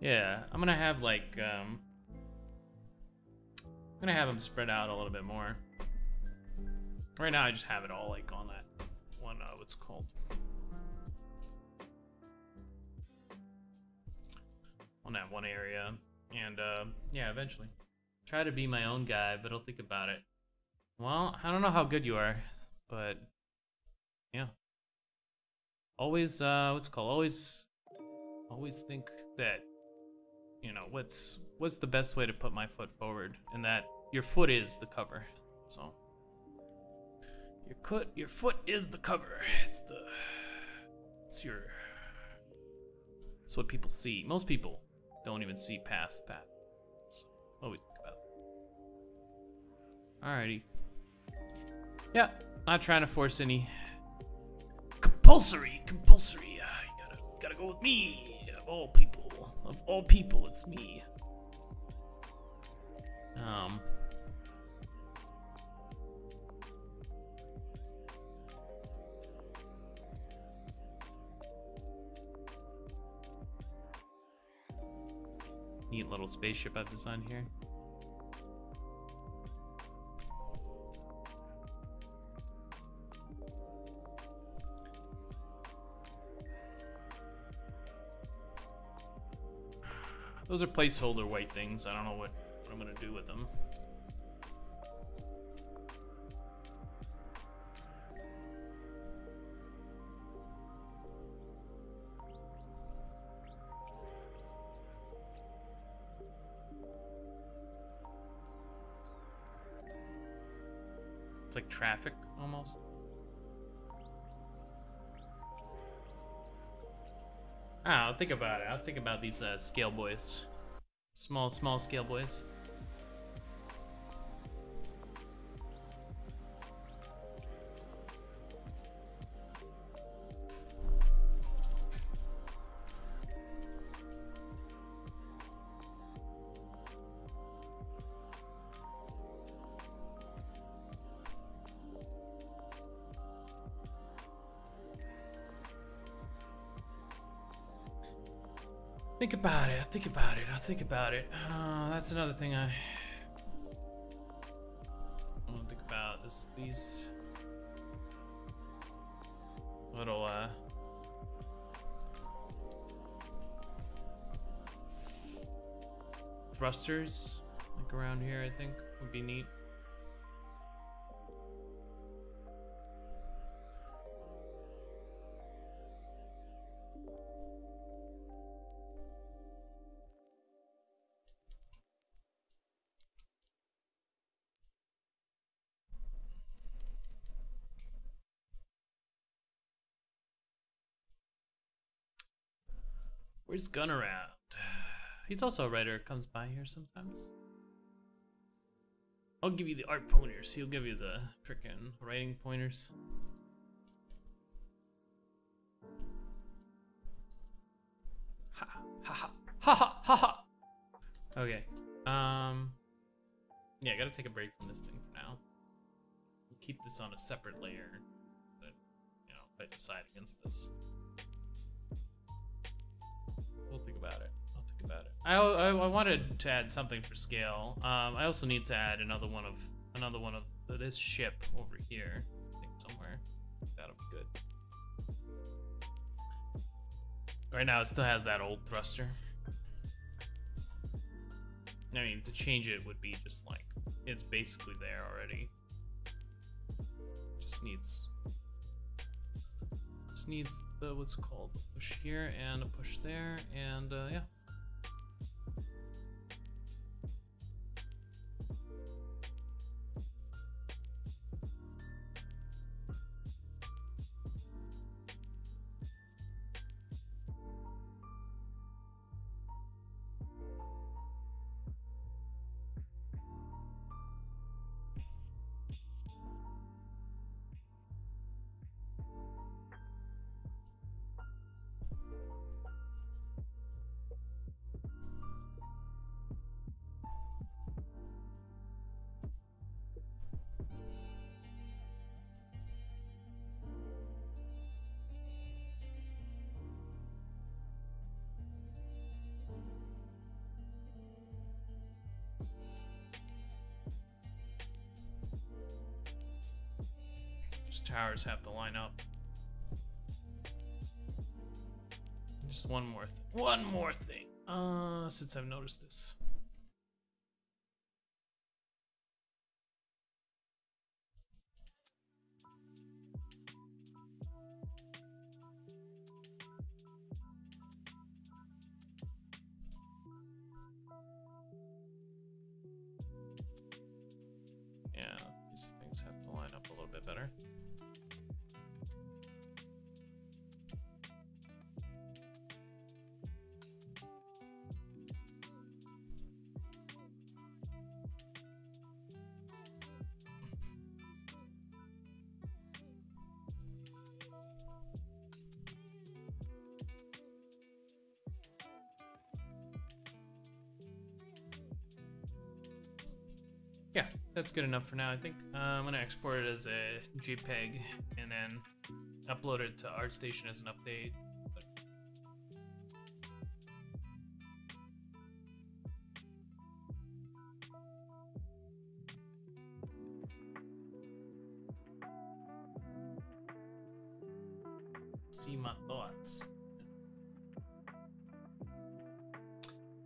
Yeah, I'm gonna have like I'm gonna have them spread out a little bit more. Right now I just have it all like on that one, what's it called? On that one area. And yeah, eventually. Try to be my own guy, but I'll think about it. Well, I don't know how good you are, but yeah. Always what's it called? Always think that, you know, what's the best way to put my foot forward, and that your foot is the cover. So your foot is the cover. It's what people see. Most people don't even see past that. So always think about it. Alrighty. Yeah, not trying to force any compulsory. You gotta go with me. Of all people, it's me. Neat little spaceship I've designed here. Those are placeholder white things. I don't know what I'm gonna do with them. It's like traffic almost. I'll think about it. I'll think about these scale boys. Small scale boys. I'll think about it. That's another thing I want to think about. These little thrusters like around here, I think would be neat. Where's Gun around? He's also a writer, comes by here sometimes. I'll give you the art pointers. He'll give you the frickin' writing pointers. Ha ha ha ha ha ha ha. Okay. Yeah, I gotta take a break from this thing for now. We'll keep this on a separate layer. But, you know, if I decide against this. We'll think about it. I'll think about it. I wanted to add something for scale. I also need to add another one of this ship over here. I think somewhere. That'll be good. Right now it still has that old thruster. I mean, to change it would be just like, it's basically there already. Just needs the, what's it called, a push here and a push there, and yeah. Those towers have to line up. Just one more thing. Since I've noticed this. Yeah, these things have to line up a little bit better. Yeah, that's good enough for now. I think I'm gonna export it as a JPEG and then upload it to ArtStation as an update. See my thoughts.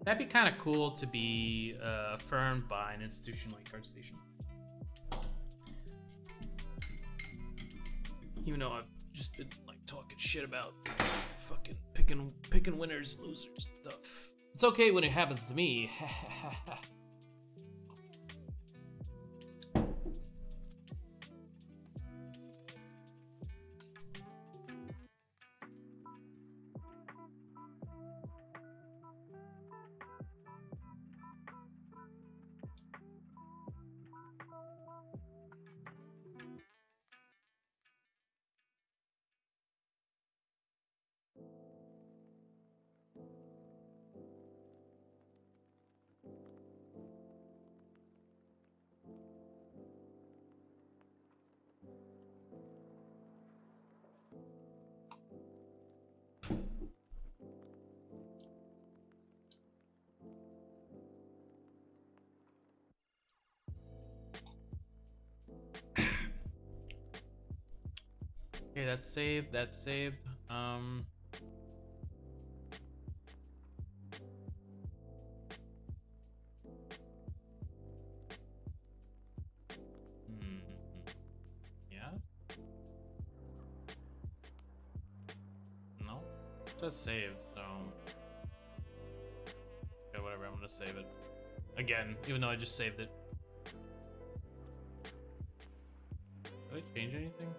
That'd be kind of cool to be affirmed by an institution like ArtStation. Even though I've just been like talking shit about fucking picking winners and losers and stuff. It's okay when it happens to me. Okay, that's saved. That's saved. Yeah. No, just saved. So, okay, whatever. I'm gonna save it again, even though I just saved it. Did I change anything?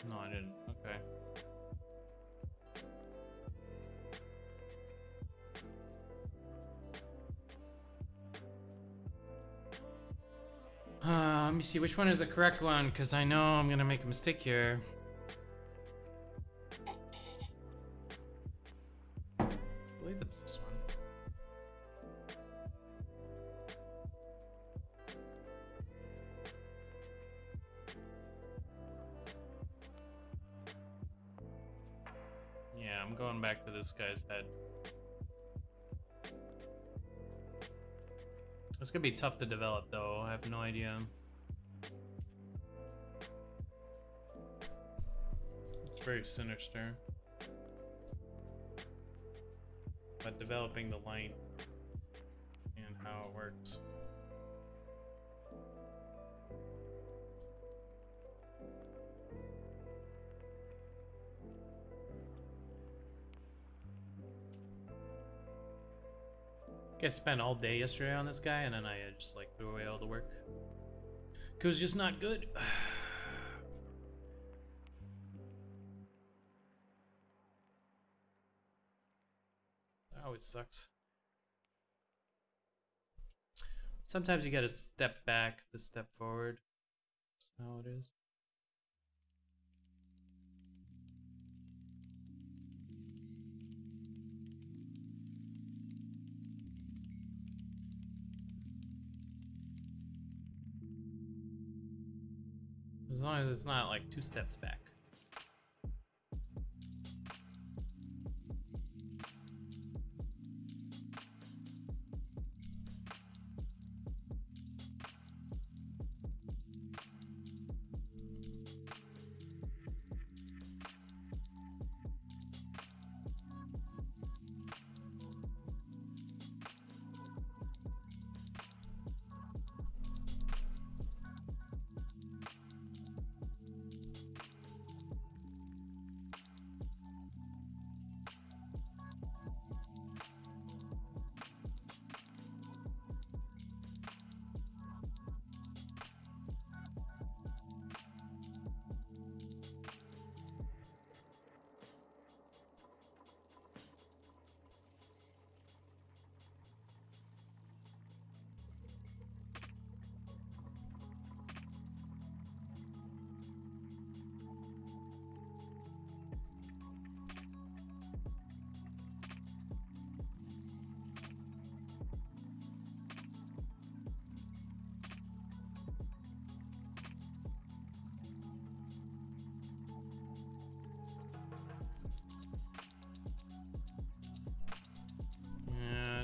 No, I didn't. Okay. Let me see which one is the correct one, because I know I'm gonna make a mistake here. I believe it's this one. Yeah, I'm going back to this guy's head. It's gonna be tough to develop, though. I have no idea. It's very sinister. But developing the light and how it works. I spent all day yesterday on this guy, and then I just like threw away all the work. Cause it's just not good. That always sucks. Sometimes you gotta step back to step forward. That's how it is. As long as it's not like 2 steps back.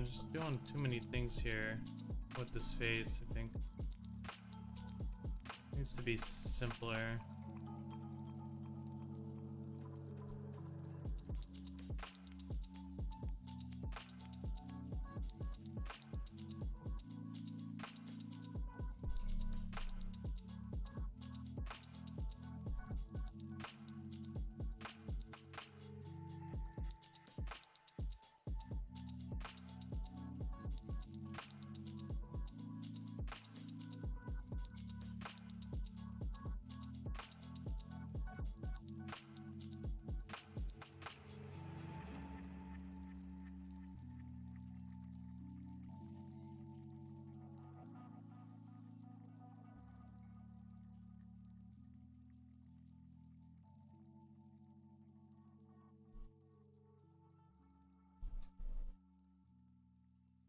just doing too many things here with this face, I think. Needs to be simpler.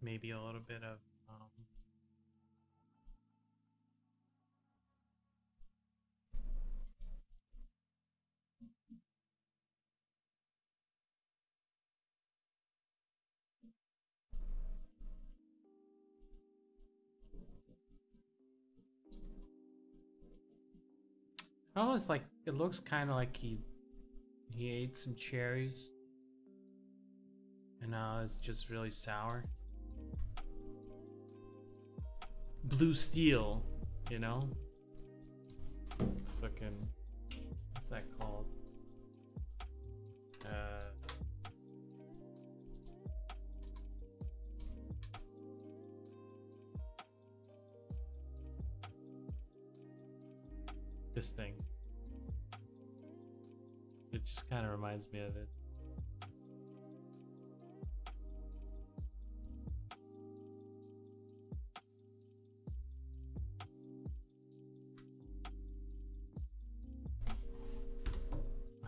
Maybe a little bit of almost like it looks kind of like he ate some cherries and now it's just really sour. Blue steel, you know? It's fucking. What's that called? This thing. It just kind of reminds me of it.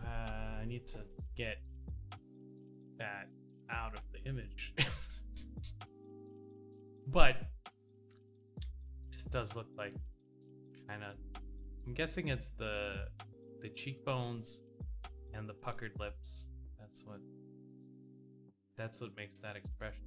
I need to get that out of the image. But this does look like kind of, I'm guessing it's the cheekbones and the puckered lips. That's what makes that expression.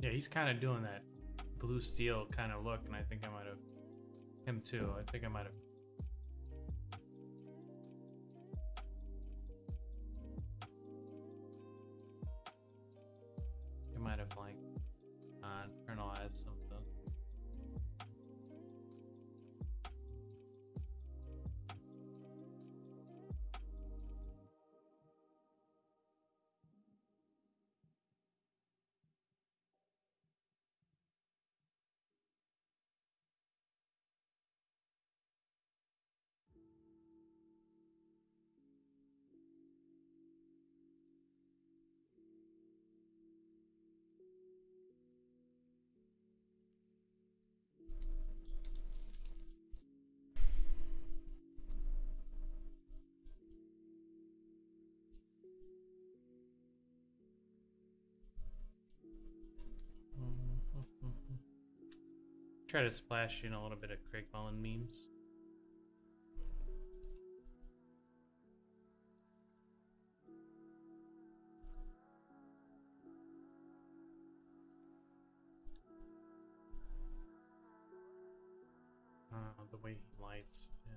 Yeah, he's kind of doing that blue steel kind of look, and I think I might have him too. I think I might have. I might have like internalized something. Try to splash in a little bit of Craig Mullen memes. The way he lights. Yeah.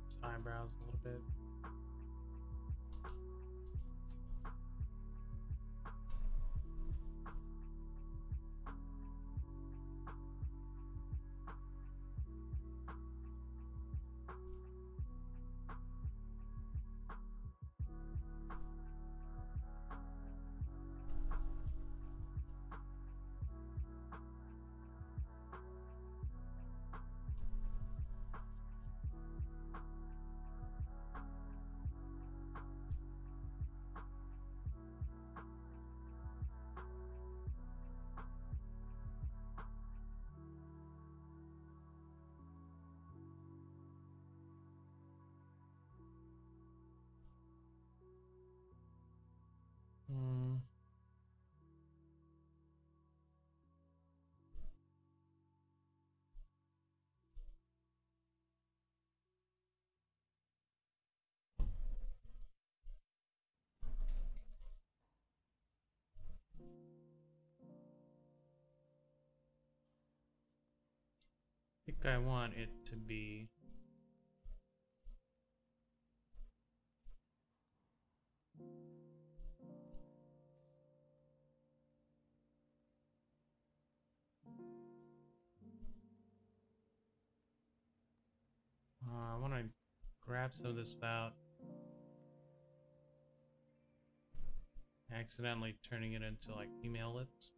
His eyebrows a little bit. Hmm. I think I want it to be I want to grab some of this without accidentally turning it into like female lips.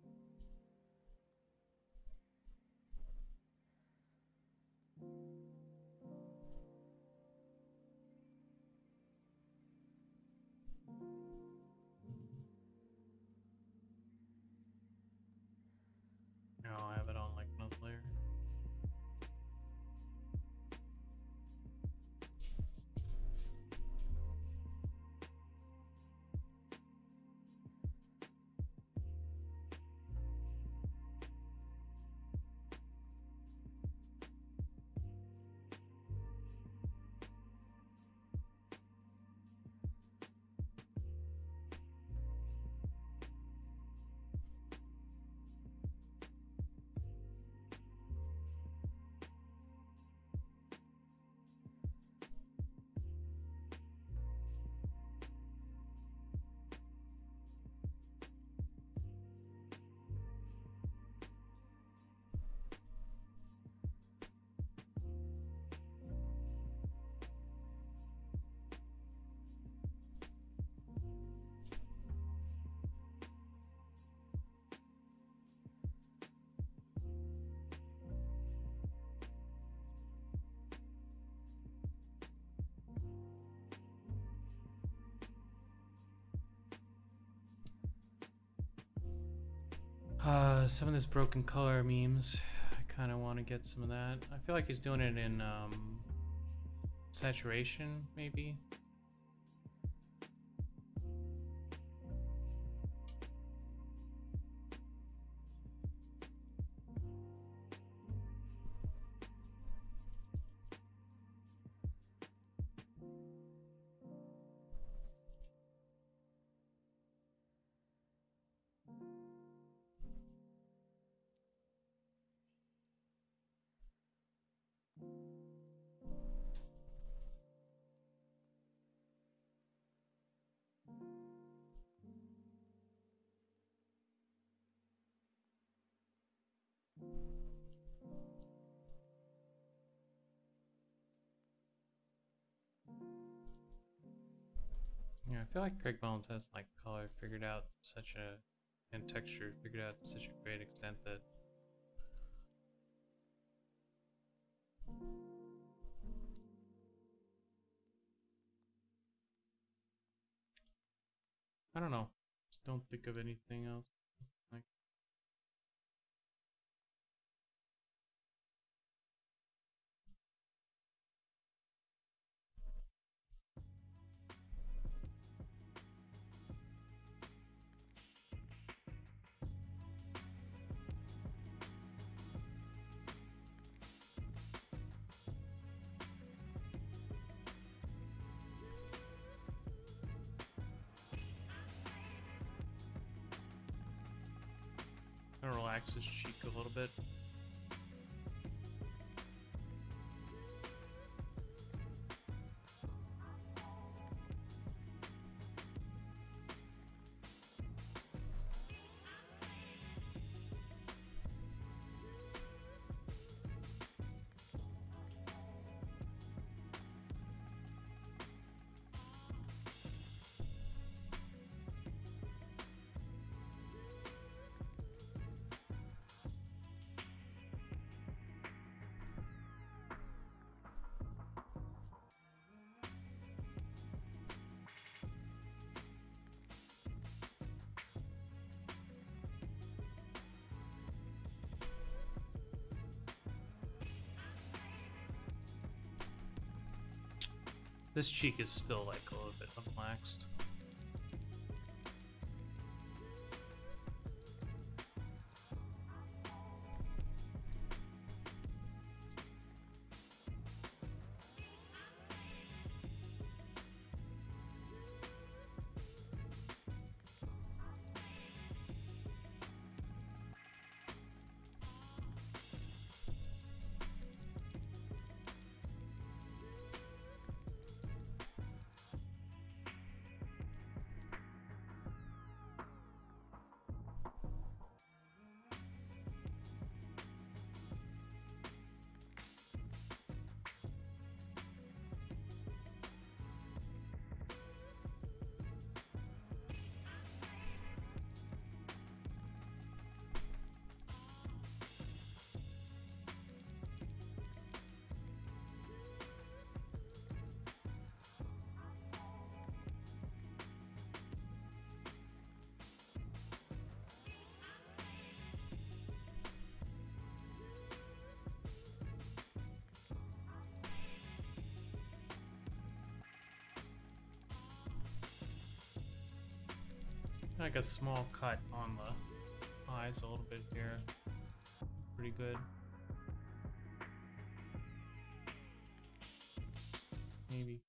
Now I'll have it on like another layer. Some of this broken color memes. I kind of want to get some of that. I feel like he's doing it in saturation, maybe. Yeah, I feel like Greg Bones has like color figured out and texture figured out to such a great extent that I don't know. Just don't think of anything else. Like gonna relax his cheek a little bit. This cheek is still like a little bit unwaxed. Like a small cut on the eyes a little bit here. Pretty good. Maybe.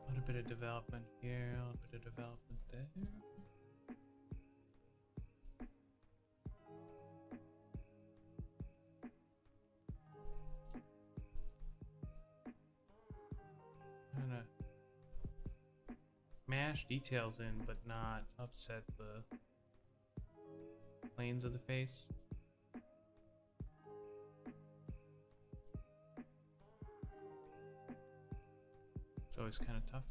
A little bit of development here, a little bit of development there. I'm gonna mash details in, but not upset the planes of the face. It's always kind of tough.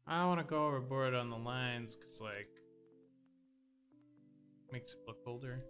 I don't want to go overboard on the lines because, like, makes it look older.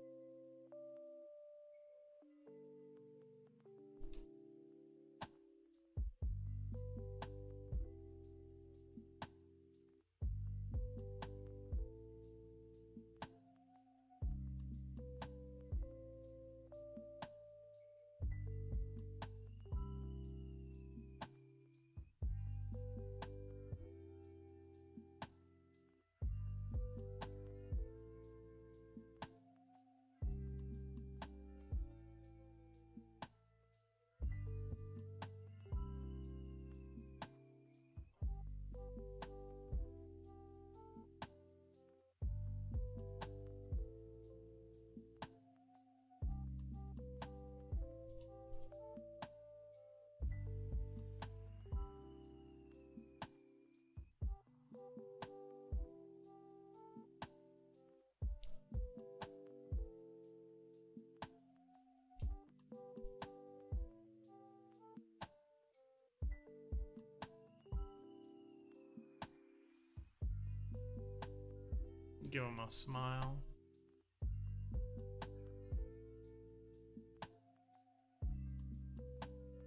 Give him a smile.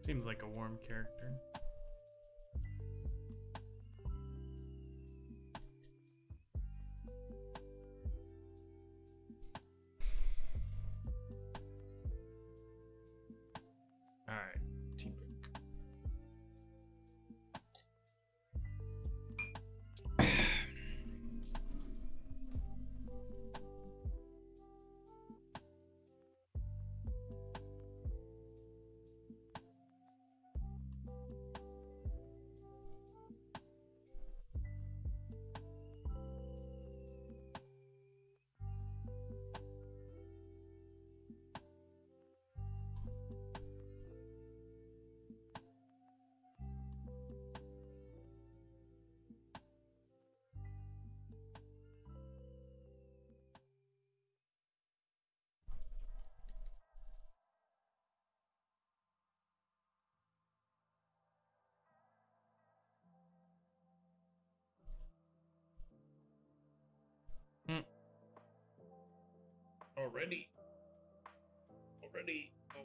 Seems like a warm character. All right, tea break. Already. Oh.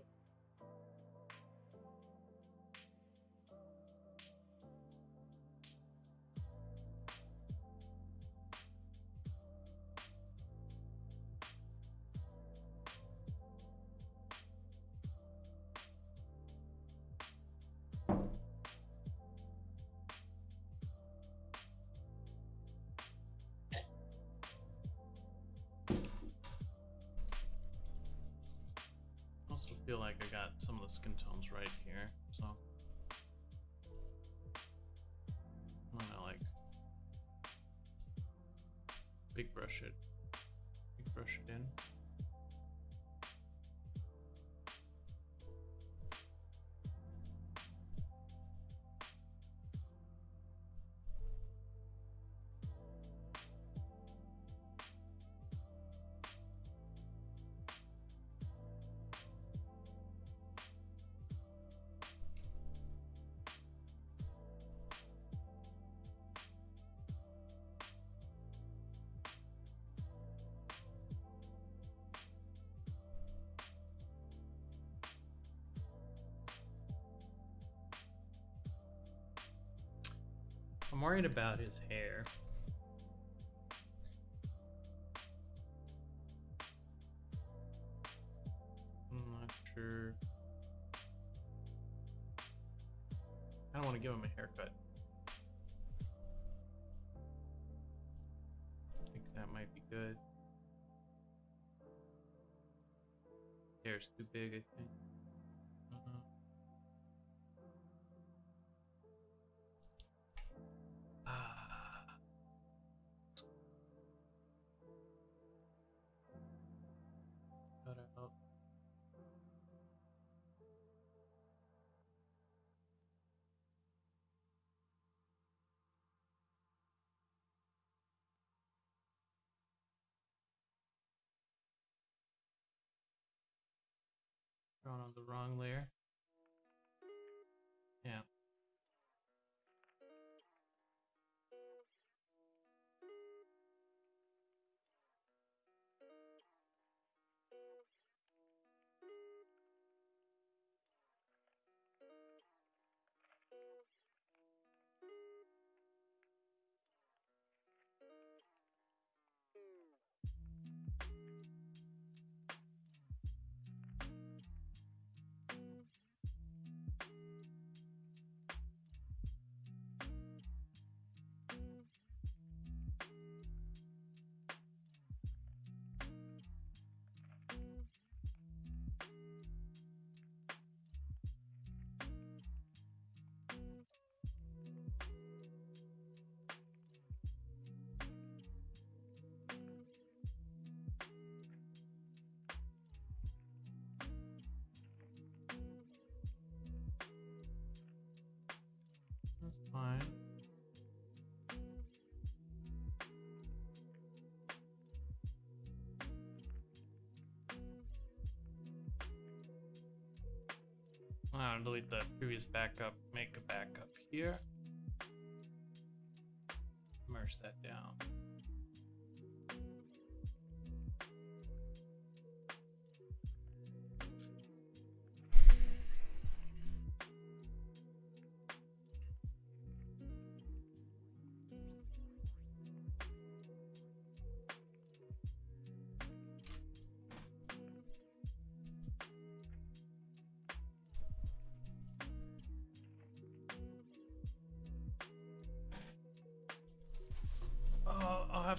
Also feel like I got some of the skin tones right here, so I'm gonna like big brush it in. I'm worried about his hair. I'm not sure. I don't want to give him a haircut. I think that might be good. Hair's too big, I think. Cut it out. Drawn on the wrong layer. Yeah. That's fine. I'll delete the previous backup, make a backup here. Merge that down.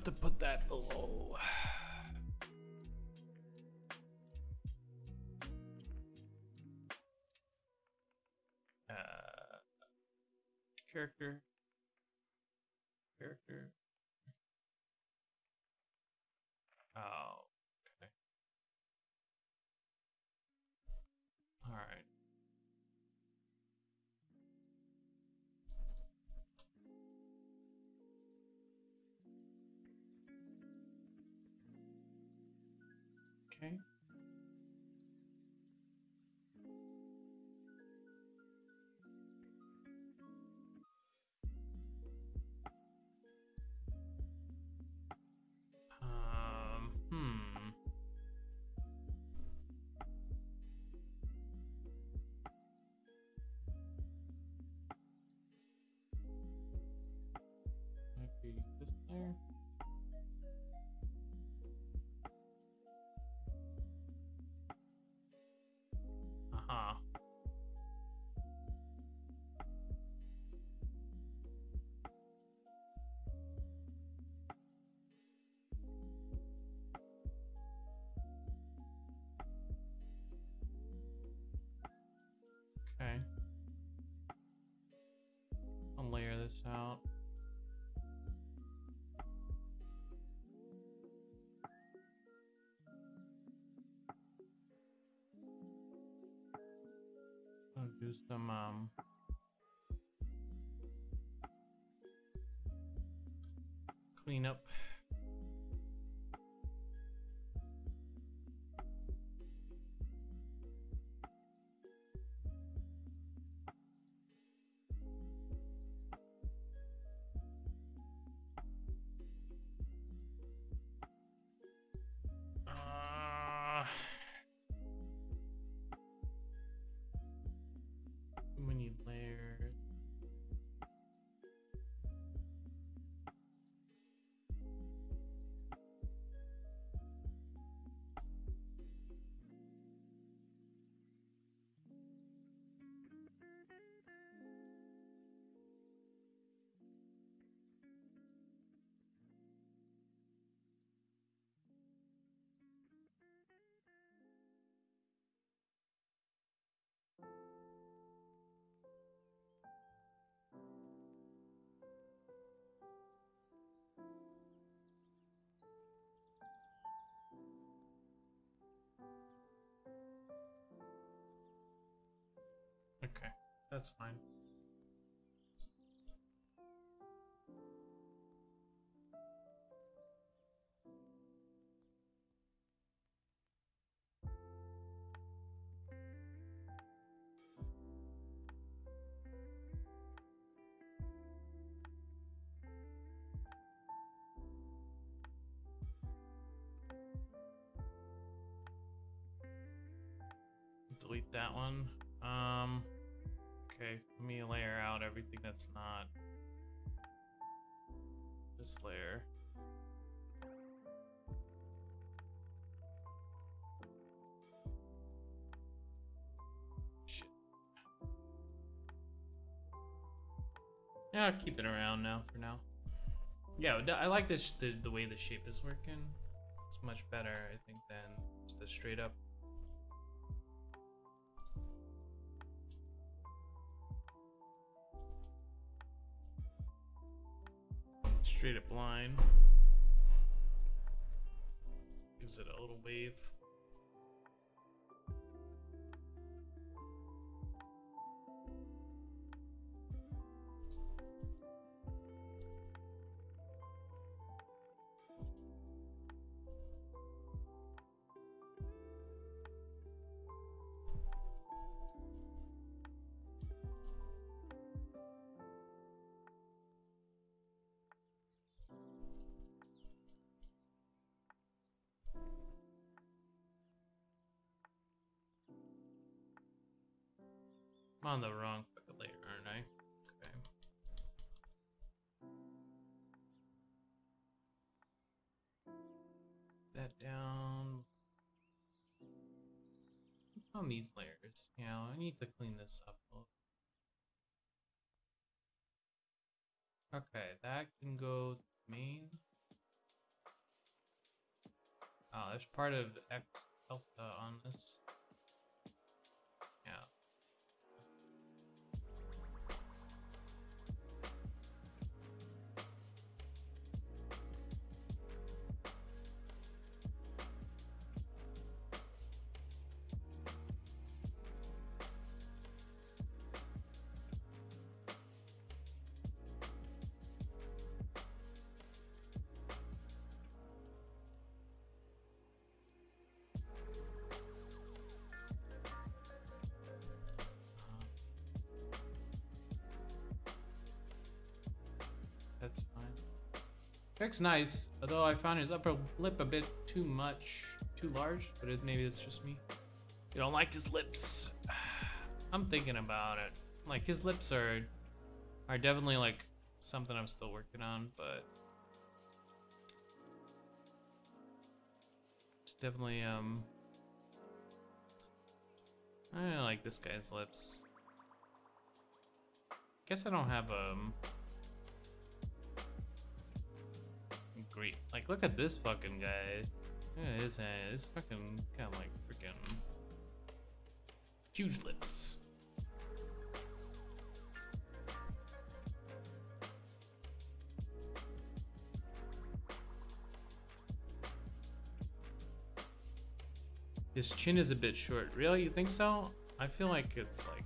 have to put that below. Character. Oh, okay. All right. Okay. Hmm. Might be this there. Uh-huh. Okay. I'll layer this out. I'll do some cleanup. We need layers. Okay, that's fine. Delete that one. Okay, let me layer out everything that's not this layer. Shit. Yeah, I'll keep it around now for now. Yeah, I like this the way the shape is working. It's much better, I think, than just the straight up. Straight up line. Gives it a little wave. I'm on the wrong fucking layer, aren't I? Okay. That down. It's on these layers. You know, I need to clean this up a little. Okay, that can go to main. Oh, there's part of X Delta on this. Yeah. That's fine. Rick's nice, although I found his upper lip a bit too large, but maybe it's just me. You don't like his lips. I'm thinking about it. Like, his lips are definitely like something I'm still working on, but it's definitely I don't like this guy's lips. Guess I don't have great. Like, look at this fucking guy. Yeah, his fucking kind of like freaking huge lips. His chin is a bit short. Really? You think so? I feel like it's like.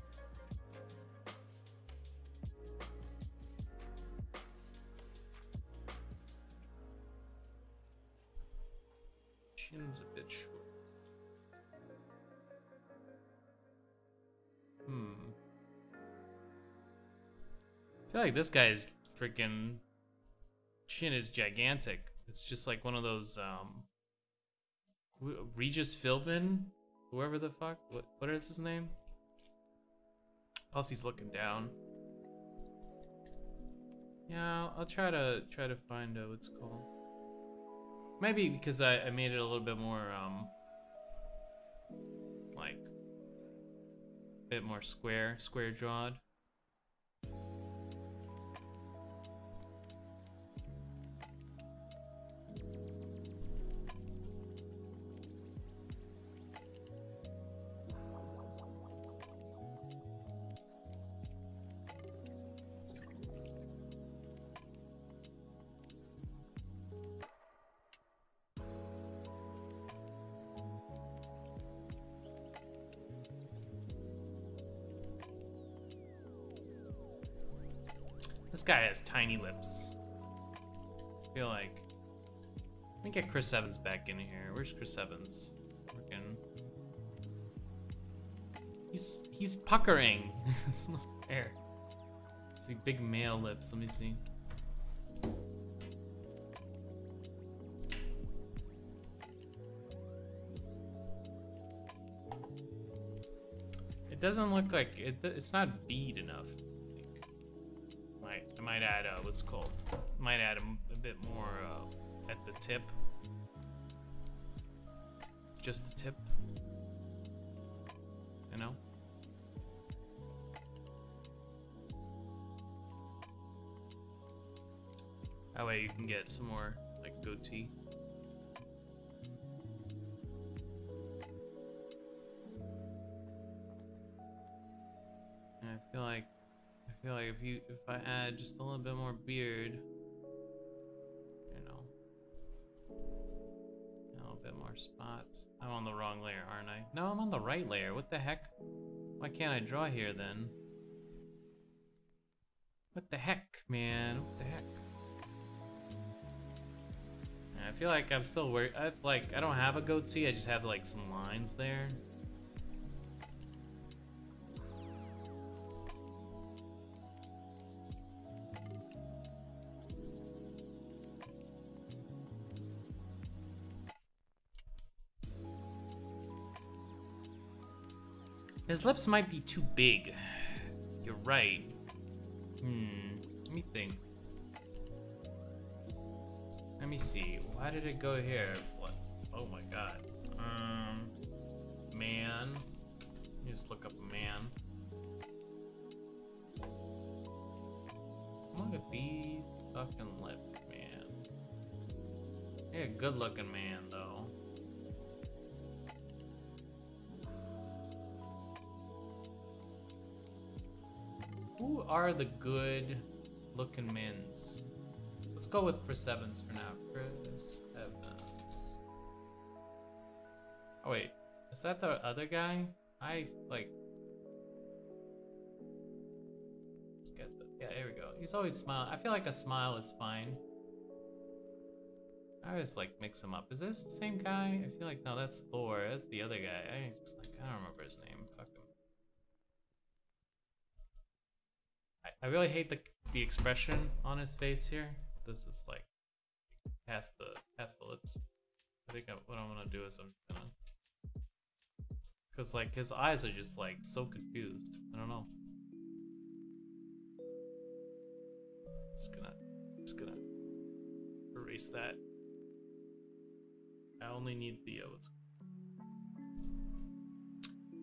Chin's a bit short. I feel like this guy's freaking chin is gigantic. It's just like one of those Regis Philbin, whoever the fuck. What is his name? Plus he's looking down. Yeah, I'll try to find out what's called. Maybe because I made it a little bit more like a bit more square jawed. This guy has tiny lips. I feel like. Let me get Chris Evans back in here. Where's Chris Evans? Freaking. He's puckering. It's not fair. It's like big male lips. Let me see. It doesn't look like it's not bead enough. I might add what's called. Might add a bit more at the tip. Just the tip. You know. That way you can get some more like goatee. And I feel like if I add just a little bit more beard, you know, a little bit more spots. I'm on the wrong layer, aren't I? No, I'm on the right layer. What the heck? Why can't I draw here then? What the heck, man? What the heck? I feel like I'm still I don't have a goatee. I just have like some lines there. His lips might be too big. You're right. Let me think. Let me see. Why did it go here? What? Oh my god. Man. Let me just look up man. Look at these fucking lips, man. You're a good looking man, though. are the good looking men's? Let's go with Chris Evans for now. Chris Evans. Oh wait, is that the other guy? I like. Let's get the, yeah, here we go. He's always smiling. I feel like a smile is fine. I always like mix them up. Is this the same guy? I feel like no, that's Thor. That's the other guy. I don't remember his name. Fuck him. I really hate the expression on his face here. This is like past the lips. I think what I'm gonna do is I'm gonna, cause like his eyes are just like so confused. I don't know. Just gonna erase that. I only need the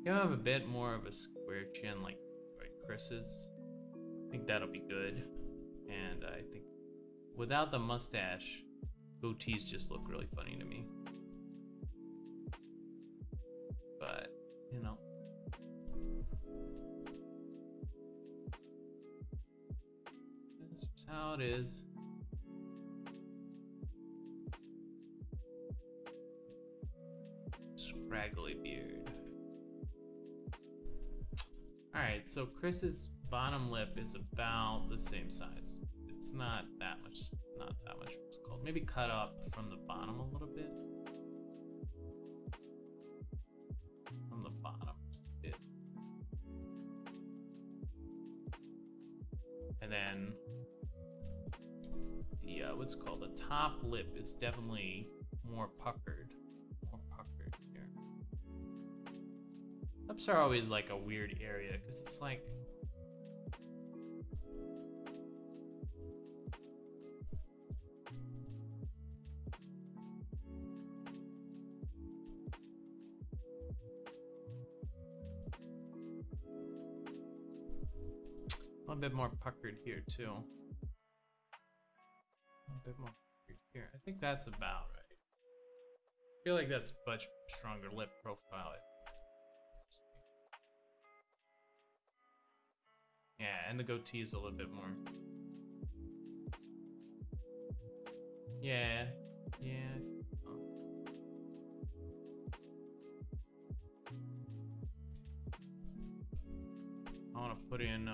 you have a bit more of a square chin like Chris's. I think that'll be good. And I think without the mustache, goatees just look really funny to me. But, you know. This is how it is. Scraggly beard. Alright, so Chris's bottom lip is about the same size. It's not that much, what's it called? Maybe cut up from the bottom a little bit. From the bottom just a bit. And then the, what's it called? The top lip is definitely more puckered. Here. Lips are always like a weird area because it's like a bit more puckered here too. A bit more puckered here. I think that's about right. I feel like that's a much stronger lip profile. Yeah, and the goatee is a little bit more. Yeah. Oh. I want to put in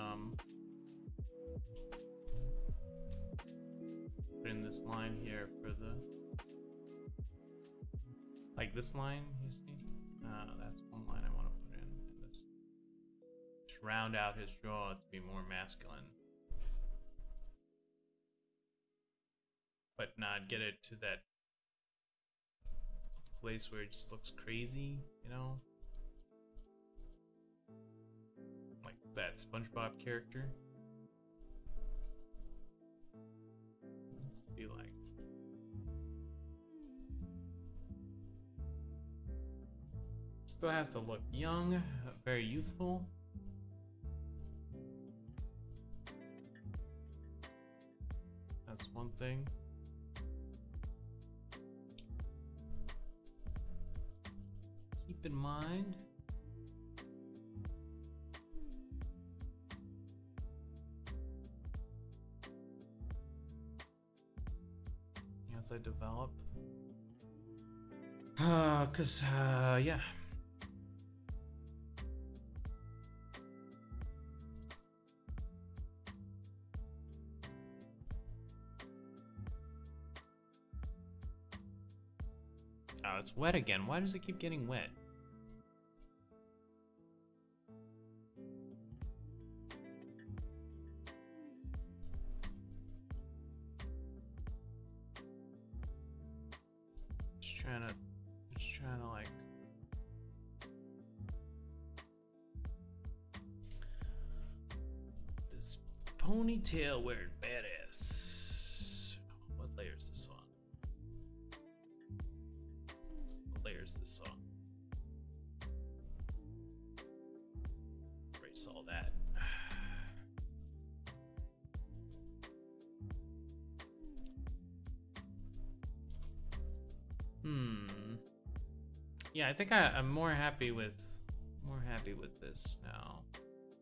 this line here for the, like this line, you see? That's one line I want to put in this. Just round out his jaw to be more masculine. But not get it to that place where it just looks crazy, you know? Like that SpongeBob character. It needs to be like. Still has to look young, very youthful. That's one thing. Keep in mind. As I develop. Yeah. Oh, it's wet again. Why does it keep getting wet? Just trying to like. This ponytail wearing badass. What layer is this on? This song. Erase all that. Yeah, I think I'm more happy with this now.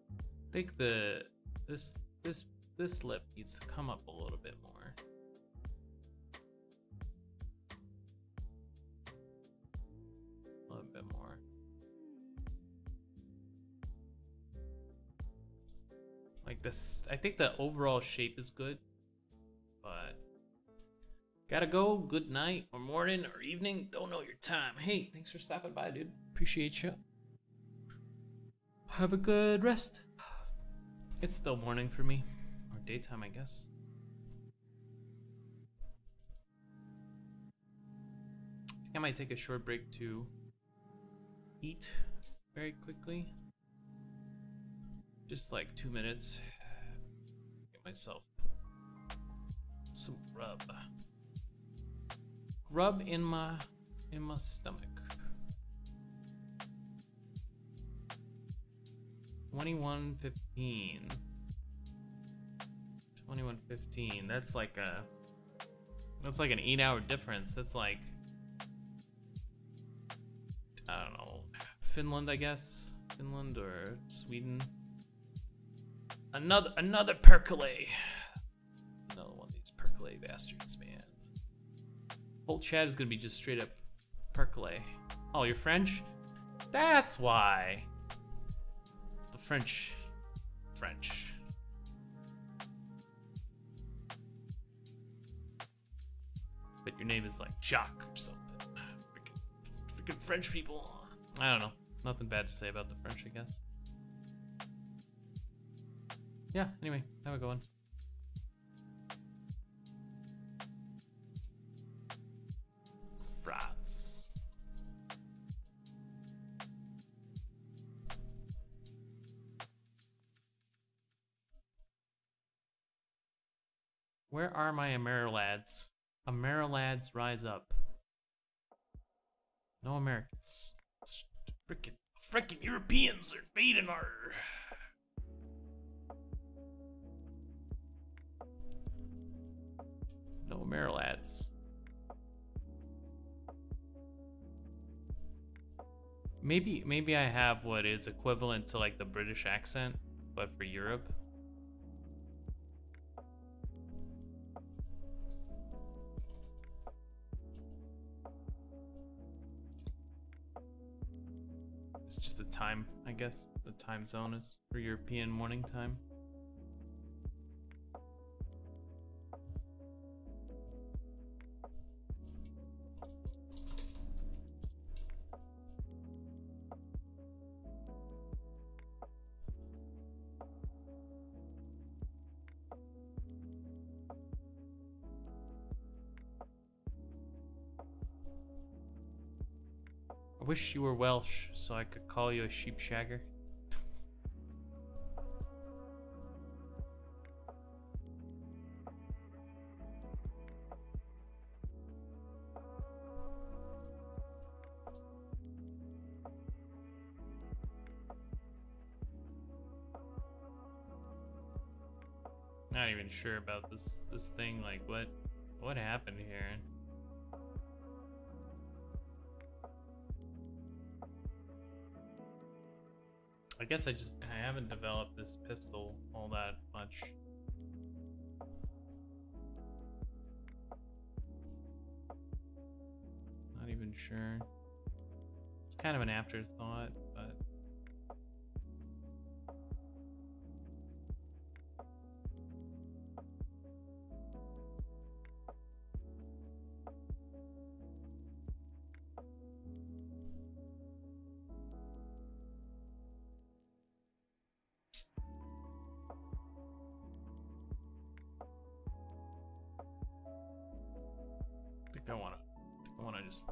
I think the This lip needs to come up a little bit more. A little bit more. Like this, I think the overall shape is good, but gotta go. Good night or morning or evening. Don't know your time. Hey, thanks for stopping by, dude. Appreciate you. Have a good rest. It's still morning for me, or daytime, I guess. I think I might take a short break to eat very quickly. Just like 2 minutes. Get myself some grub. Grub in my stomach. 21:15. 21:15. That's like an 8-hour difference. That's like, I don't know, Finland, I guess. Finland or Sweden. Another percolate. Another one of these percolate bastards, man. Whole chat is gonna be just straight up percolate. Oh, you're French? That's why. The French. But your name is like Jacques or something. Freaking French people. I don't know. Nothing bad to say about the French, I guess. Yeah, anyway, have a good one. France. Where are my Amerilads? Amerilads, rise up. No Americans. Frickin' Europeans are invading our... No Amerilads. Maybe I have what is equivalent to like the British accent, but for Europe. It's just the time, I guess. The time zone is for European morning time. I wish you were Welsh so I could call you a sheep shagger. Not even sure about this thing. Like, what happened here? I guess I haven't developed this pistol all that much. Not even sure. It's kind of an afterthought, but I wanna just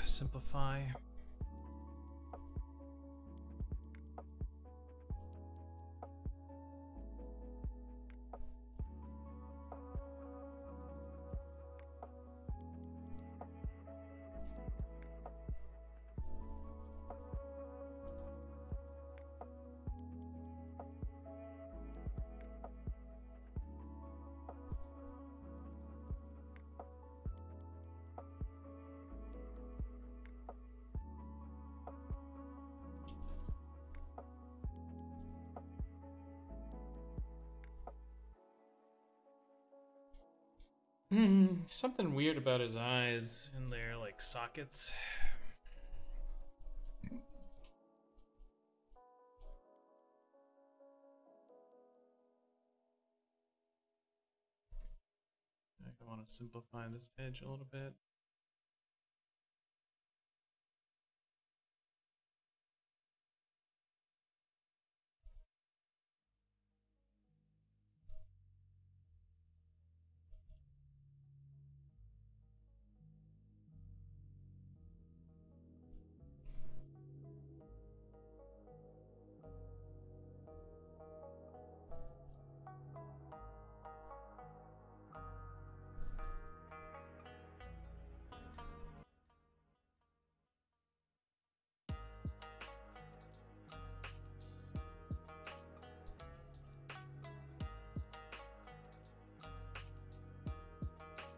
simplify. Something weird about his eyes and their like sockets. I want to simplify this edge a little bit.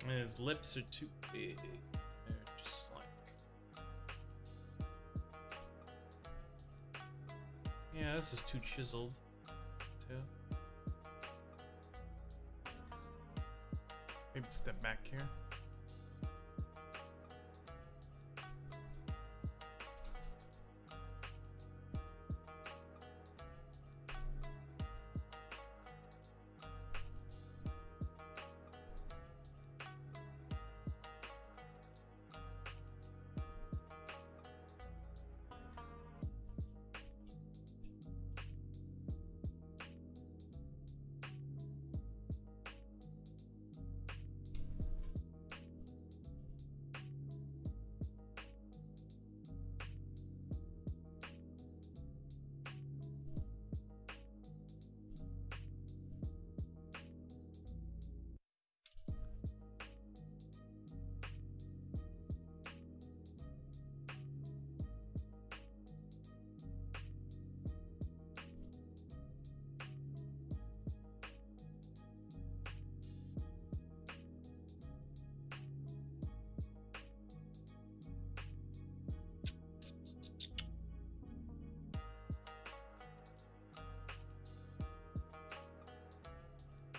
And his lips are too big. They're just like... Yeah, this is too chiseled, too. Maybe step back here.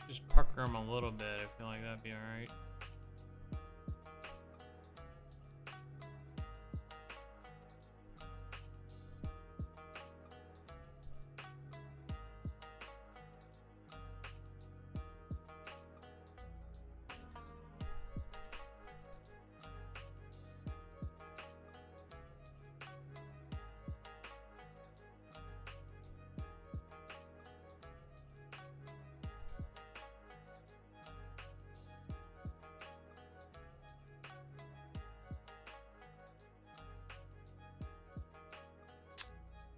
Just pucker him a little bit. I feel like that'd be alright.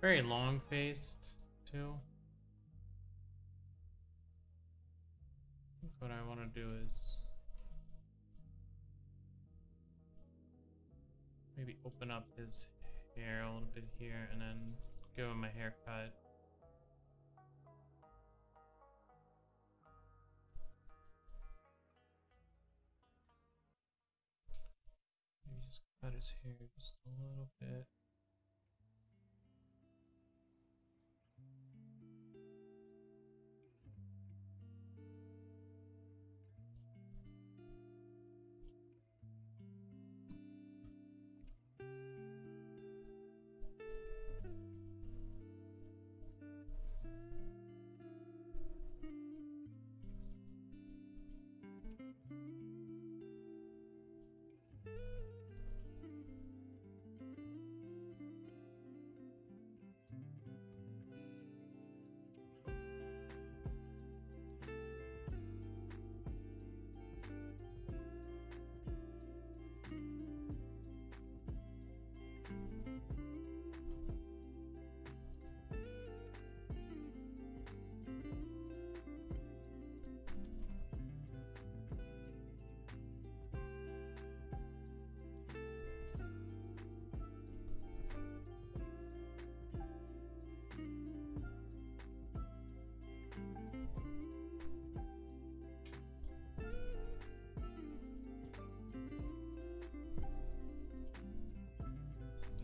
Very long-faced, too. I think what I want to do is maybe open up his hair a little bit here and then give him a haircut. Maybe just cut his hair just a little bit.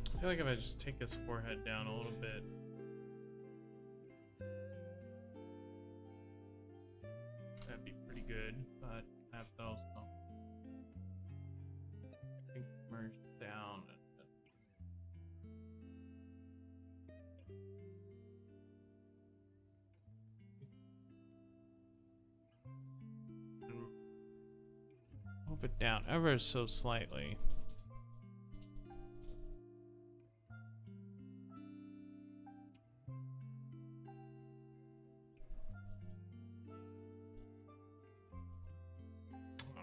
I feel like if I just take his forehead down a little bit. That'd be pretty good, but I have to also it down ever so slightly.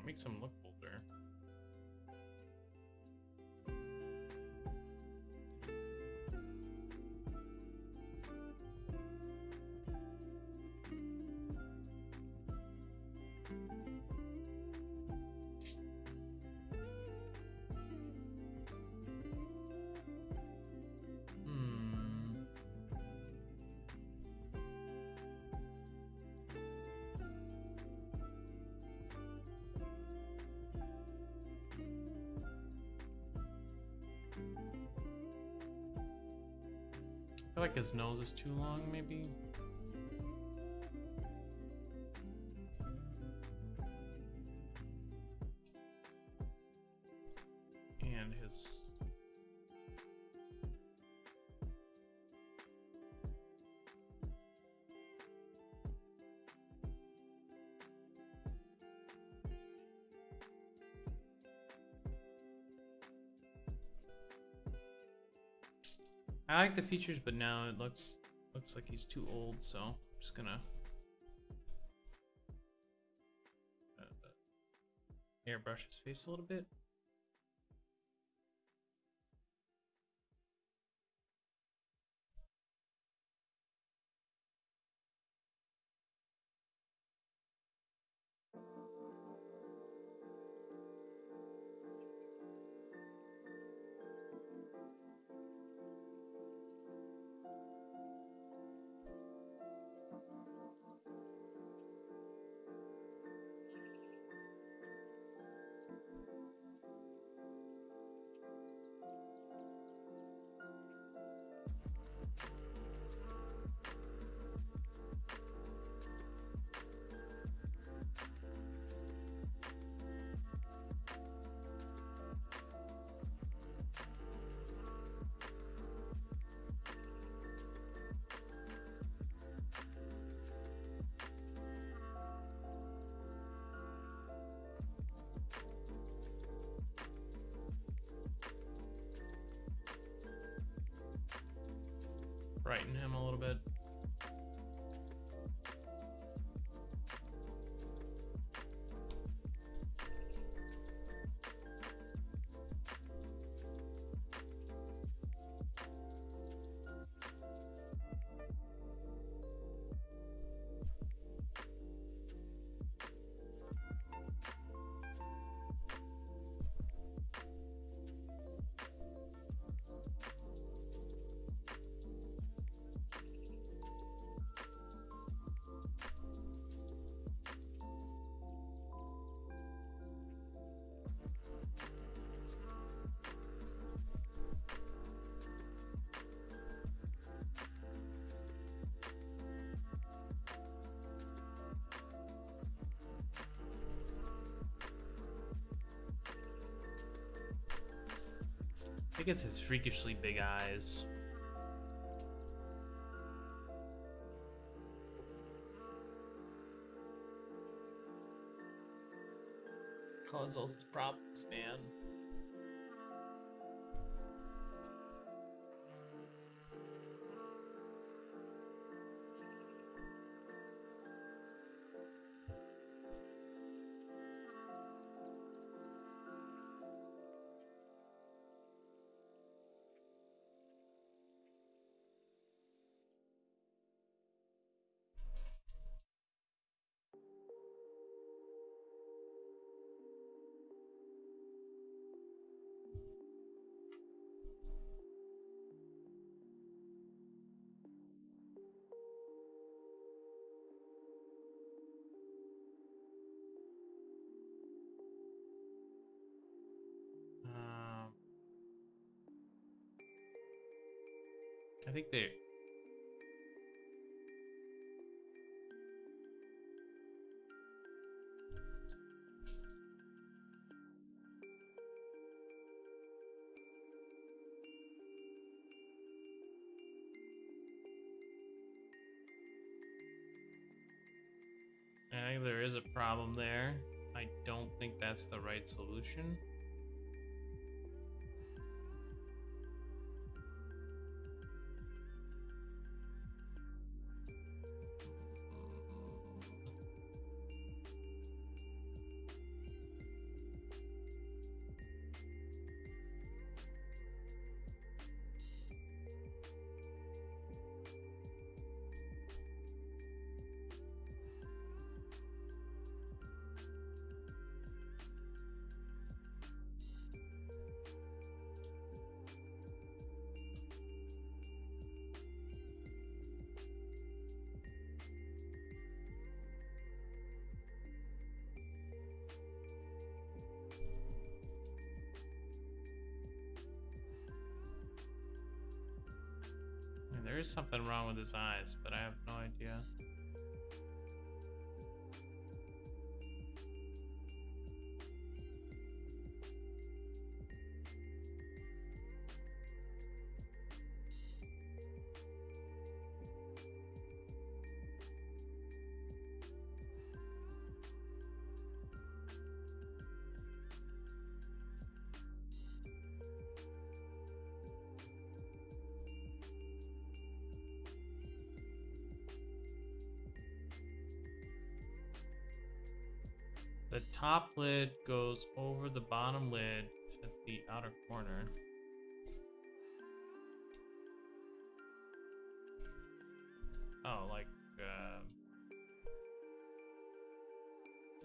Makes him look older. I feel like his nose is too long, maybe. And his... I like the features, but now it looks like he's too old, so I'm just gonna airbrush his face a little bit. Brighten him a little bit. I think it's his freakishly big eyes. Cause all these problems, man. I think they... I think there is a problem there. I don't think that's the right solution. There is something wrong with his eyes, but I have no idea. The top lid goes over the bottom lid at the outer corner. Oh, like,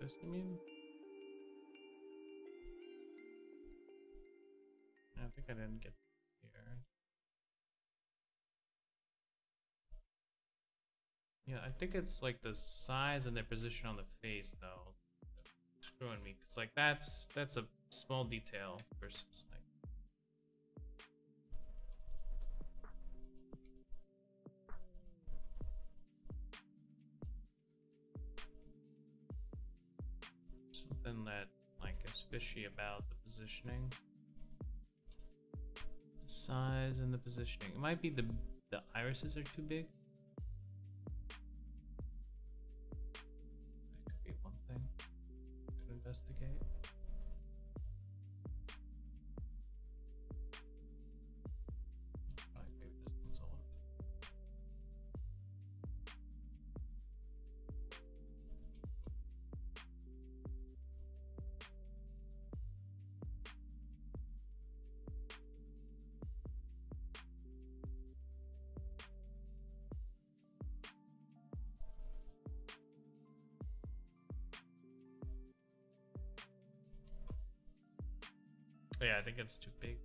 this, you mean? I think I didn't get here. Yeah, I think it's like the size and the position on the face, though. Screwing me, because like that's a small detail versus like something that like is fishy about the positioning, the size and the positioning. It might be the irises are too big. That could be one thing to investigate. Probably maybe this one's all empty. Yeah, I think it's too big.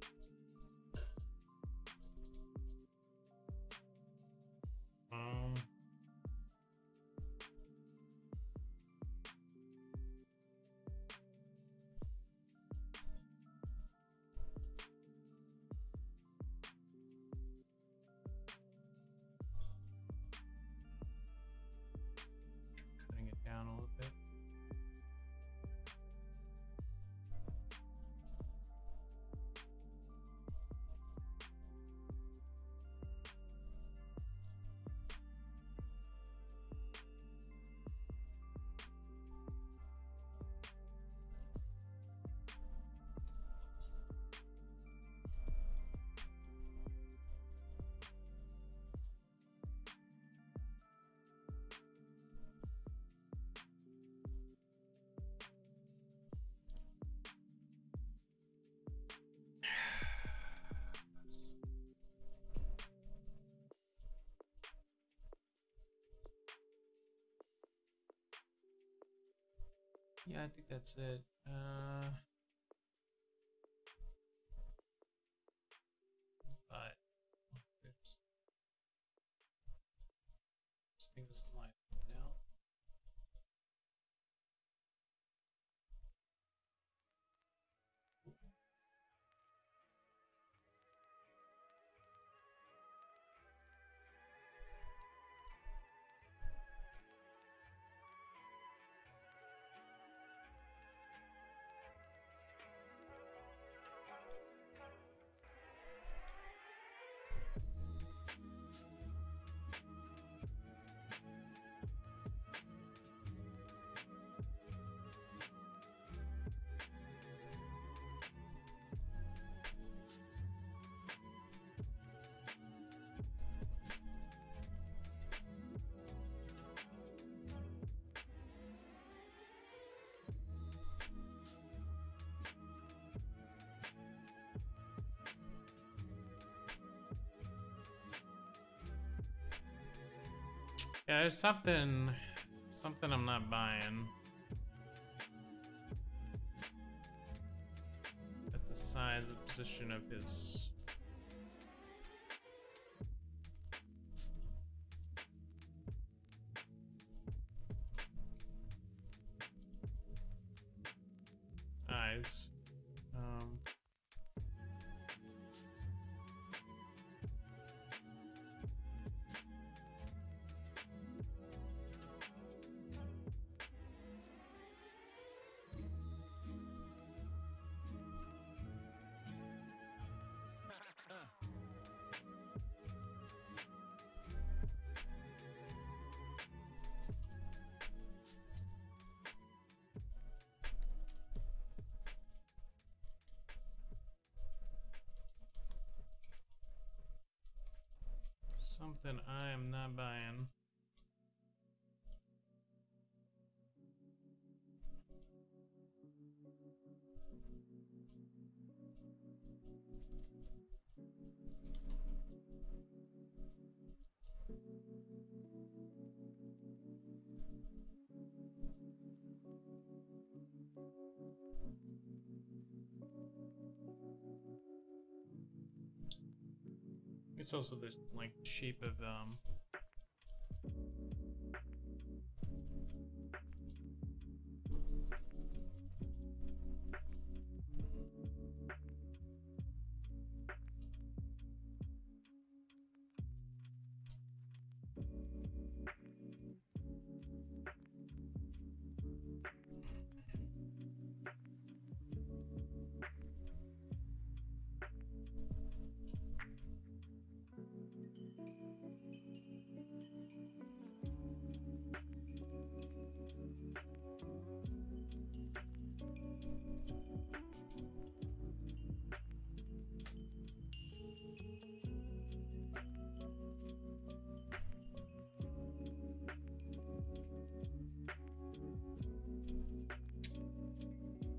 Cutting it down a little bit. Yeah, I think that's it. But oops. This thing doesn't line up now. Yeah, there's something I'm not buying. At the size and position of his. Eyes. Something I am not buying. It's also the like shape of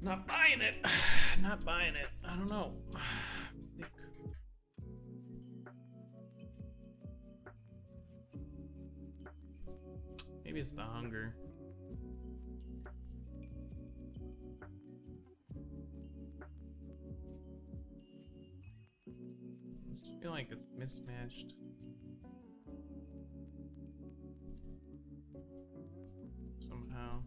not buying it. Not buying it. I don't know. Maybe it's the hunger. I just feel like it's mismatched. Somehow.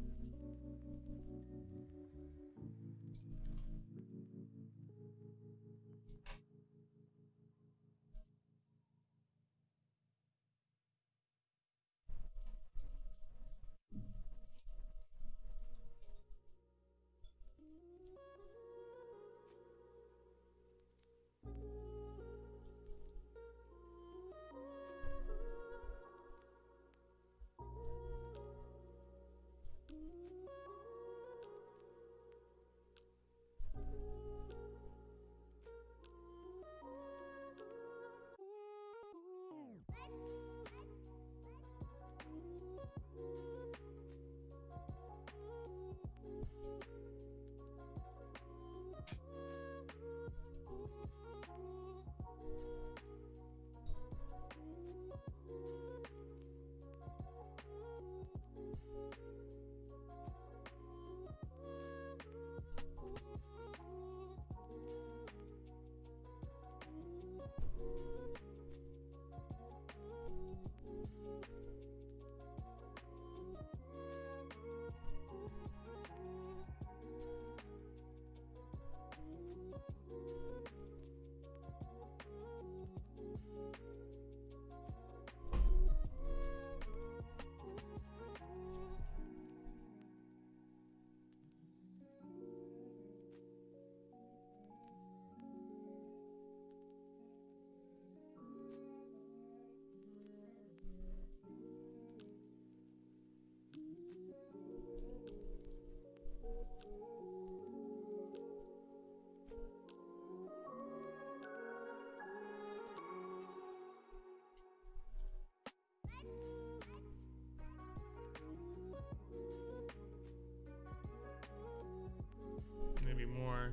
Maybe more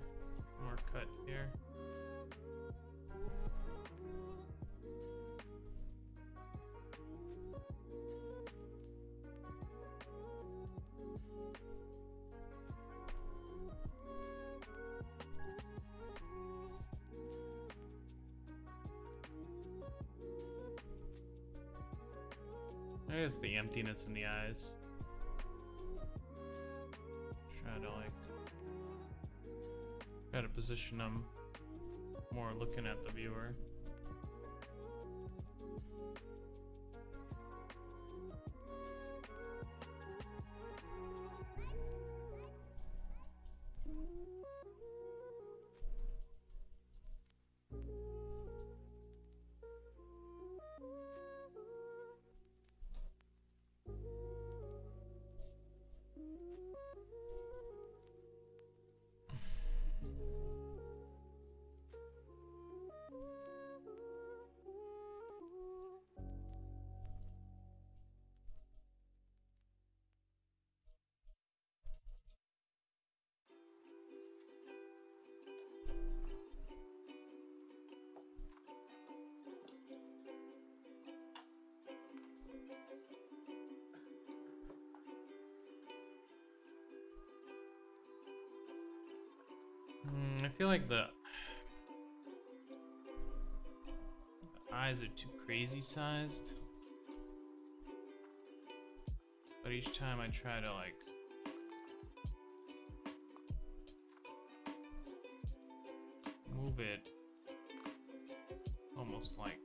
cut here. There's the emptiness in the eyes. Try to position them more looking at the viewer. I feel like the eyes are too crazy sized. But each time I try to like move it almost like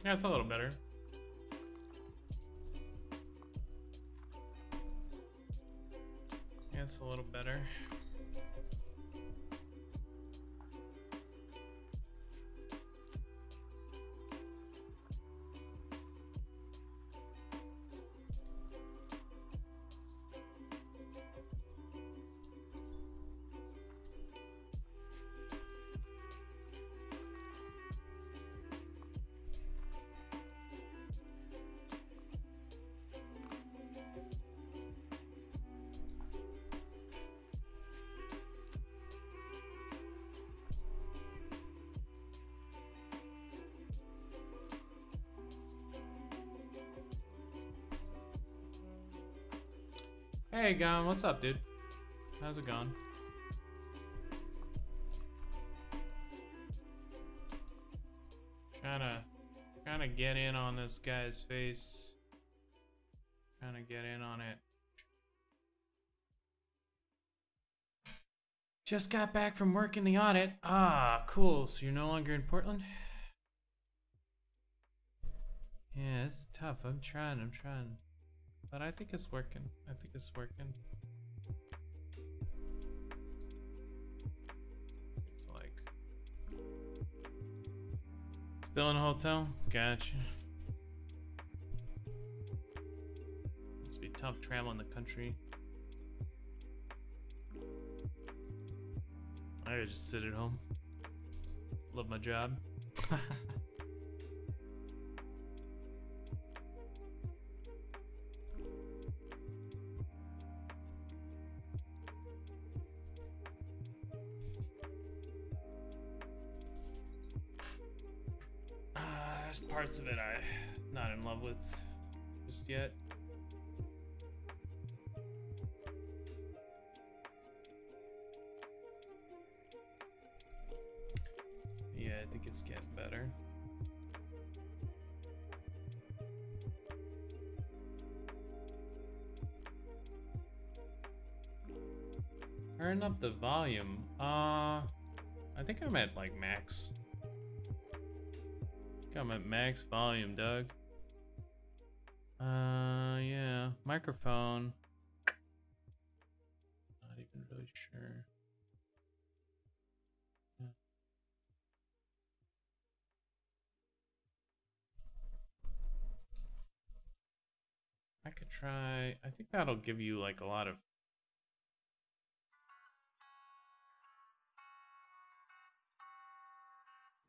yeah, it's a little better. Yeah, it's a little better. Hey, Gon, what's up, dude? How's it going? Trying to get in on this guy's face. Trying to get in on it. Just got back from work in the audit. Ah, cool. So you're no longer in Portland? Yeah, it's tough. I'm trying. But I think it's working. It's like... Still in a hotel? Gotcha. Must be tough traveling the country. I could just sit at home. Love my job. There's parts of it I'm not in love with just yet. Yeah, I think it's getting better. Turn up the volume. I think I'm at like max. I'm at max volume, Doug. Yeah. Microphone. Not even really sure. I could try. I think that'll give you like a lot of.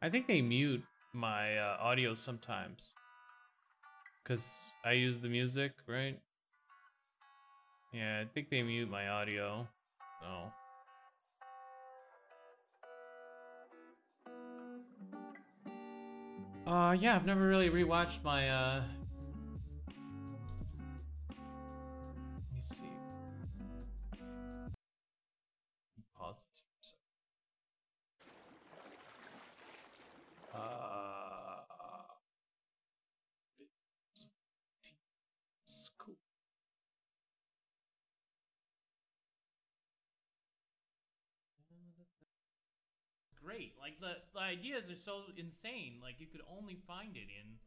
I think they mute my audio sometimes because I use the music, right? Yeah, I think they mute my audio. So. Yeah, I've never really rewatched my let me see. Pause this for a second. It's cool. Great. Like the ideas are so insane. Like you could only find it in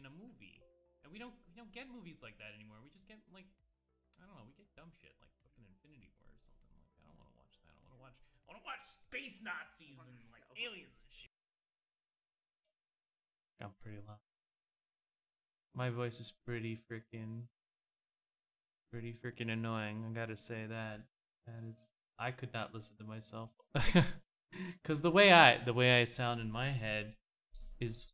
a movie. And we don't get movies like that anymore. We just get like I don't know, we get dumb shit like fucking Infinity War or something. Like I don't want to watch that. I want to watch space Nazis and like aliens and shit. I'm pretty loud. My voice is pretty freaking annoying. I gotta say that. That is, I could not listen to myself. Cause the way I sound in my head is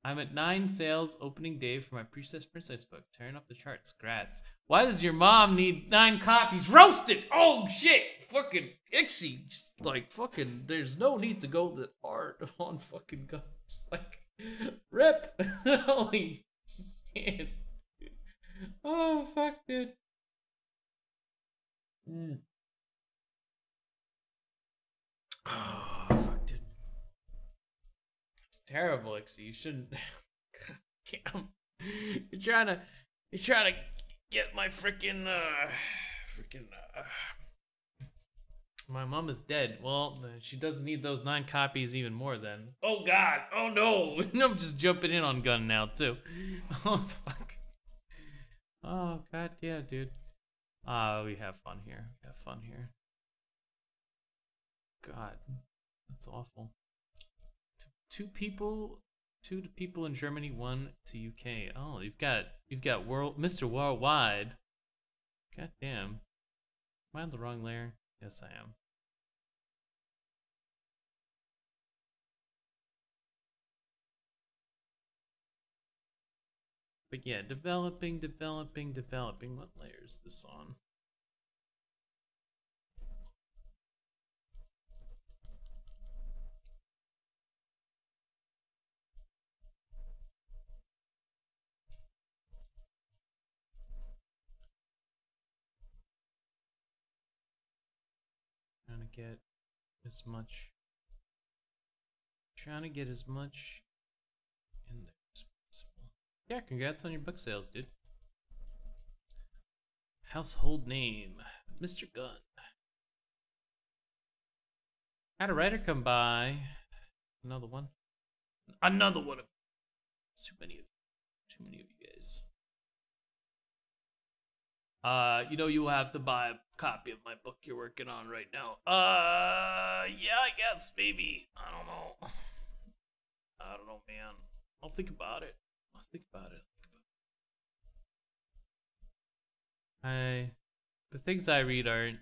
I'm at 9 sales opening day for my Princess book. Tearing up the charts. Grats. Why does your mom need 9 copies? Roasted! Oh shit! Fucking Ixie. Just like fucking there's no need to go that hard on fucking guns. Just like rip. Holy shit. Oh fuck, dude. Oh fuck, dude. It's terrible, Ixie. You shouldn't. God, you're trying to get my freaking my mom is dead. Well, she doesn't need those 9 copies even more then. Oh god. Oh no. I'm just jumping in on gun now too. Oh fuck. Oh god, yeah, dude. We have fun here. We have fun here. God, that's awful. Two people in Germany, 1 to UK. Oh, you've got Mr. Worldwide. God damn. Am I on the wrong layer? Yes, I am. But yeah, developing. What layer is this on? Trying to get as much in there as possible. Yeah, congrats on your book sales, dude. Household name, Mr. Gunn. Had a writer come by. Another one. It's too many of you guys. You have to buy a copy of my book you're working on right now. Yeah, I guess maybe. I don't know, man. I'll think about it. The things I read aren't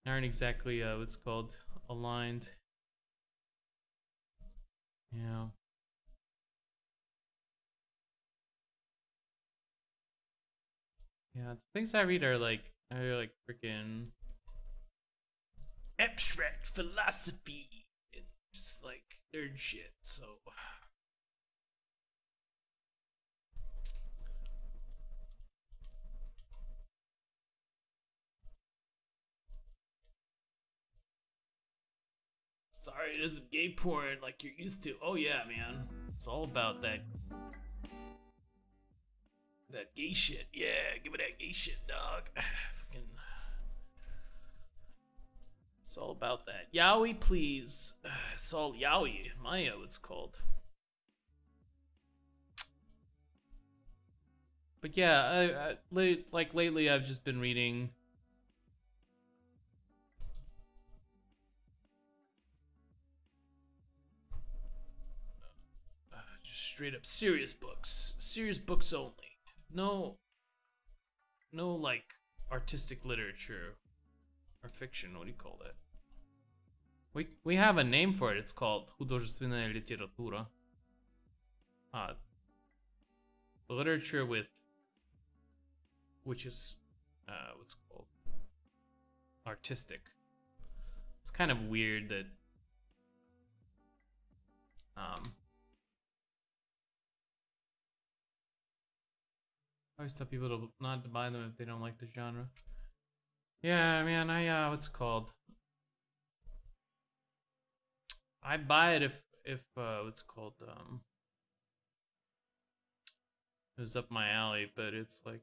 exactly what's called aligned. Yeah. Yeah, the things I read are like freaking abstract philosophy and just like nerd shit, so sorry, it isn't gay porn like you're used to. Oh yeah, man. It's all about that gay shit. Yeah, give me that gay shit, dog. Fucking. It's all about that. Yaoi, please. It's all yaoi. Maya, it's called. But yeah, like lately I've just been reading. straight up serious books. Serious books only. No like artistic literature or fiction. What do you call that? We have a name for it. It's called художественная литература. Literature which is what's it called? Artistic. It's kind of weird that I always tell people to not to buy them if they don't like the genre. Yeah, man, I what's it called? I buy it if what's it called? It was up my alley, but it's like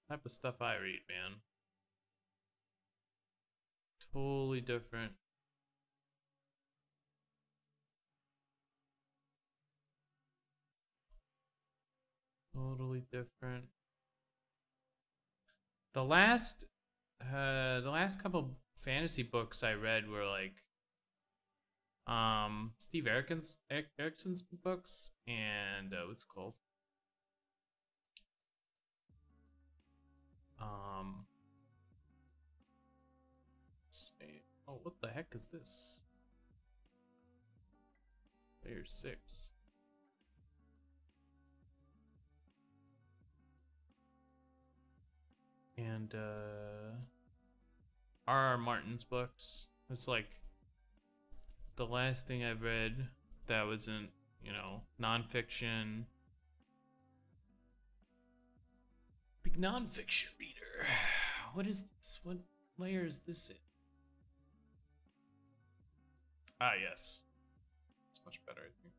type of stuff I read, man. Totally different. Totally different. The last couple fantasy books I read were like Steve Erickson's books and what's it called? Oh, what the heck is this? Layer 6. And R.R. Martin's books. It's like the last thing I've read that wasn't, you know, nonfiction. Big nonfiction reader. What is this? What layer is this in? Ah, yes. It's much better, I think.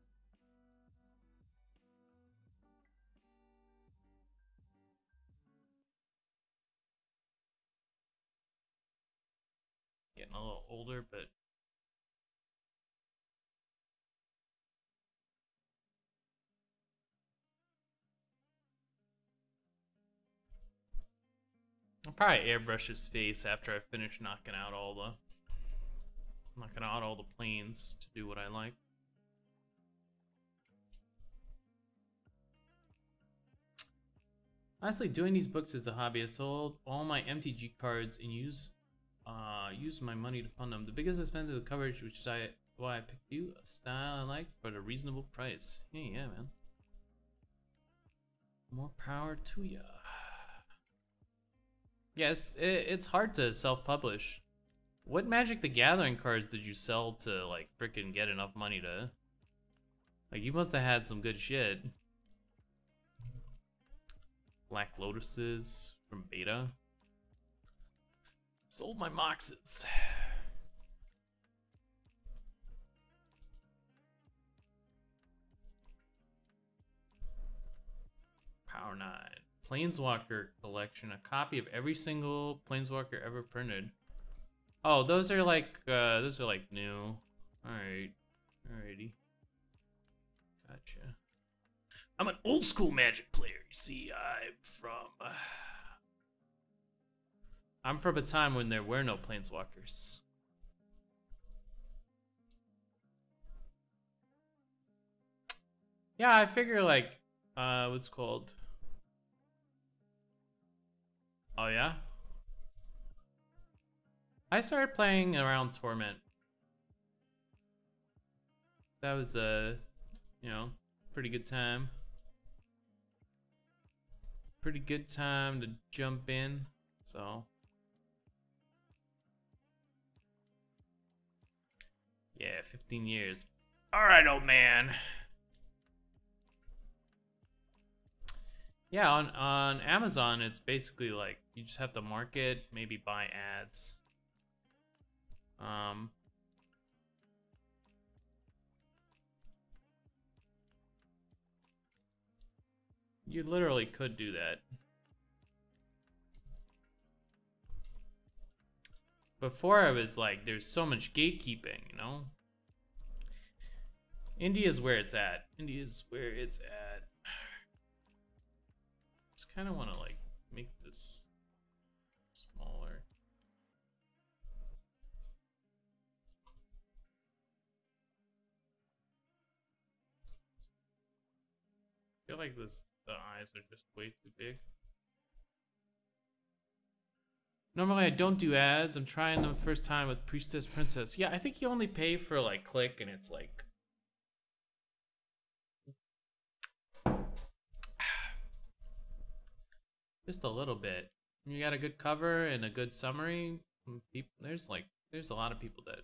Getting a little older, but I'll probably airbrush his face after I finish knocking out all the planes to do what I like. Honestly, doing these books is a hobby. I sold all my MTG cards and use my money to fund them. The biggest expense is the coverage, which is why I picked you, a style I like, but a reasonable price. Hey, yeah, man. More power to ya. Yeah, it's hard to self-publish. What Magic the Gathering cards did you sell to, like, frickin' get enough money to... Like, you must have had some good shit. Black Lotuses from Beta. Sold my Moxes. Power 9. Planeswalker collection. A copy of every single Planeswalker ever printed. Oh, those are like new. Alright. Alrighty. Gotcha. I'm an old school Magic player. You see, I'm from a time when there were no Planeswalkers. Yeah, I figure like, what's it called? Oh yeah? I started playing around Torment. That was a, you know, pretty good time. Pretty good time to jump in, so. Yeah, 15 years. All right, old man. Yeah, on Amazon, it's basically like you just have to market, maybe buy ads. You literally could do that. Before I was like, there's so much gatekeeping, you know? India's where it's at. India's where it's at. Just kind of want to like make this smaller. like the eyes are just way too big. Normally I don't do ads. I'm trying them first time with Priestess Princess. Yeah, I think you only pay for like click and it's like just a little bit. You got a good cover and a good summary. There's a lot of people that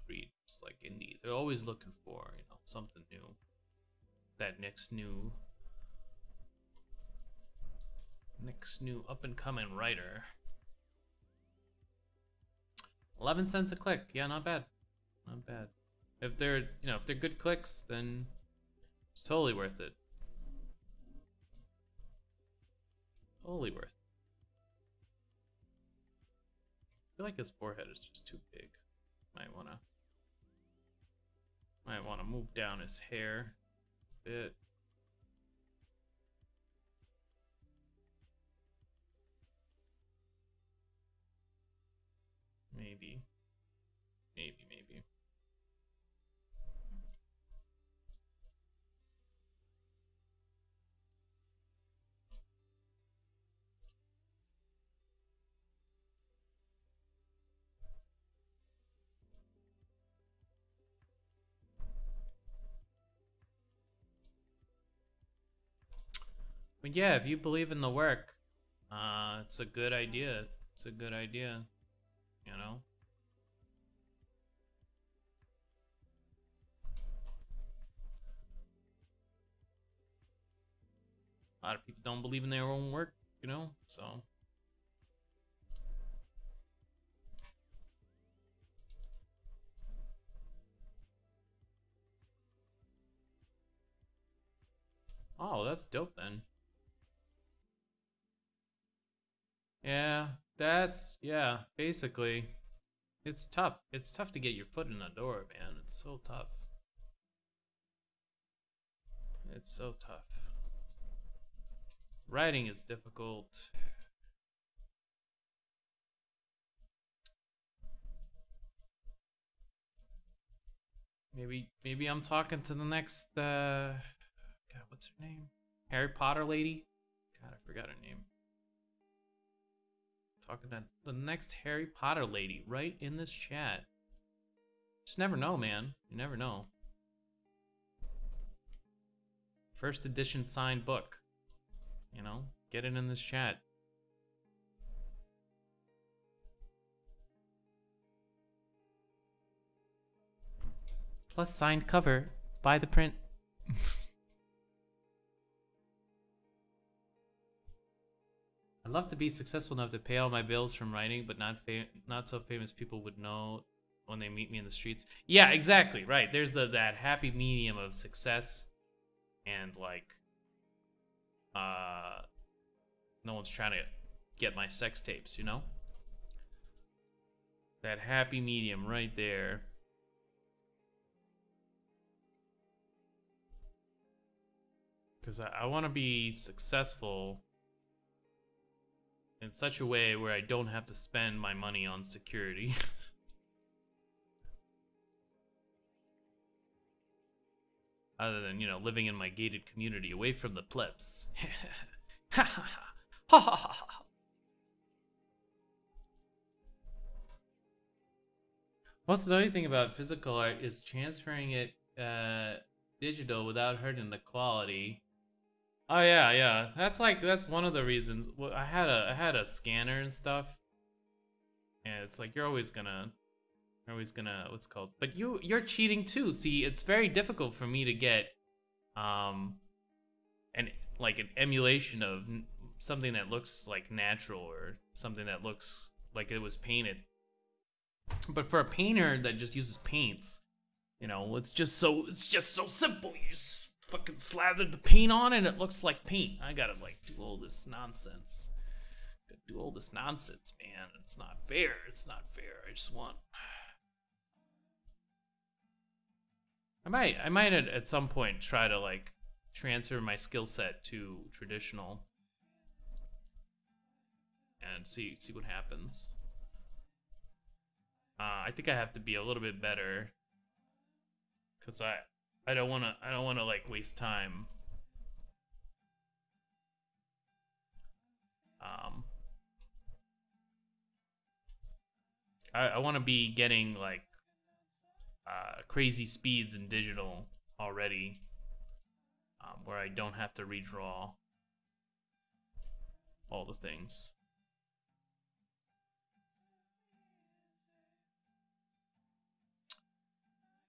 read just like indie. They're always looking for, you know, something new. That next new up and coming writer. 11 cents a click. Yeah, not bad. Not bad. If they're, you know, if they're good clicks, then it's totally worth it. Totally worth it. I feel like his forehead is just too big. Might wanna move down his hair a bit. Maybe. But yeah, if you believe in the work, it's a good idea. It's a good idea, you know? A lot of people don't believe in their own work, you know? So. Oh, that's dope then. Yeah, yeah, basically. It's tough. It's tough to get your foot in the door, man. It's so tough. It's so tough. Writing is difficult. Maybe I'm talking to the next God, what's her name? Harry Potter lady? God, I forgot her name. Talking to the next Harry Potter lady right in this chat. Just never know, man. You never know. First edition signed book. You know, get it in this chat. Plus signed cover. Buy the print. I'd love to be successful enough to pay all my bills from writing, but not so famous people would know when they meet me in the streets. Yeah, exactly. Right. There's that happy medium of success and like no one's trying to get my sex tapes, you know? That happy medium right there. Because I want to be successful in such a way where I don't have to spend my money on security. Other than, you know, living in my gated community away from the plebs. Ha ha ha. Ha ha ha ha. What's the only thing about physical art is transferring it digital without hurting the quality. Oh yeah. That's one of the reasons. Well, I had a scanner and stuff, and it's like you're always gonna what's it called? But you're cheating too. See, it's very difficult for me to get an emulation of something that looks like natural or something that looks like it was painted. But for a painter that just uses paints, you know, it's just so simple. You just fucking slather the paint on and it looks like paint. I gotta like do all this nonsense. Man. It's not fair. I just want. I might at some point try to like transfer my skill set to traditional and see what happens. I think I have to be a little bit better because I don't wanna like waste time I want to be getting like crazy speeds in digital already, where I don't have to redraw all the things.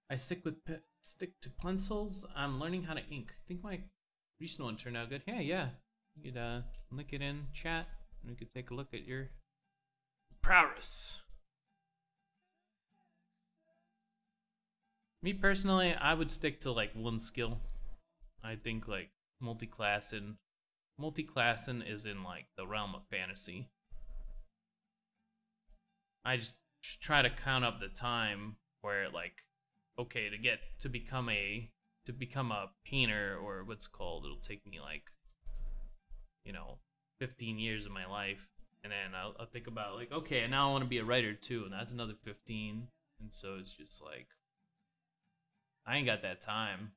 I stick to pencils. I'm learning how to ink. I think my recent one turned out good. Yeah. You could link it in chat, and we could take a look at your prowess. Me personally, I would stick to like one skill. I think like multi-classing is in like the realm of fantasy. I just try to count up the time where like, okay, to become a painter, or what's called, it'll take me like, 15 years of my life, and then I'll think about like, okay, now I want to be a writer too, and that's another 15, and so it's just like, I ain't got that time.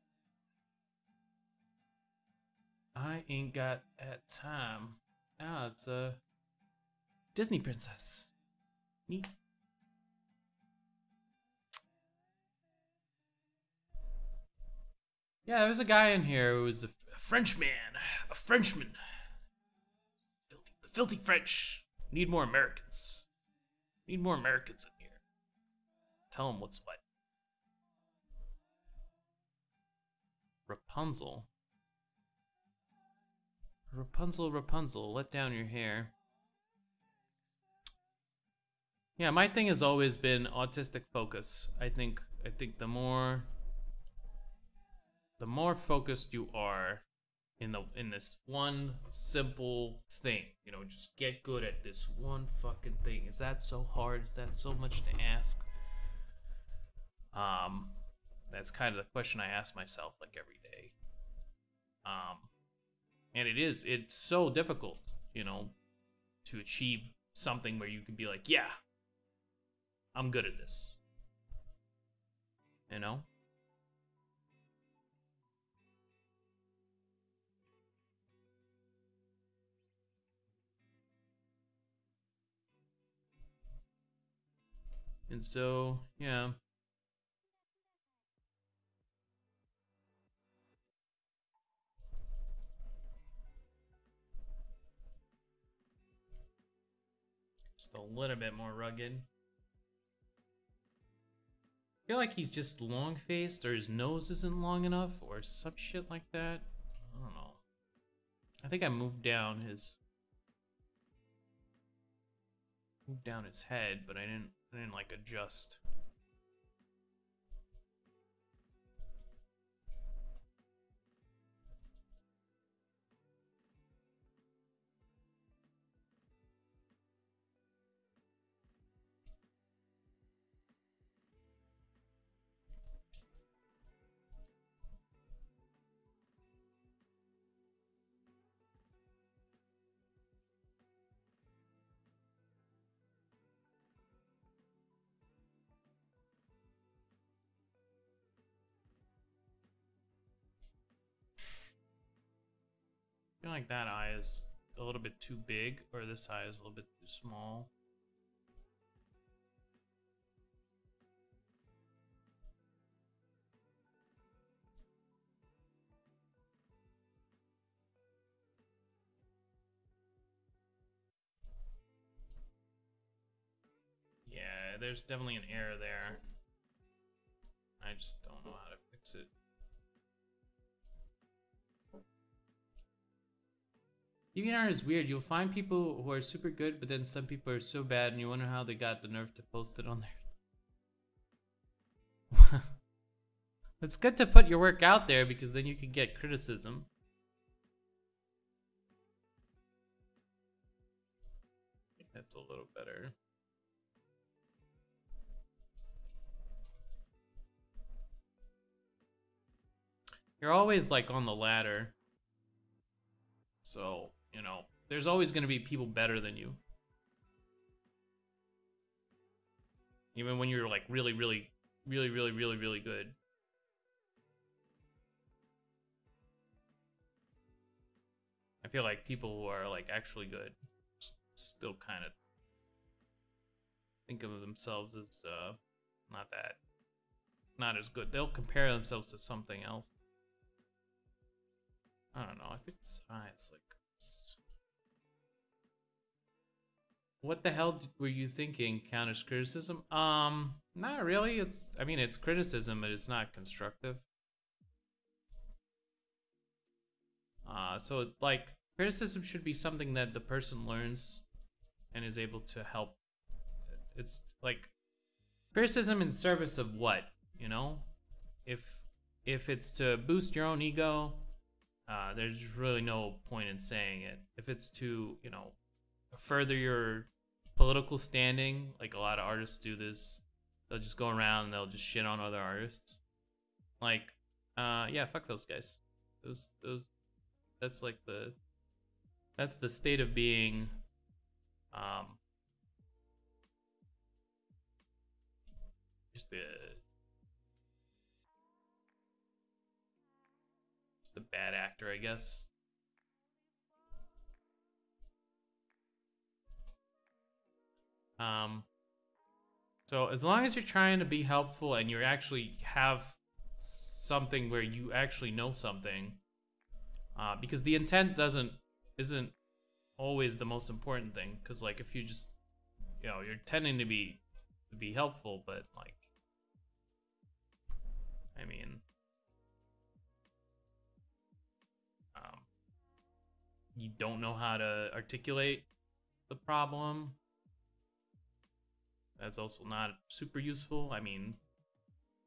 I ain't got that time. Ah, it's a Disney princess. Neat. Yeah, there was a guy in here who was a Frenchman. A Frenchman. The filthy French. Need more Americans. Need more Americans in here. Tell them what's what. Rapunzel. Rapunzel, let down your hair. Yeah, my thing has always been autistic focus. I think the more focused you are in this one simple thing, just get good at this one fucking thing. Is that so hard? Is that so much to ask? That's kind of the question I ask myself like every day. And it's so difficult, to achieve something where you can be like, yeah, I'm good at this. And so, yeah. Just a little bit more rugged. I feel like he's just long-faced, or his nose isn't long enough, or some shit like that. I don't know. I think I moved down his head, but I didn't like adjust. I feel like that eye is a little bit too big, or this eye is a little bit too small. Yeah, there's definitely an error there. I just don't know how to fix it. DeviantArt is weird. You'll find people who are super good, but then some people are so bad, and you wonder how they got the nerve to post it on there. It's good to put your work out there, because then you can get criticism. I think that's a little better. You're always like on the ladder. So, there's always going to be people better than you. Even when you're like really, really, really, really, really, really good. I feel like people who are like actually good still kind of think of themselves as not as good. They'll compare themselves to something else. I don't know. I think it's like, what the hell were you thinking? Counters criticism? Not really. I mean, it's criticism, but it's not constructive. So like, criticism should be something that the person learns and is able to help. It's like criticism in service of what, you know? If it's to boost your own ego, there's really no point in saying it. If it's to, you know, further your political standing, like a lot of artists do this, they'll just go around and they'll just shit on other artists. Like, yeah, fuck those guys. That's like that's the state of being. Just the bad actor, I guess. So as long as you're trying to be helpful and you actually have something where you actually know something, because the intent isn't always the most important thing. Because like if you just, you know, you're tending to be helpful, but like, I mean, you don't know how to articulate the problem. That's also not super useful. I mean,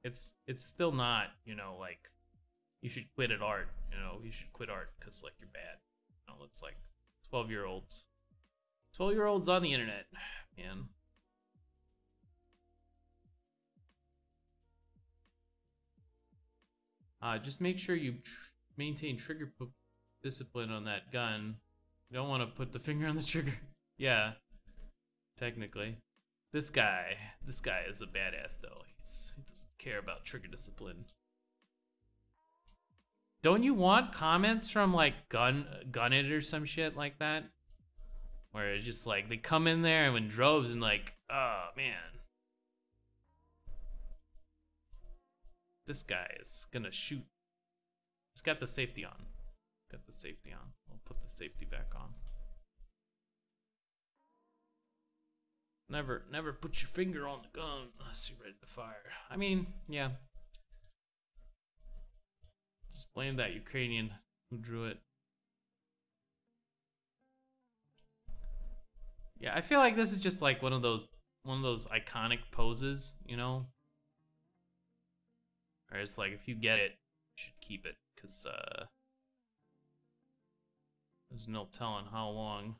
it's still not, you know, like, you should quit at art, you know, you should quit art because like you're bad. You know, it's like 12-year-olds on the internet, man. Just make sure you maintain trigger discipline on that gun. You don't want to put the finger on the trigger. Yeah, technically. This guy is a badass though. He doesn't care about trigger discipline. Don't you want comments from like Gun It or some shit like that? Where it's just like they come in there and in droves and like, oh man, this guy is gonna shoot. He's got the safety on. Got the safety on. I'll put the safety back on. Never put your finger on the gun unless you're ready to fire. I mean, yeah. Just blame that Ukrainian who drew it. Yeah, I feel like this is just like one of those iconic poses, you know? Or it's like if you get it, you should keep it, because there's no telling how long.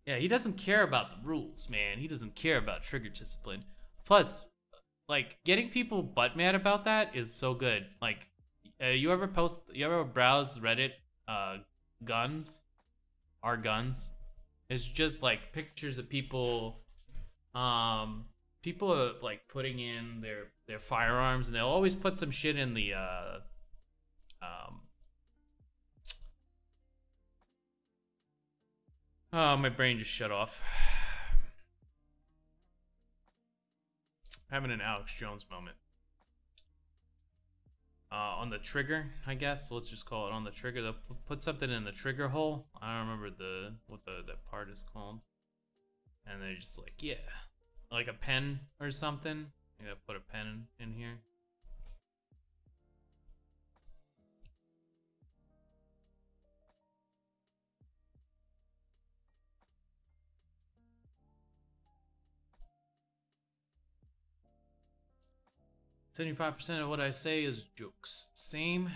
Yeah, he doesn't care about the rules, man. He doesn't care about trigger discipline. Plus, like, getting people butt mad about that is so good. Like, you ever browse Reddit, guns? Our guns? It's just like pictures of people, people are like putting in their firearms, and they'll always put some shit in the, oh, my brain just shut off. Having an Alex Jones moment. On the trigger, I guess. Let's just call it on the trigger. They'll put something in the trigger hole. I don't remember what that part is called. And they're just like, yeah, like a pen or something. You gotta put a pen in here. %75% of what I say is jokes. Same.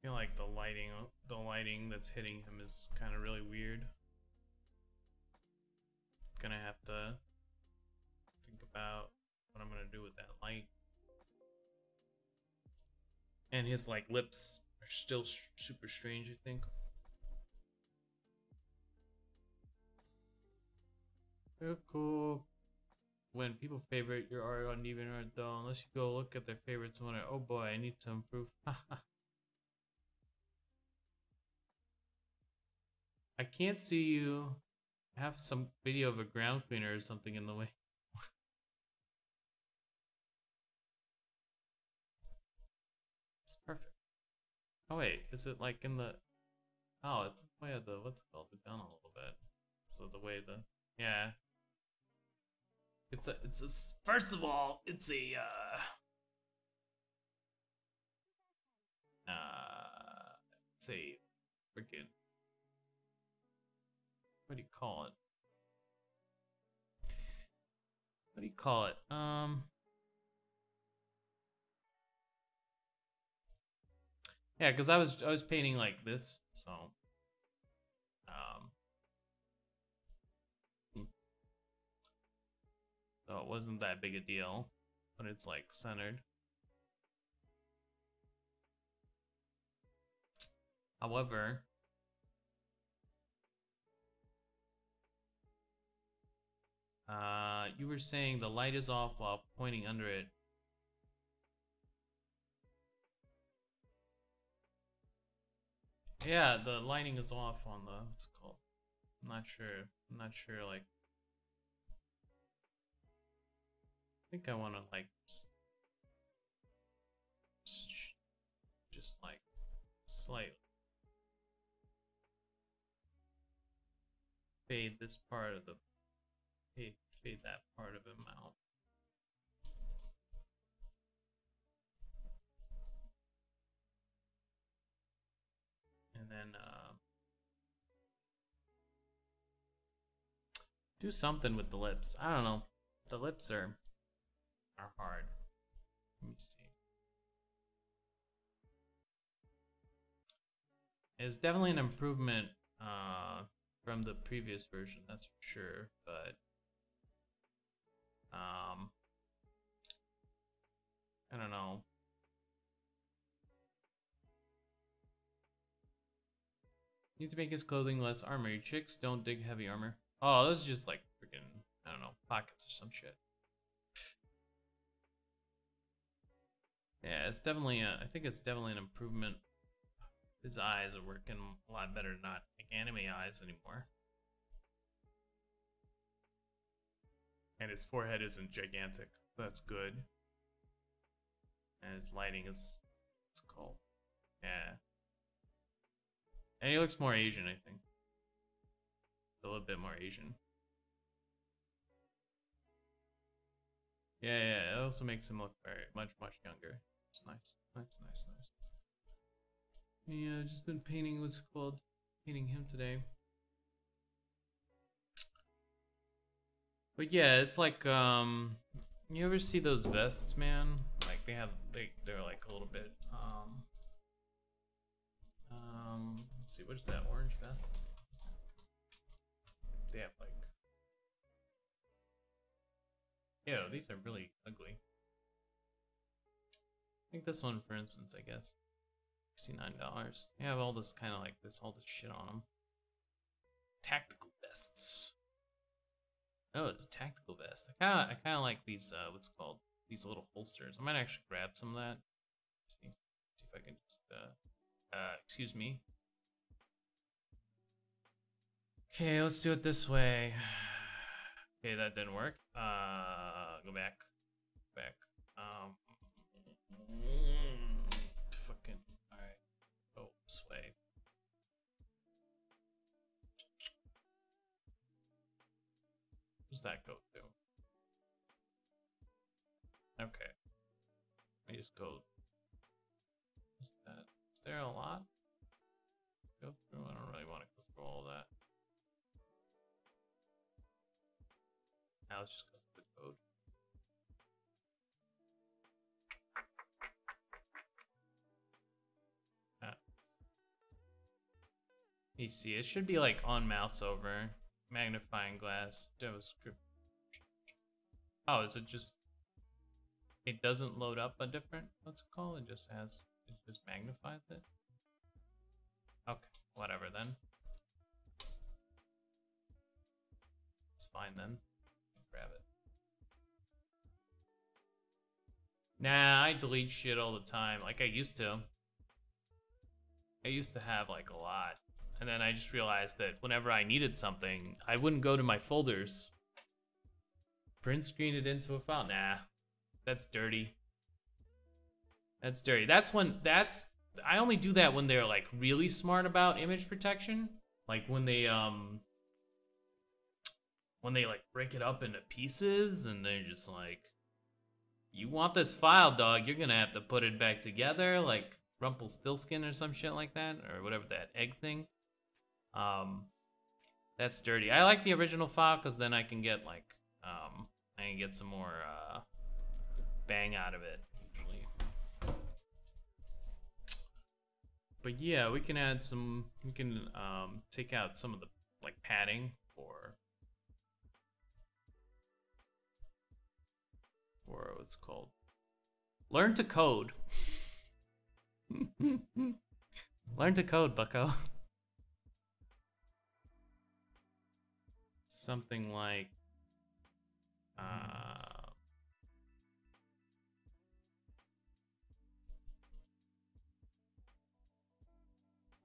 I feel like the lighting that's hitting him is kind of really weird. Gonna have to think about what I'm gonna do with that light. And his like lips are still super strange, I think. Very cool. When people favorite your art on DeviantArt though, unless you go look at their favorites and wonder, oh boy, I need to improve. I can't see you. Have some video of a ground cleaner or something in the way. It's perfect. Oh wait, is it like in the? Oh, it's way of the what's it called? The down a little bit. So the way the yeah. It's a first of all, it's a it's a freaking, what do you call it? What do you call it? Yeah, because I was painting like this, so so it wasn't that big a deal, but it's like centered. However, you were saying the light is off while pointing under it. Yeah, the lighting is off on the, what's it called? I'm not sure, like, I think I want to like just like slightly fade this part of the fade that part of him out. And then do something with the lips. I don't know. The lips are hard. Let me see. It's definitely an improvement from the previous version, that's for sure, but I don't know. Need to make his clothing less armory. Chicks don't dig heavy armor. Oh, those are just like freaking, I don't know, pockets or some shit. Yeah, it's definitely I think it's definitely an improvement. His eyes are working a lot better, not like anime eyes anymore. And his forehead isn't gigantic. That's good. And his lighting is, it's cool. Yeah. And he looks more Asian, I think. A little bit more Asian. Yeah, it also makes him look very much younger. It's nice. Nice. Yeah, just been painting what's called painting him today. But yeah, it's like you ever see those vests, man? Like they're like a little bit let's see, what's that orange vest? They have like, yeah, these are really ugly. I think this one, for instance, I guess $69. They have all this kind of like this, all this shit on them. Tactical vests. Oh, it's a tactical vest. I kind of like these. What's it called? These little holsters. I might actually grab some of that. See if I can just. Excuse me. Okay, let's do it this way. Okay, that didn't work. Go back. Fucking. All right. Go this way. Where's that go to? Okay. Let me just go. What's that? Is there a lot? Go through. I don't really want to go through all that. Now let's just go through the code. You see, it should be like on mouse over, magnifying glass, JavaScript. Oh, is it just, it doesn't load up a different, what's it called? It just magnifies it? Okay, whatever then. It's fine then. Grab it. Nah, I delete shit all the time, like I used to. I used to have like a lot. And then I just realized that whenever I needed something, I wouldn't go to my folders. Print screen it into a file. Nah, that's dirty. That's dirty. I only do that when they're like really smart about image protection. Like when they like break it up into pieces and they're just like, you want this file, dog, you're gonna have to put it back together, like Rumpelstiltskin or some shit like that, or whatever that egg thing. That's dirty. I like the original file because then I can get like, I can get some more bang out of it, usually. But yeah, we can add some, we can take out some of the like padding for what's it called? Learn to code. Learn to code, bucko. Something like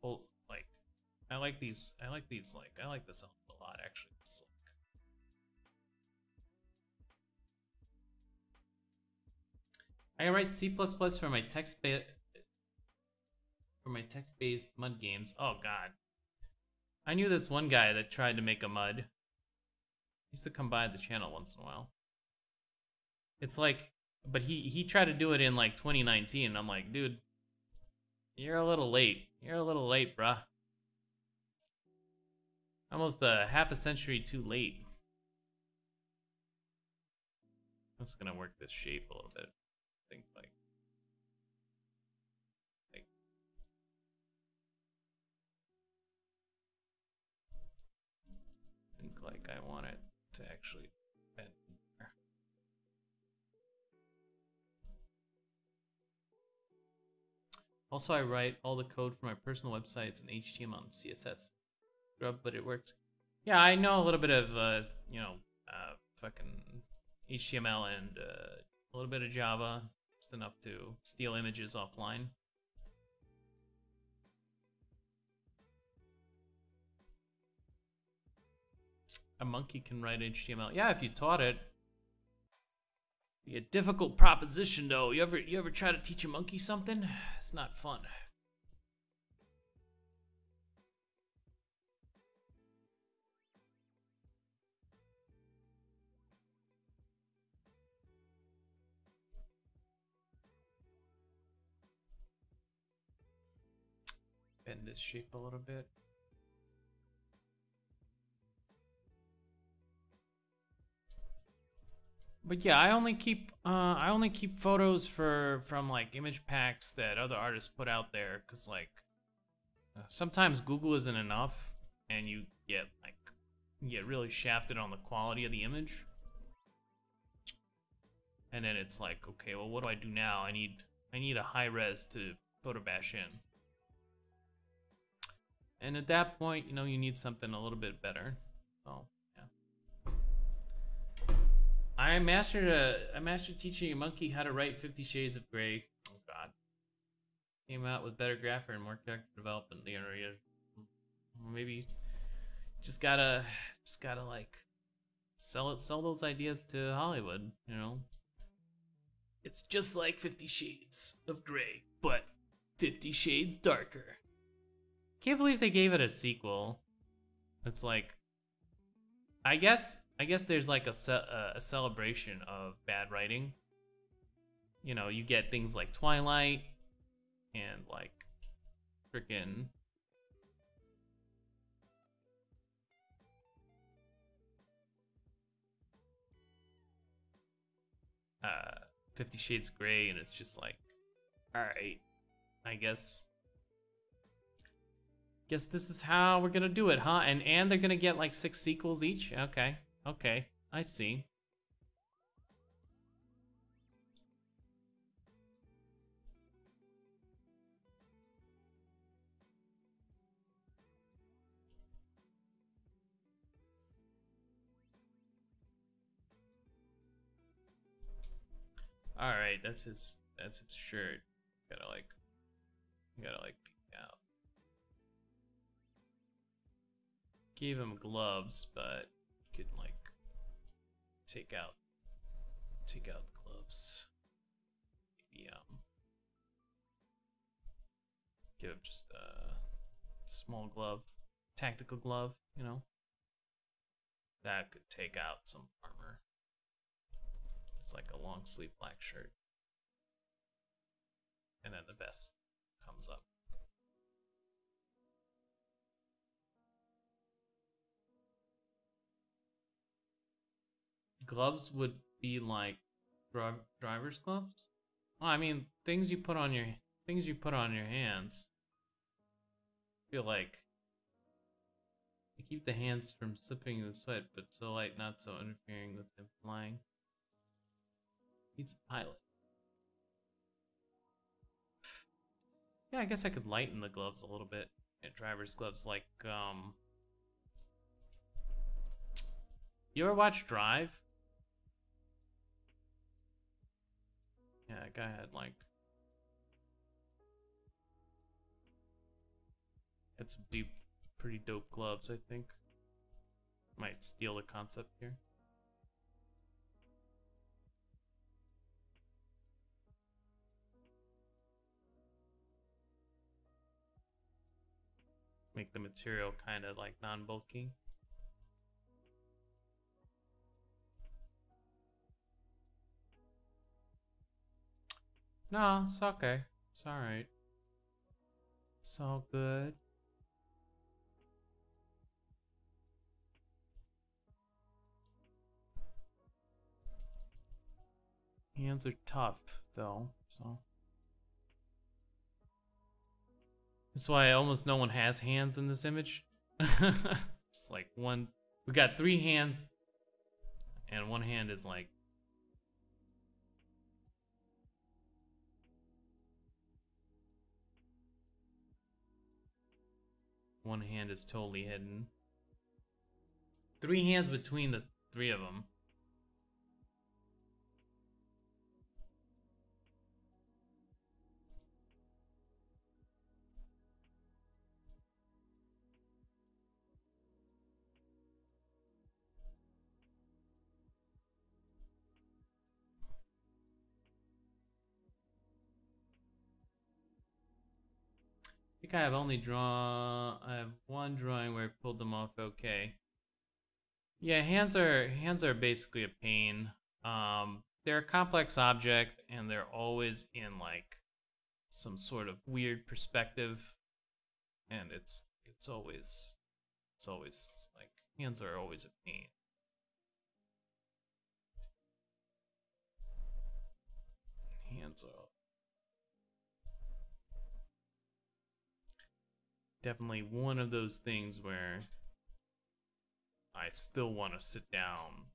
well, like I like this a lot actually. It's like, I write C++ for my text-based mud games. Oh god. I knew this one guy that tried to make a mud. He used to come by the channel once in a while. It's like, but he tried to do it in like 2019. I'm like, dude, you're a little late. You're a little late, bruh. Almost a half a century too late. I'm just gonna work this shape a little bit. I think like I want it to actually bend there. Also, I write all the code for my personal websites in HTML and CSS. But it works. Yeah, I know a little bit of, fucking HTML and a little bit of Java. Just enough to steal images offline. A monkey can write HTML. Yeah, if you taught it. Be a difficult proposition though. You ever try to teach a monkey something? It's not fun. Bend this shape a little bit. But yeah, I only keep photos from like image packs that other artists put out there, cause like sometimes Google isn't enough, and you get really shafted on the quality of the image, and then it's like, okay, well, what do I do now? I need a high res to photo bash in, and at that point, you know, you need something a little bit better. So. I mastered teaching a monkey how to write 50 Shades of Grey. Oh god. Came out with better grapher and more character development. Maybe just gotta like sell those ideas to Hollywood, you know? It's just like 50 Shades of Grey, but 50 Shades darker. Can't believe they gave it a sequel. It's like, I guess there's like a celebration of bad writing. You know, you get things like Twilight and like frickin' 50 Shades of Grey, and it's just like, all right, I guess Guess this is how we're gonna do it, huh? And they're gonna get like 6 sequels each? Okay. Okay. I see. All right, that's his shirt. Gotta like peek out. Gave him gloves, but could like take out the gloves. Maybe give him just a small glove, tactical glove, you know. That could take out some armor. It's like a long sleeve black shirt. And then the vest comes up. Gloves would be like driver's gloves? Well, I mean, things you put on your hands. I feel like to keep the hands from slipping in the sweat, but so light, not so interfering with him flying. He's a pilot. Yeah, I guess I could lighten the gloves a little bit. Yeah, driver's gloves, like, you ever watch Drive? Yeah, that guy had, like, had some deep, pretty dope gloves, I think. Might steal the concept here. Make the material kind of like non-bulky. No, it's okay. It's alright. It's all good. Hands are tough, though, so. That's why almost no one has hands in this image. It's like one, we got 3 hands, and one hand is like, one hand is totally hidden. 3 hands between the 3 of them. I think I have one drawing where I pulled them off okay. Yeah, hands are basically a pain. They're a complex object and they're always in like some sort of weird perspective, and it's always like hands are always a pain. Hands are definitely one of those things where I still want to sit down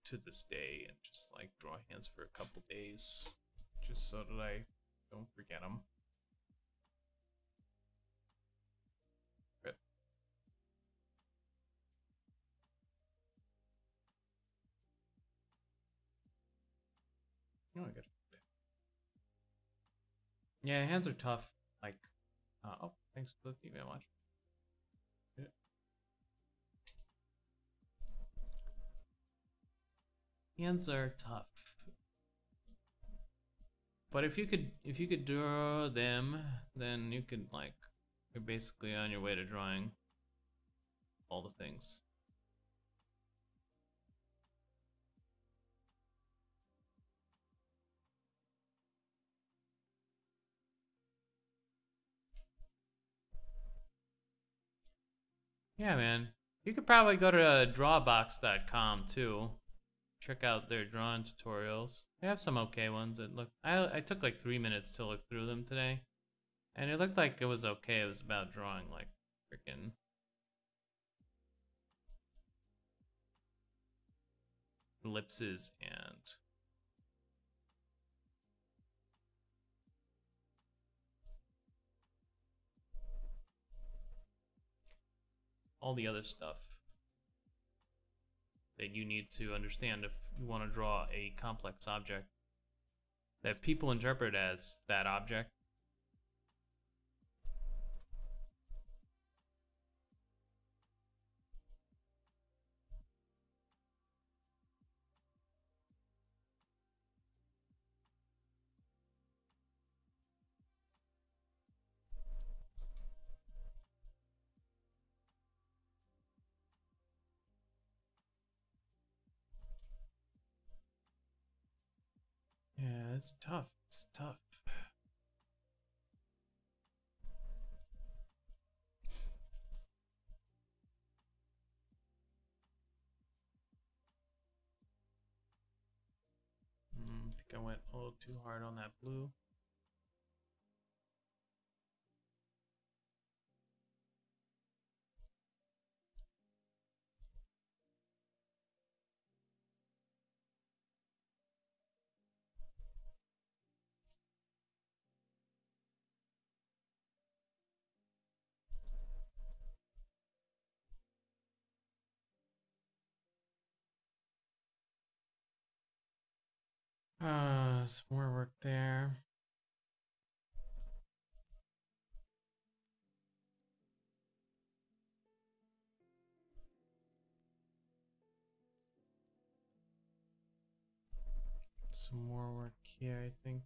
to this day and just like draw hands for a couple days, just so that I don't forget them. Rip. Oh, I got it. Yeah, hands are tough. Like, oh, thanks for the email watch. Hands are tough. But if you could draw them, then you could like, you're basically on your way to drawing all the things. Yeah, man. You could probably go to drawbox.com too. Check out their drawing tutorials. They have some okay ones that look. I took like 3 minutes to look through them today, and it looked like it was okay. It was about drawing like freaking ellipses and all the other stuff that you need to understand if you want to draw a complex object that people interpret as that object. Yeah, it's tough. It's tough. I think I went a little too hard on that blue. Some more work there. Some more work here, I think.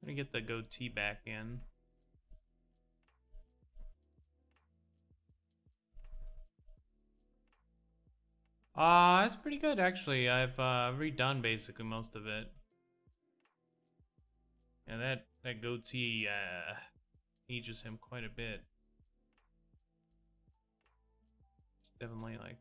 I'm gonna get the goatee back in. It's pretty good actually. I've redone basically most of it. And that goatee ages him quite a bit. It's definitely like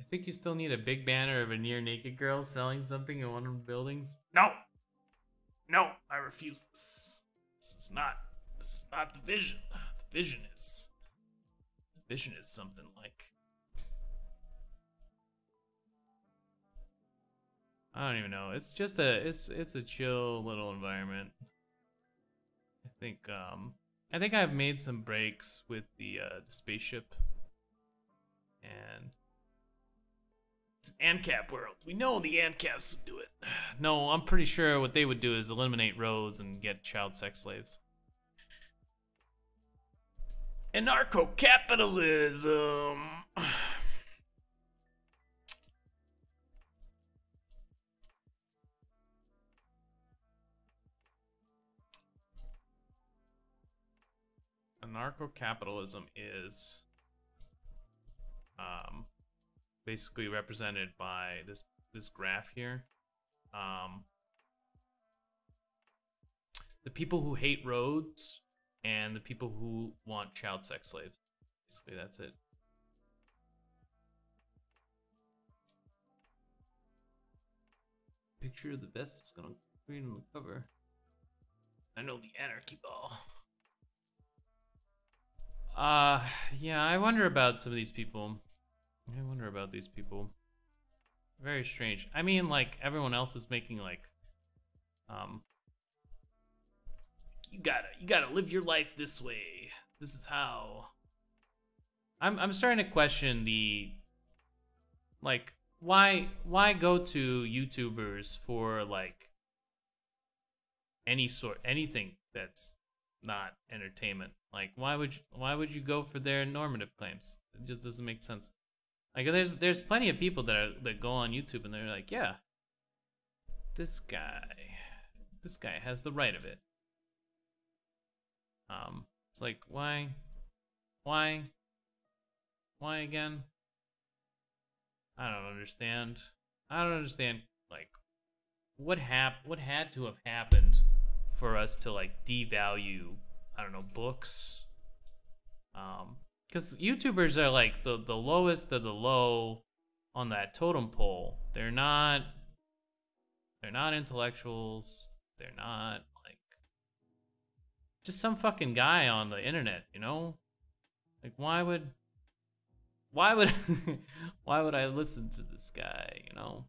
I think you still need a big banner of a near naked girl selling something in one of the buildings. No! No, I refuse this. This is not the vision. The vision is something like I don't even know. It's just it's a chill little environment. I think I've made some breaks with the spaceship and it's ANCAP world. We know the ANCAPs would do it. No, I'm pretty sure what they would do is eliminate roads and get child sex slaves. Anarcho-capitalism. Anarcho-capitalism is basically represented by this graph here. The people who hate roads and the people who want child sex slaves. Basically, that's it. Picture of the vest is gonna green on the cover. I know the anarchy ball. Yeah, I wonder about some of these people. Very strange. I mean, like, everyone else is making, like, you gotta live your life this way. This is how. I'm starting to question the, like, why go to YouTubers for, like, anything that's not entertainment? Like, why would you go for their normative claims? It just doesn't make sense. Like, there's plenty of people that go on YouTube and they're like, yeah, this guy has the right of it. It's like, why again? I don't understand. Like, what had to have happened for us to, like, devalue, I don't know, books? Because YouTubers are like the lowest of the low on that totem pole. They're not They're not intellectuals. They're not like just some fucking guy on the internet, you know? Like why would why would I listen to this guy, you know?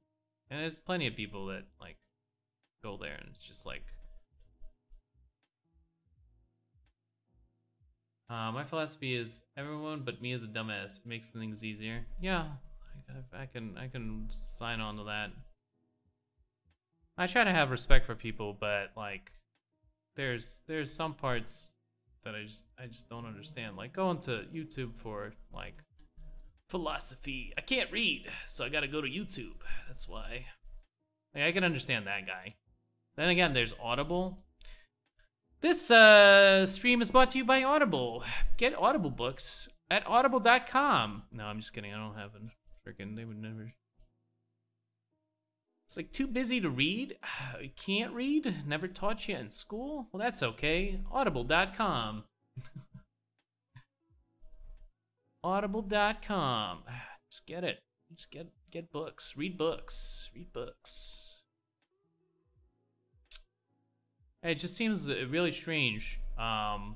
And there's plenty of people that like go there and it's just like my philosophy is everyone but me is a dumbass. It makes things easier. Yeah, I can sign on to that. I try to have respect for people, but like there's some parts that I just don't understand. Like going to YouTube for like philosophy. I can't read, so I gotta go to YouTube. That's why. Like, I can understand that guy. Then again, there's Audible. This stream is brought to you by Audible. Get Audible books at audible.com. No, I'm just kidding. I don't have a freaking. They would never. It's like too busy to read. You can't read. Never taught you in school. Well, that's okay. Audible.com. Audible.com. Just get it. Just get books. Read books. Read books. It just seems really strange. I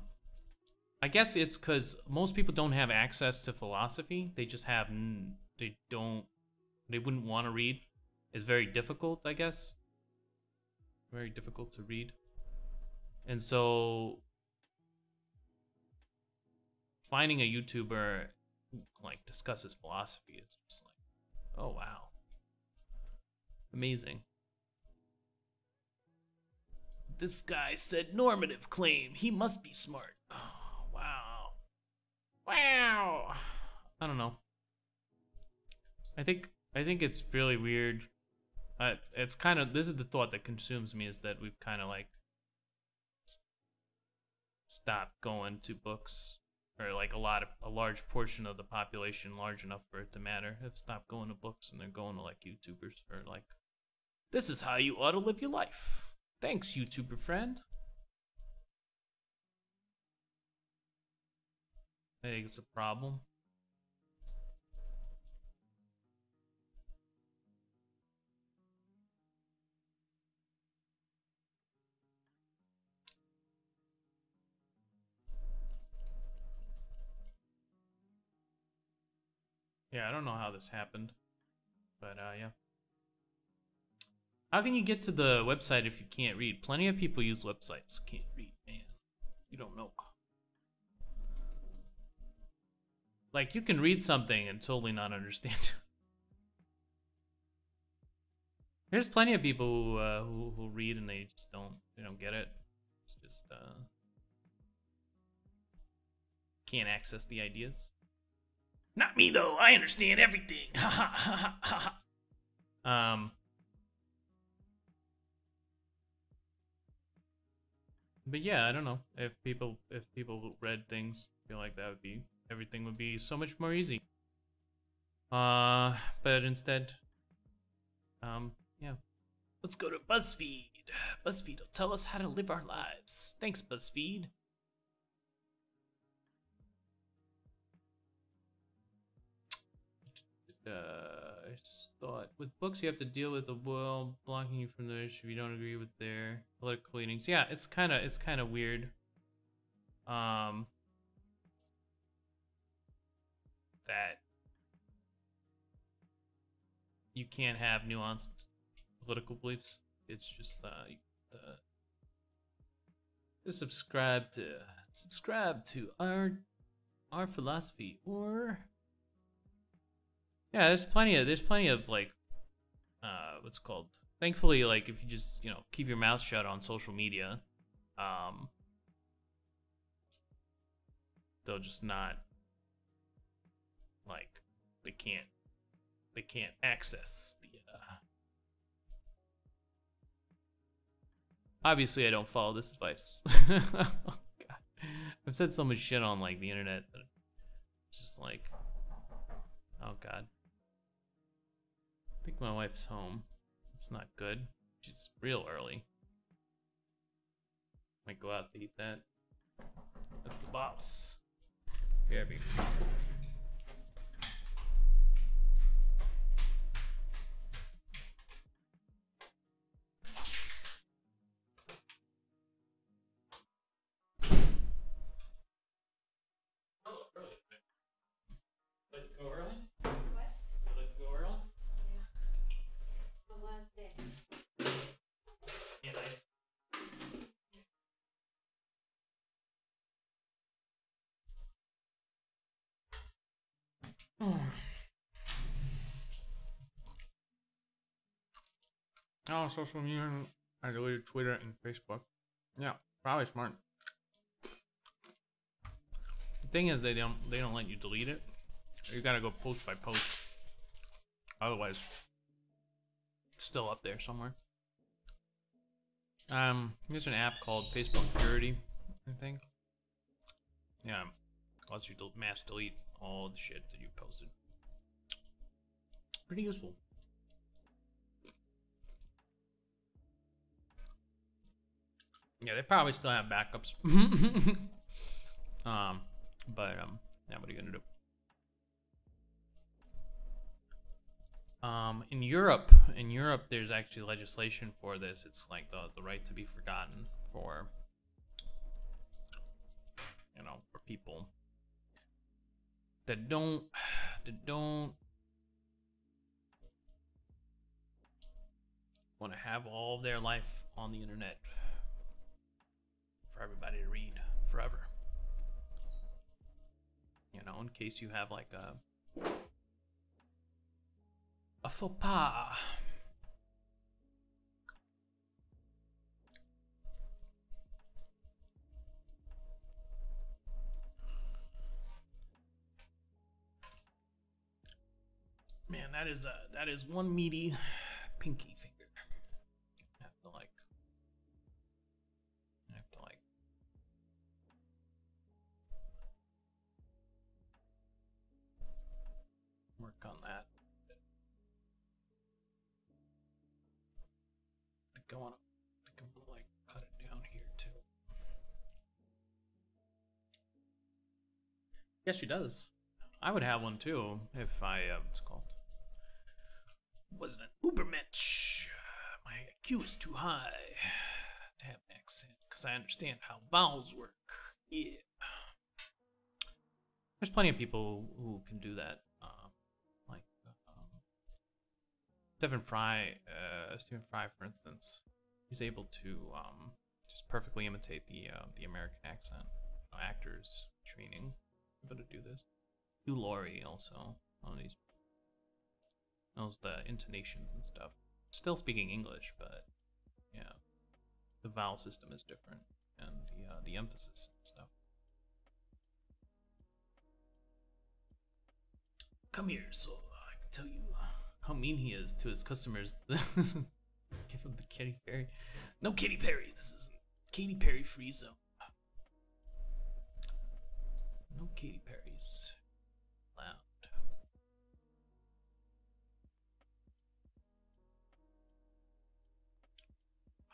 guess it's because most people don't have access to philosophy. They just have. They wouldn't want to read. It's very difficult, I guess. Very difficult to read. And so finding a YouTuber who like discusses philosophy is just like, oh wow. Amazing. This guy said normative claim. He must be smart. Oh, wow. Wow. I don't know. I think it's really weird. It's kind of, this is the thought that consumes me, is that we've kind of like stopped going to books, or like a large portion of the population, large enough for it to matter, have stopped going to books and they're going to like YouTubers for like, this is how you ought to live your life. Thanks, YouTuber friend. I think it's a problem. Yeah, I don't know how this happened, but yeah. How can you get to the website if you can't read? Plenty of people use websites. Can't read, man. You don't know. Like, you can read something and totally not understand. There's plenty of people who read and they just don't get it. It's just can't access the ideas. Not me though. I understand everything. Ha ha ha ha ha. But yeah, I don't know if people read things. I feel like that would be, everything would be so much more easy. But instead, yeah. Let's go to BuzzFeed. BuzzFeed will tell us how to live our lives. Thanks, BuzzFeed. I just thought with books you have to deal with the world blocking you from theirs if you don't agree with their political leanings. Yeah, it's kind of weird. That you can't have nuanced political beliefs. It's just subscribe to our philosophy, or yeah, there's plenty of like what's it called, thankfully, like if you just keep your mouth shut on social media, they'll just not, like, they can't access the obviously I don't follow this advice. Oh, God. I've said so much shit on like the internet that it's just like, oh God. I think my wife's home. It's not good. She's real early. Might go out to eat that. That's the boss. Yeah, baby. Oh, social media. I deleted Twitter and Facebook. Yeah, probably smart. The thing is, they don't let you delete it. You gotta go post by post. Otherwise, it's still up there somewhere. There's an app called Facebook Purity, I think. Yeah, lets you mass delete all the shit that you posted. Pretty useful. Yeah, they probably still have backups. Yeah, what are you gonna do? In Europe, there's actually legislation for this. It's like the right to be forgotten for, you know, for people that don't want to have all of their life on the internet for everybody to read forever. You know, in case you have like a faux pas. Man, that is one meaty pinky finger. I have to work on that. I think I'm gonna like cut it down here too. Yes, she does. I would have one too if I what's it called? Wasn't an Ubermensch. My IQ is too high to have an accent because I understand how vowels work. Yeah. There's plenty of people who can do that. Like Stephen Fry, for instance, he's able to just perfectly imitate the American accent. Actors training able to do this. Hugh Laurie also, one of these, knows the intonations and stuff. Still speaking English, but yeah, the vowel system is different and the emphasis and stuff. Come here, so I can tell you how mean he is to his customers. Give him the Katy Perry. No Katy Perry. This is Katy Perry free zone. No Katy Perry's allowed.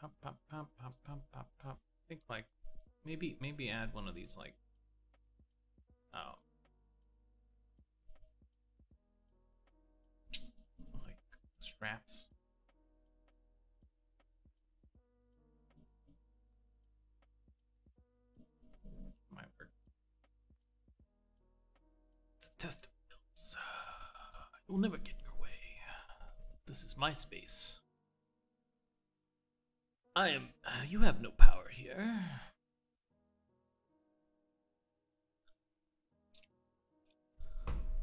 Pop, pop, pop, pop, pop, pop, pop. I think like maybe add one of these like straps. Might work. It's a test of bills. You'll never get your way. This is my space. I am. You have no power here.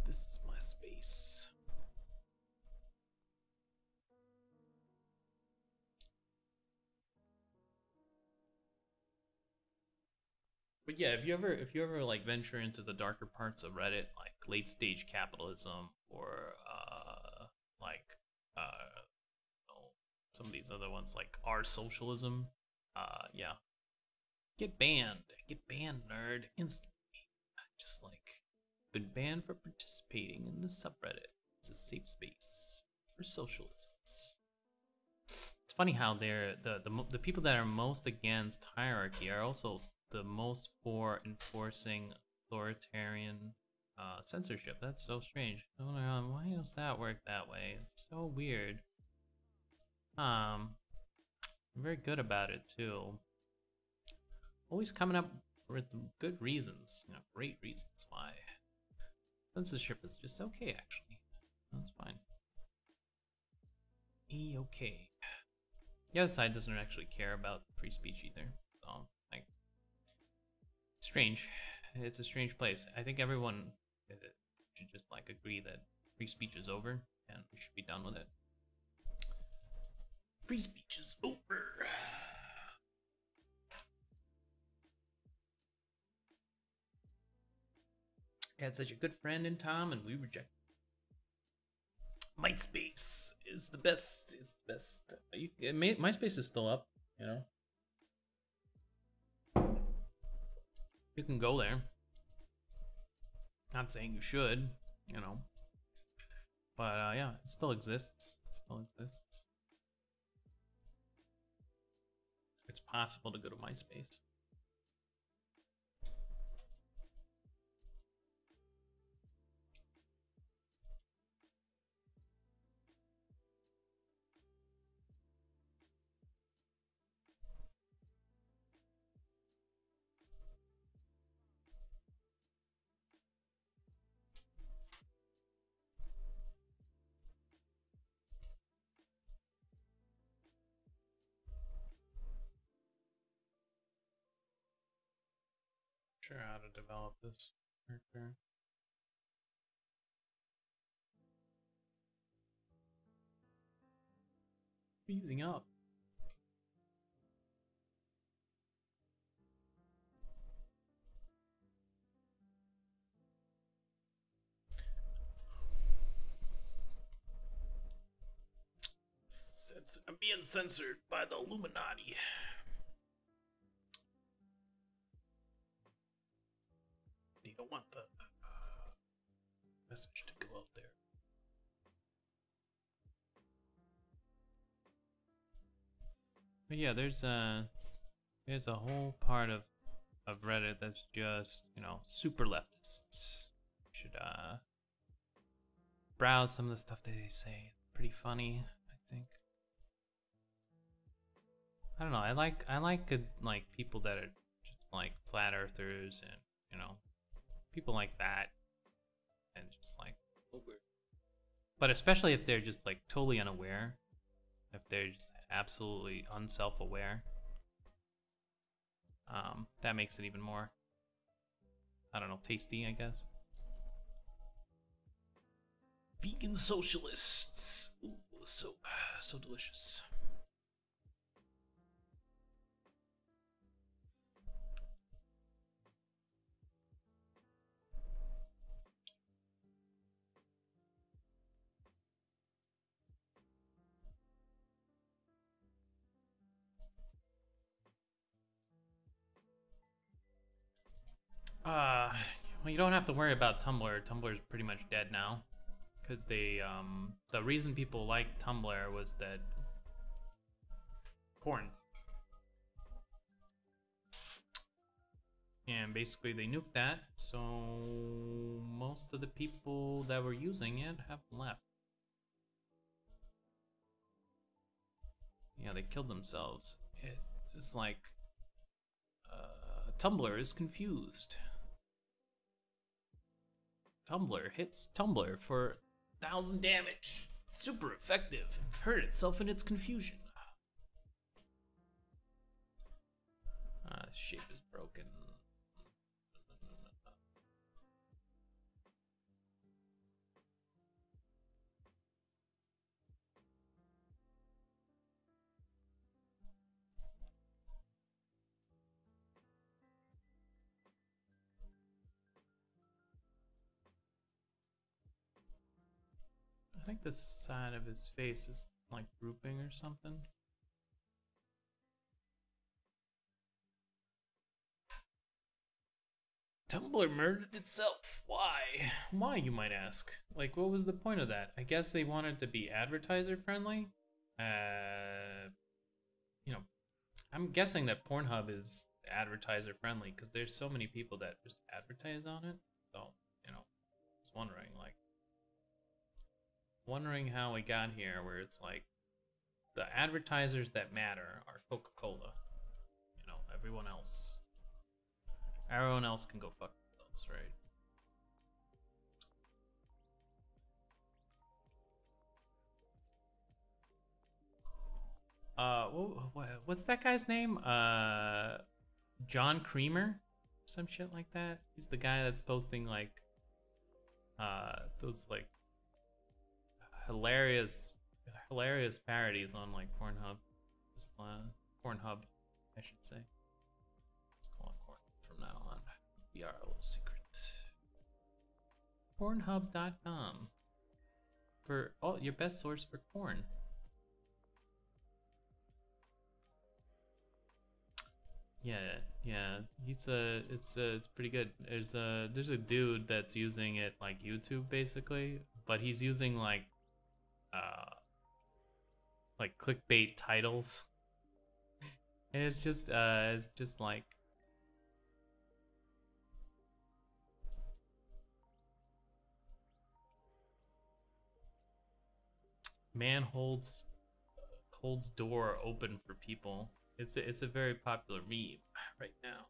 This is my space. But yeah, if you ever like venture into the darker parts of Reddit, like late stage capitalism or like some of these other ones like R socialism, yeah, get banned, nerd, instantly. Just like been banned for participating in the subreddit. It's a safe space for socialists. It's funny how they're the people that are most against hierarchy are also the most for enforcing authoritarian censorship. That's so strange. Why does that work that way? It's so weird. Very good about it too. Always coming up with good reasons, you know, great reasons why censorship is just okay. Actually, that's fine. Okay. The other side doesn't actually care about free speech either. So, like, strange. It's a strange place. I think everyone should just like agree that free speech is over and we should be done with it. Free speech is over. Had such a good friend in Tom, and we reject. MySpace is the best. It's the best. MySpace is still up. You know, you can go there. Not saying you should. You know, but yeah, it still exists. It still exists. It's possible to go to MySpace. Sure how to develop this character. Freezing up. I'm being censored by the Illuminati. You don't want the message to go out there. But yeah, there's a whole part of Reddit that's just, you know, super leftists. You should browse some of the stuff that they say. Pretty funny, I think. I don't know. I like good, like people that are just like flat earthers and, you know, people like that, and just like, but especially if they're just like totally unaware, if they're just absolutely unself-aware, that makes it even more, I don't know, tasty, I guess. Vegan socialists. Ooh, so delicious. Well, you don't have to worry about Tumblr. Tumblr's pretty much dead now, because they, the reason people liked Tumblr was that porn. And basically they nuked that, so most of the people that were using it have left. Yeah, they killed themselves. It's like, Tumblr is confused. Tumblr hits Tumblr for 1,000 damage. Super effective. Hurt itself in its confusion. Shape is broken. I think the side of his face is like drooping or something. Tumblr murdered itself. Why? Why, you might ask? Like, what was the point of that? I guess they wanted to be advertiser friendly. You know, I'm guessing that Pornhub is advertiser friendly because there's so many people that just advertise on it. So, you know, I was wondering how we got here where it's like the advertisers that matter are Coca-Cola. You know, everyone else can go fuck themselves, right? What's that guy's name? John Creamer? Some shit like that. He's the guy that's posting like those like hilarious parodies on like Pornhub. Just Pornhub, I should say. Let's call it Pornhub from now on. We are a little secret. Pornhub.com for all your best source for porn. Yeah. It's pretty good. There's a dude that's using it like YouTube basically, but he's using like clickbait titles. And it's just like man holds door open for people. It's a very popular meme right now.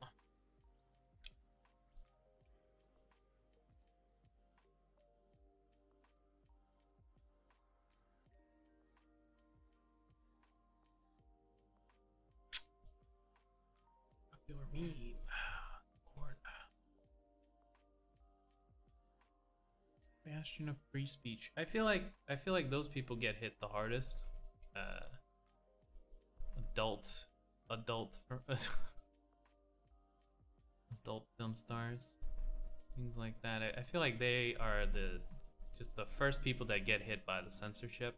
Popular meme. Corn. Bastion of free speech. I feel like those people get hit the hardest. Adult film stars, things like that. I feel like they are just the first people that get hit by the censorship.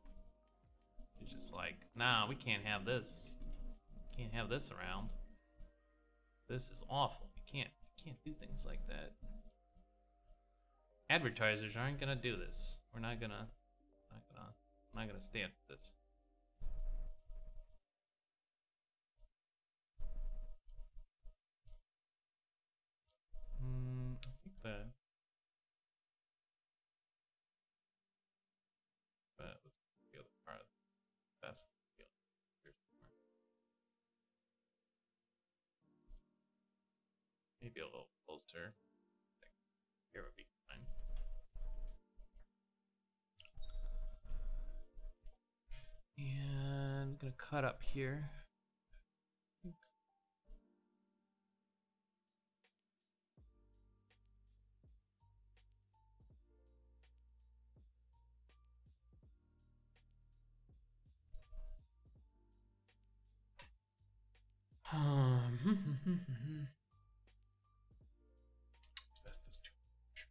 It's just like, nah, we can't have this. Can't have this around. This is awful. You can't do things like that. Advertisers aren't gonna do this. We're not gonna stand for this. I think what's the other part? Best. Maybe a little closer. Here would be fine. And I'm gonna cut up here. Best is too much.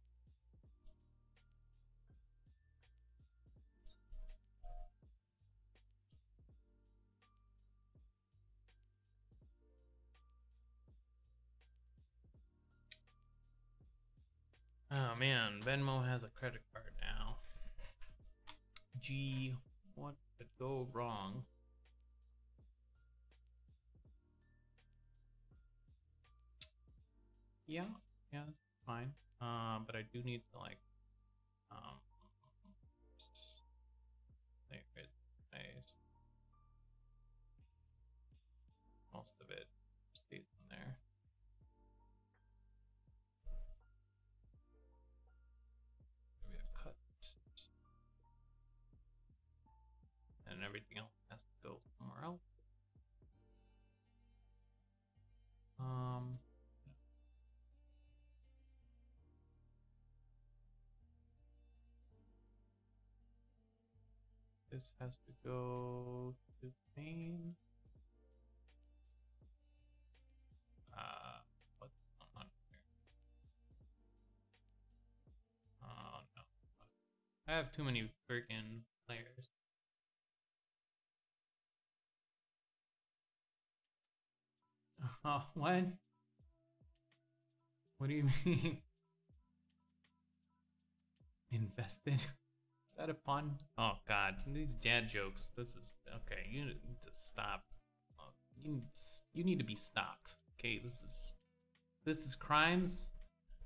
Oh man, Venmo has a credit card now. Gee, what could go wrong? Yeah, that's fine. But I do need to like, nice. Most of it stays in there. Maybe a cut. And everything else has to go somewhere else. This has to go to main. What's going on here? Oh no. I have too many freaking layers. Oh, what? What do you mean? Invested? Is that a pun? Oh god, these dad jokes. This is okay. You need to stop. You need to be stopped. Okay, this is crimes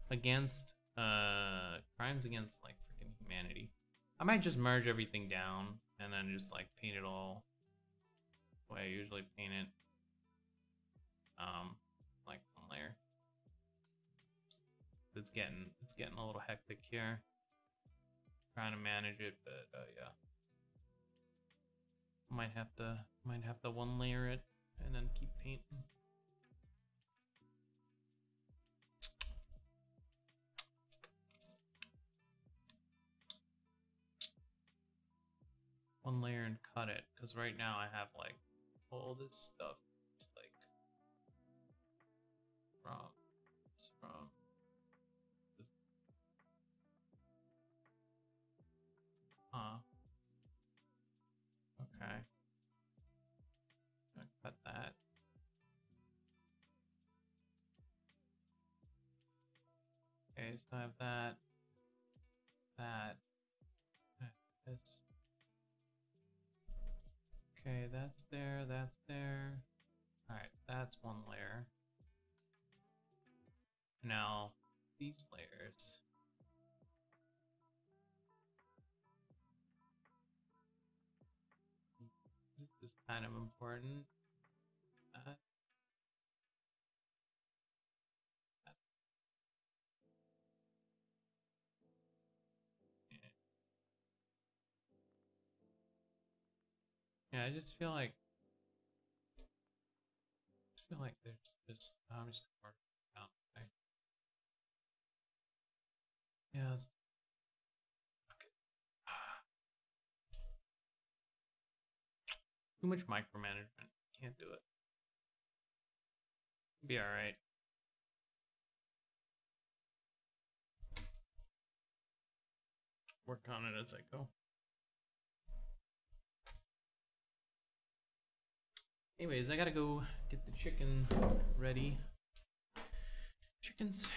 against like freaking humanity. I might just merge everything down and then just like paint it all the way I usually paint it. Like one layer. It's getting a little hectic here. Trying to manage it, but yeah. Might have to one layer it and then keep painting. Because right now I have like all this stuff. It's like from this. Okay. Gonna cut that. Okay, so I have that. This. Okay, that's there, that's there. Alright, that's one layer. Now, these layers. This is kind of important. Yeah, I just feel like there's just I'm just gonna work it out. Okay. Yeah, it's, okay. Too much micromanagement. Can't do it. Be all right. Work on it as I go. Anyways, I gotta go get the chicken ready. Chickens.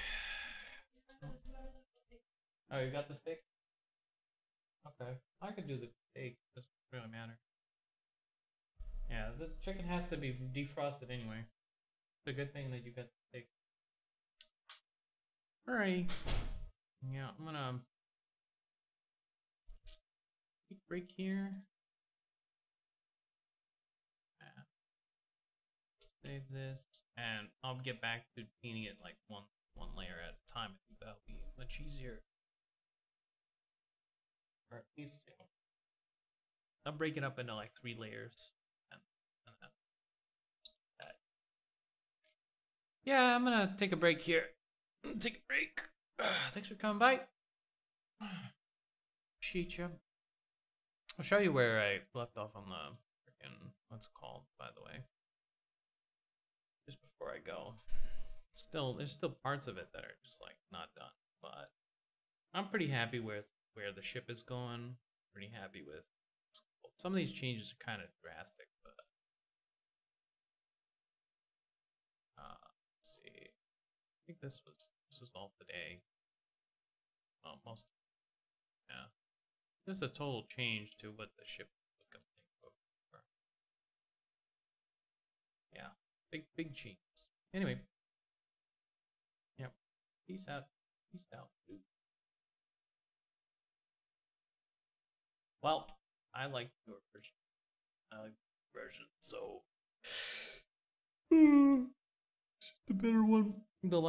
Oh, you got the steak? Okay. I could do the steak. Doesn't really matter. Yeah, the chicken has to be defrosted anyway. It's a good thing that you got the steak. Alright. Yeah, I'm gonna take a break here. Save this, and I'll get back to painting it like one layer at a time. I think that'll be much easier, or at least I'll break it up into like 3 layers, and then that. Yeah, I'm gonna take a break here. Take a break. Thanks for coming by. Appreciate you. I'll show you where I left off on the freaking what's it called, by the way. Just before I go, there's still parts of it that are just like not done, but I'm pretty happy with where the ship is going. Pretty happy with some of these changes are kind of drastic, but let's see. I think this was all today. Well, most, yeah. There's a total change to what the ship was looking like before. Yeah. Big changes. Anyway. Yep. Peace out. Peace out, dude. Well, I like your version. I like the version, so it's the better one. The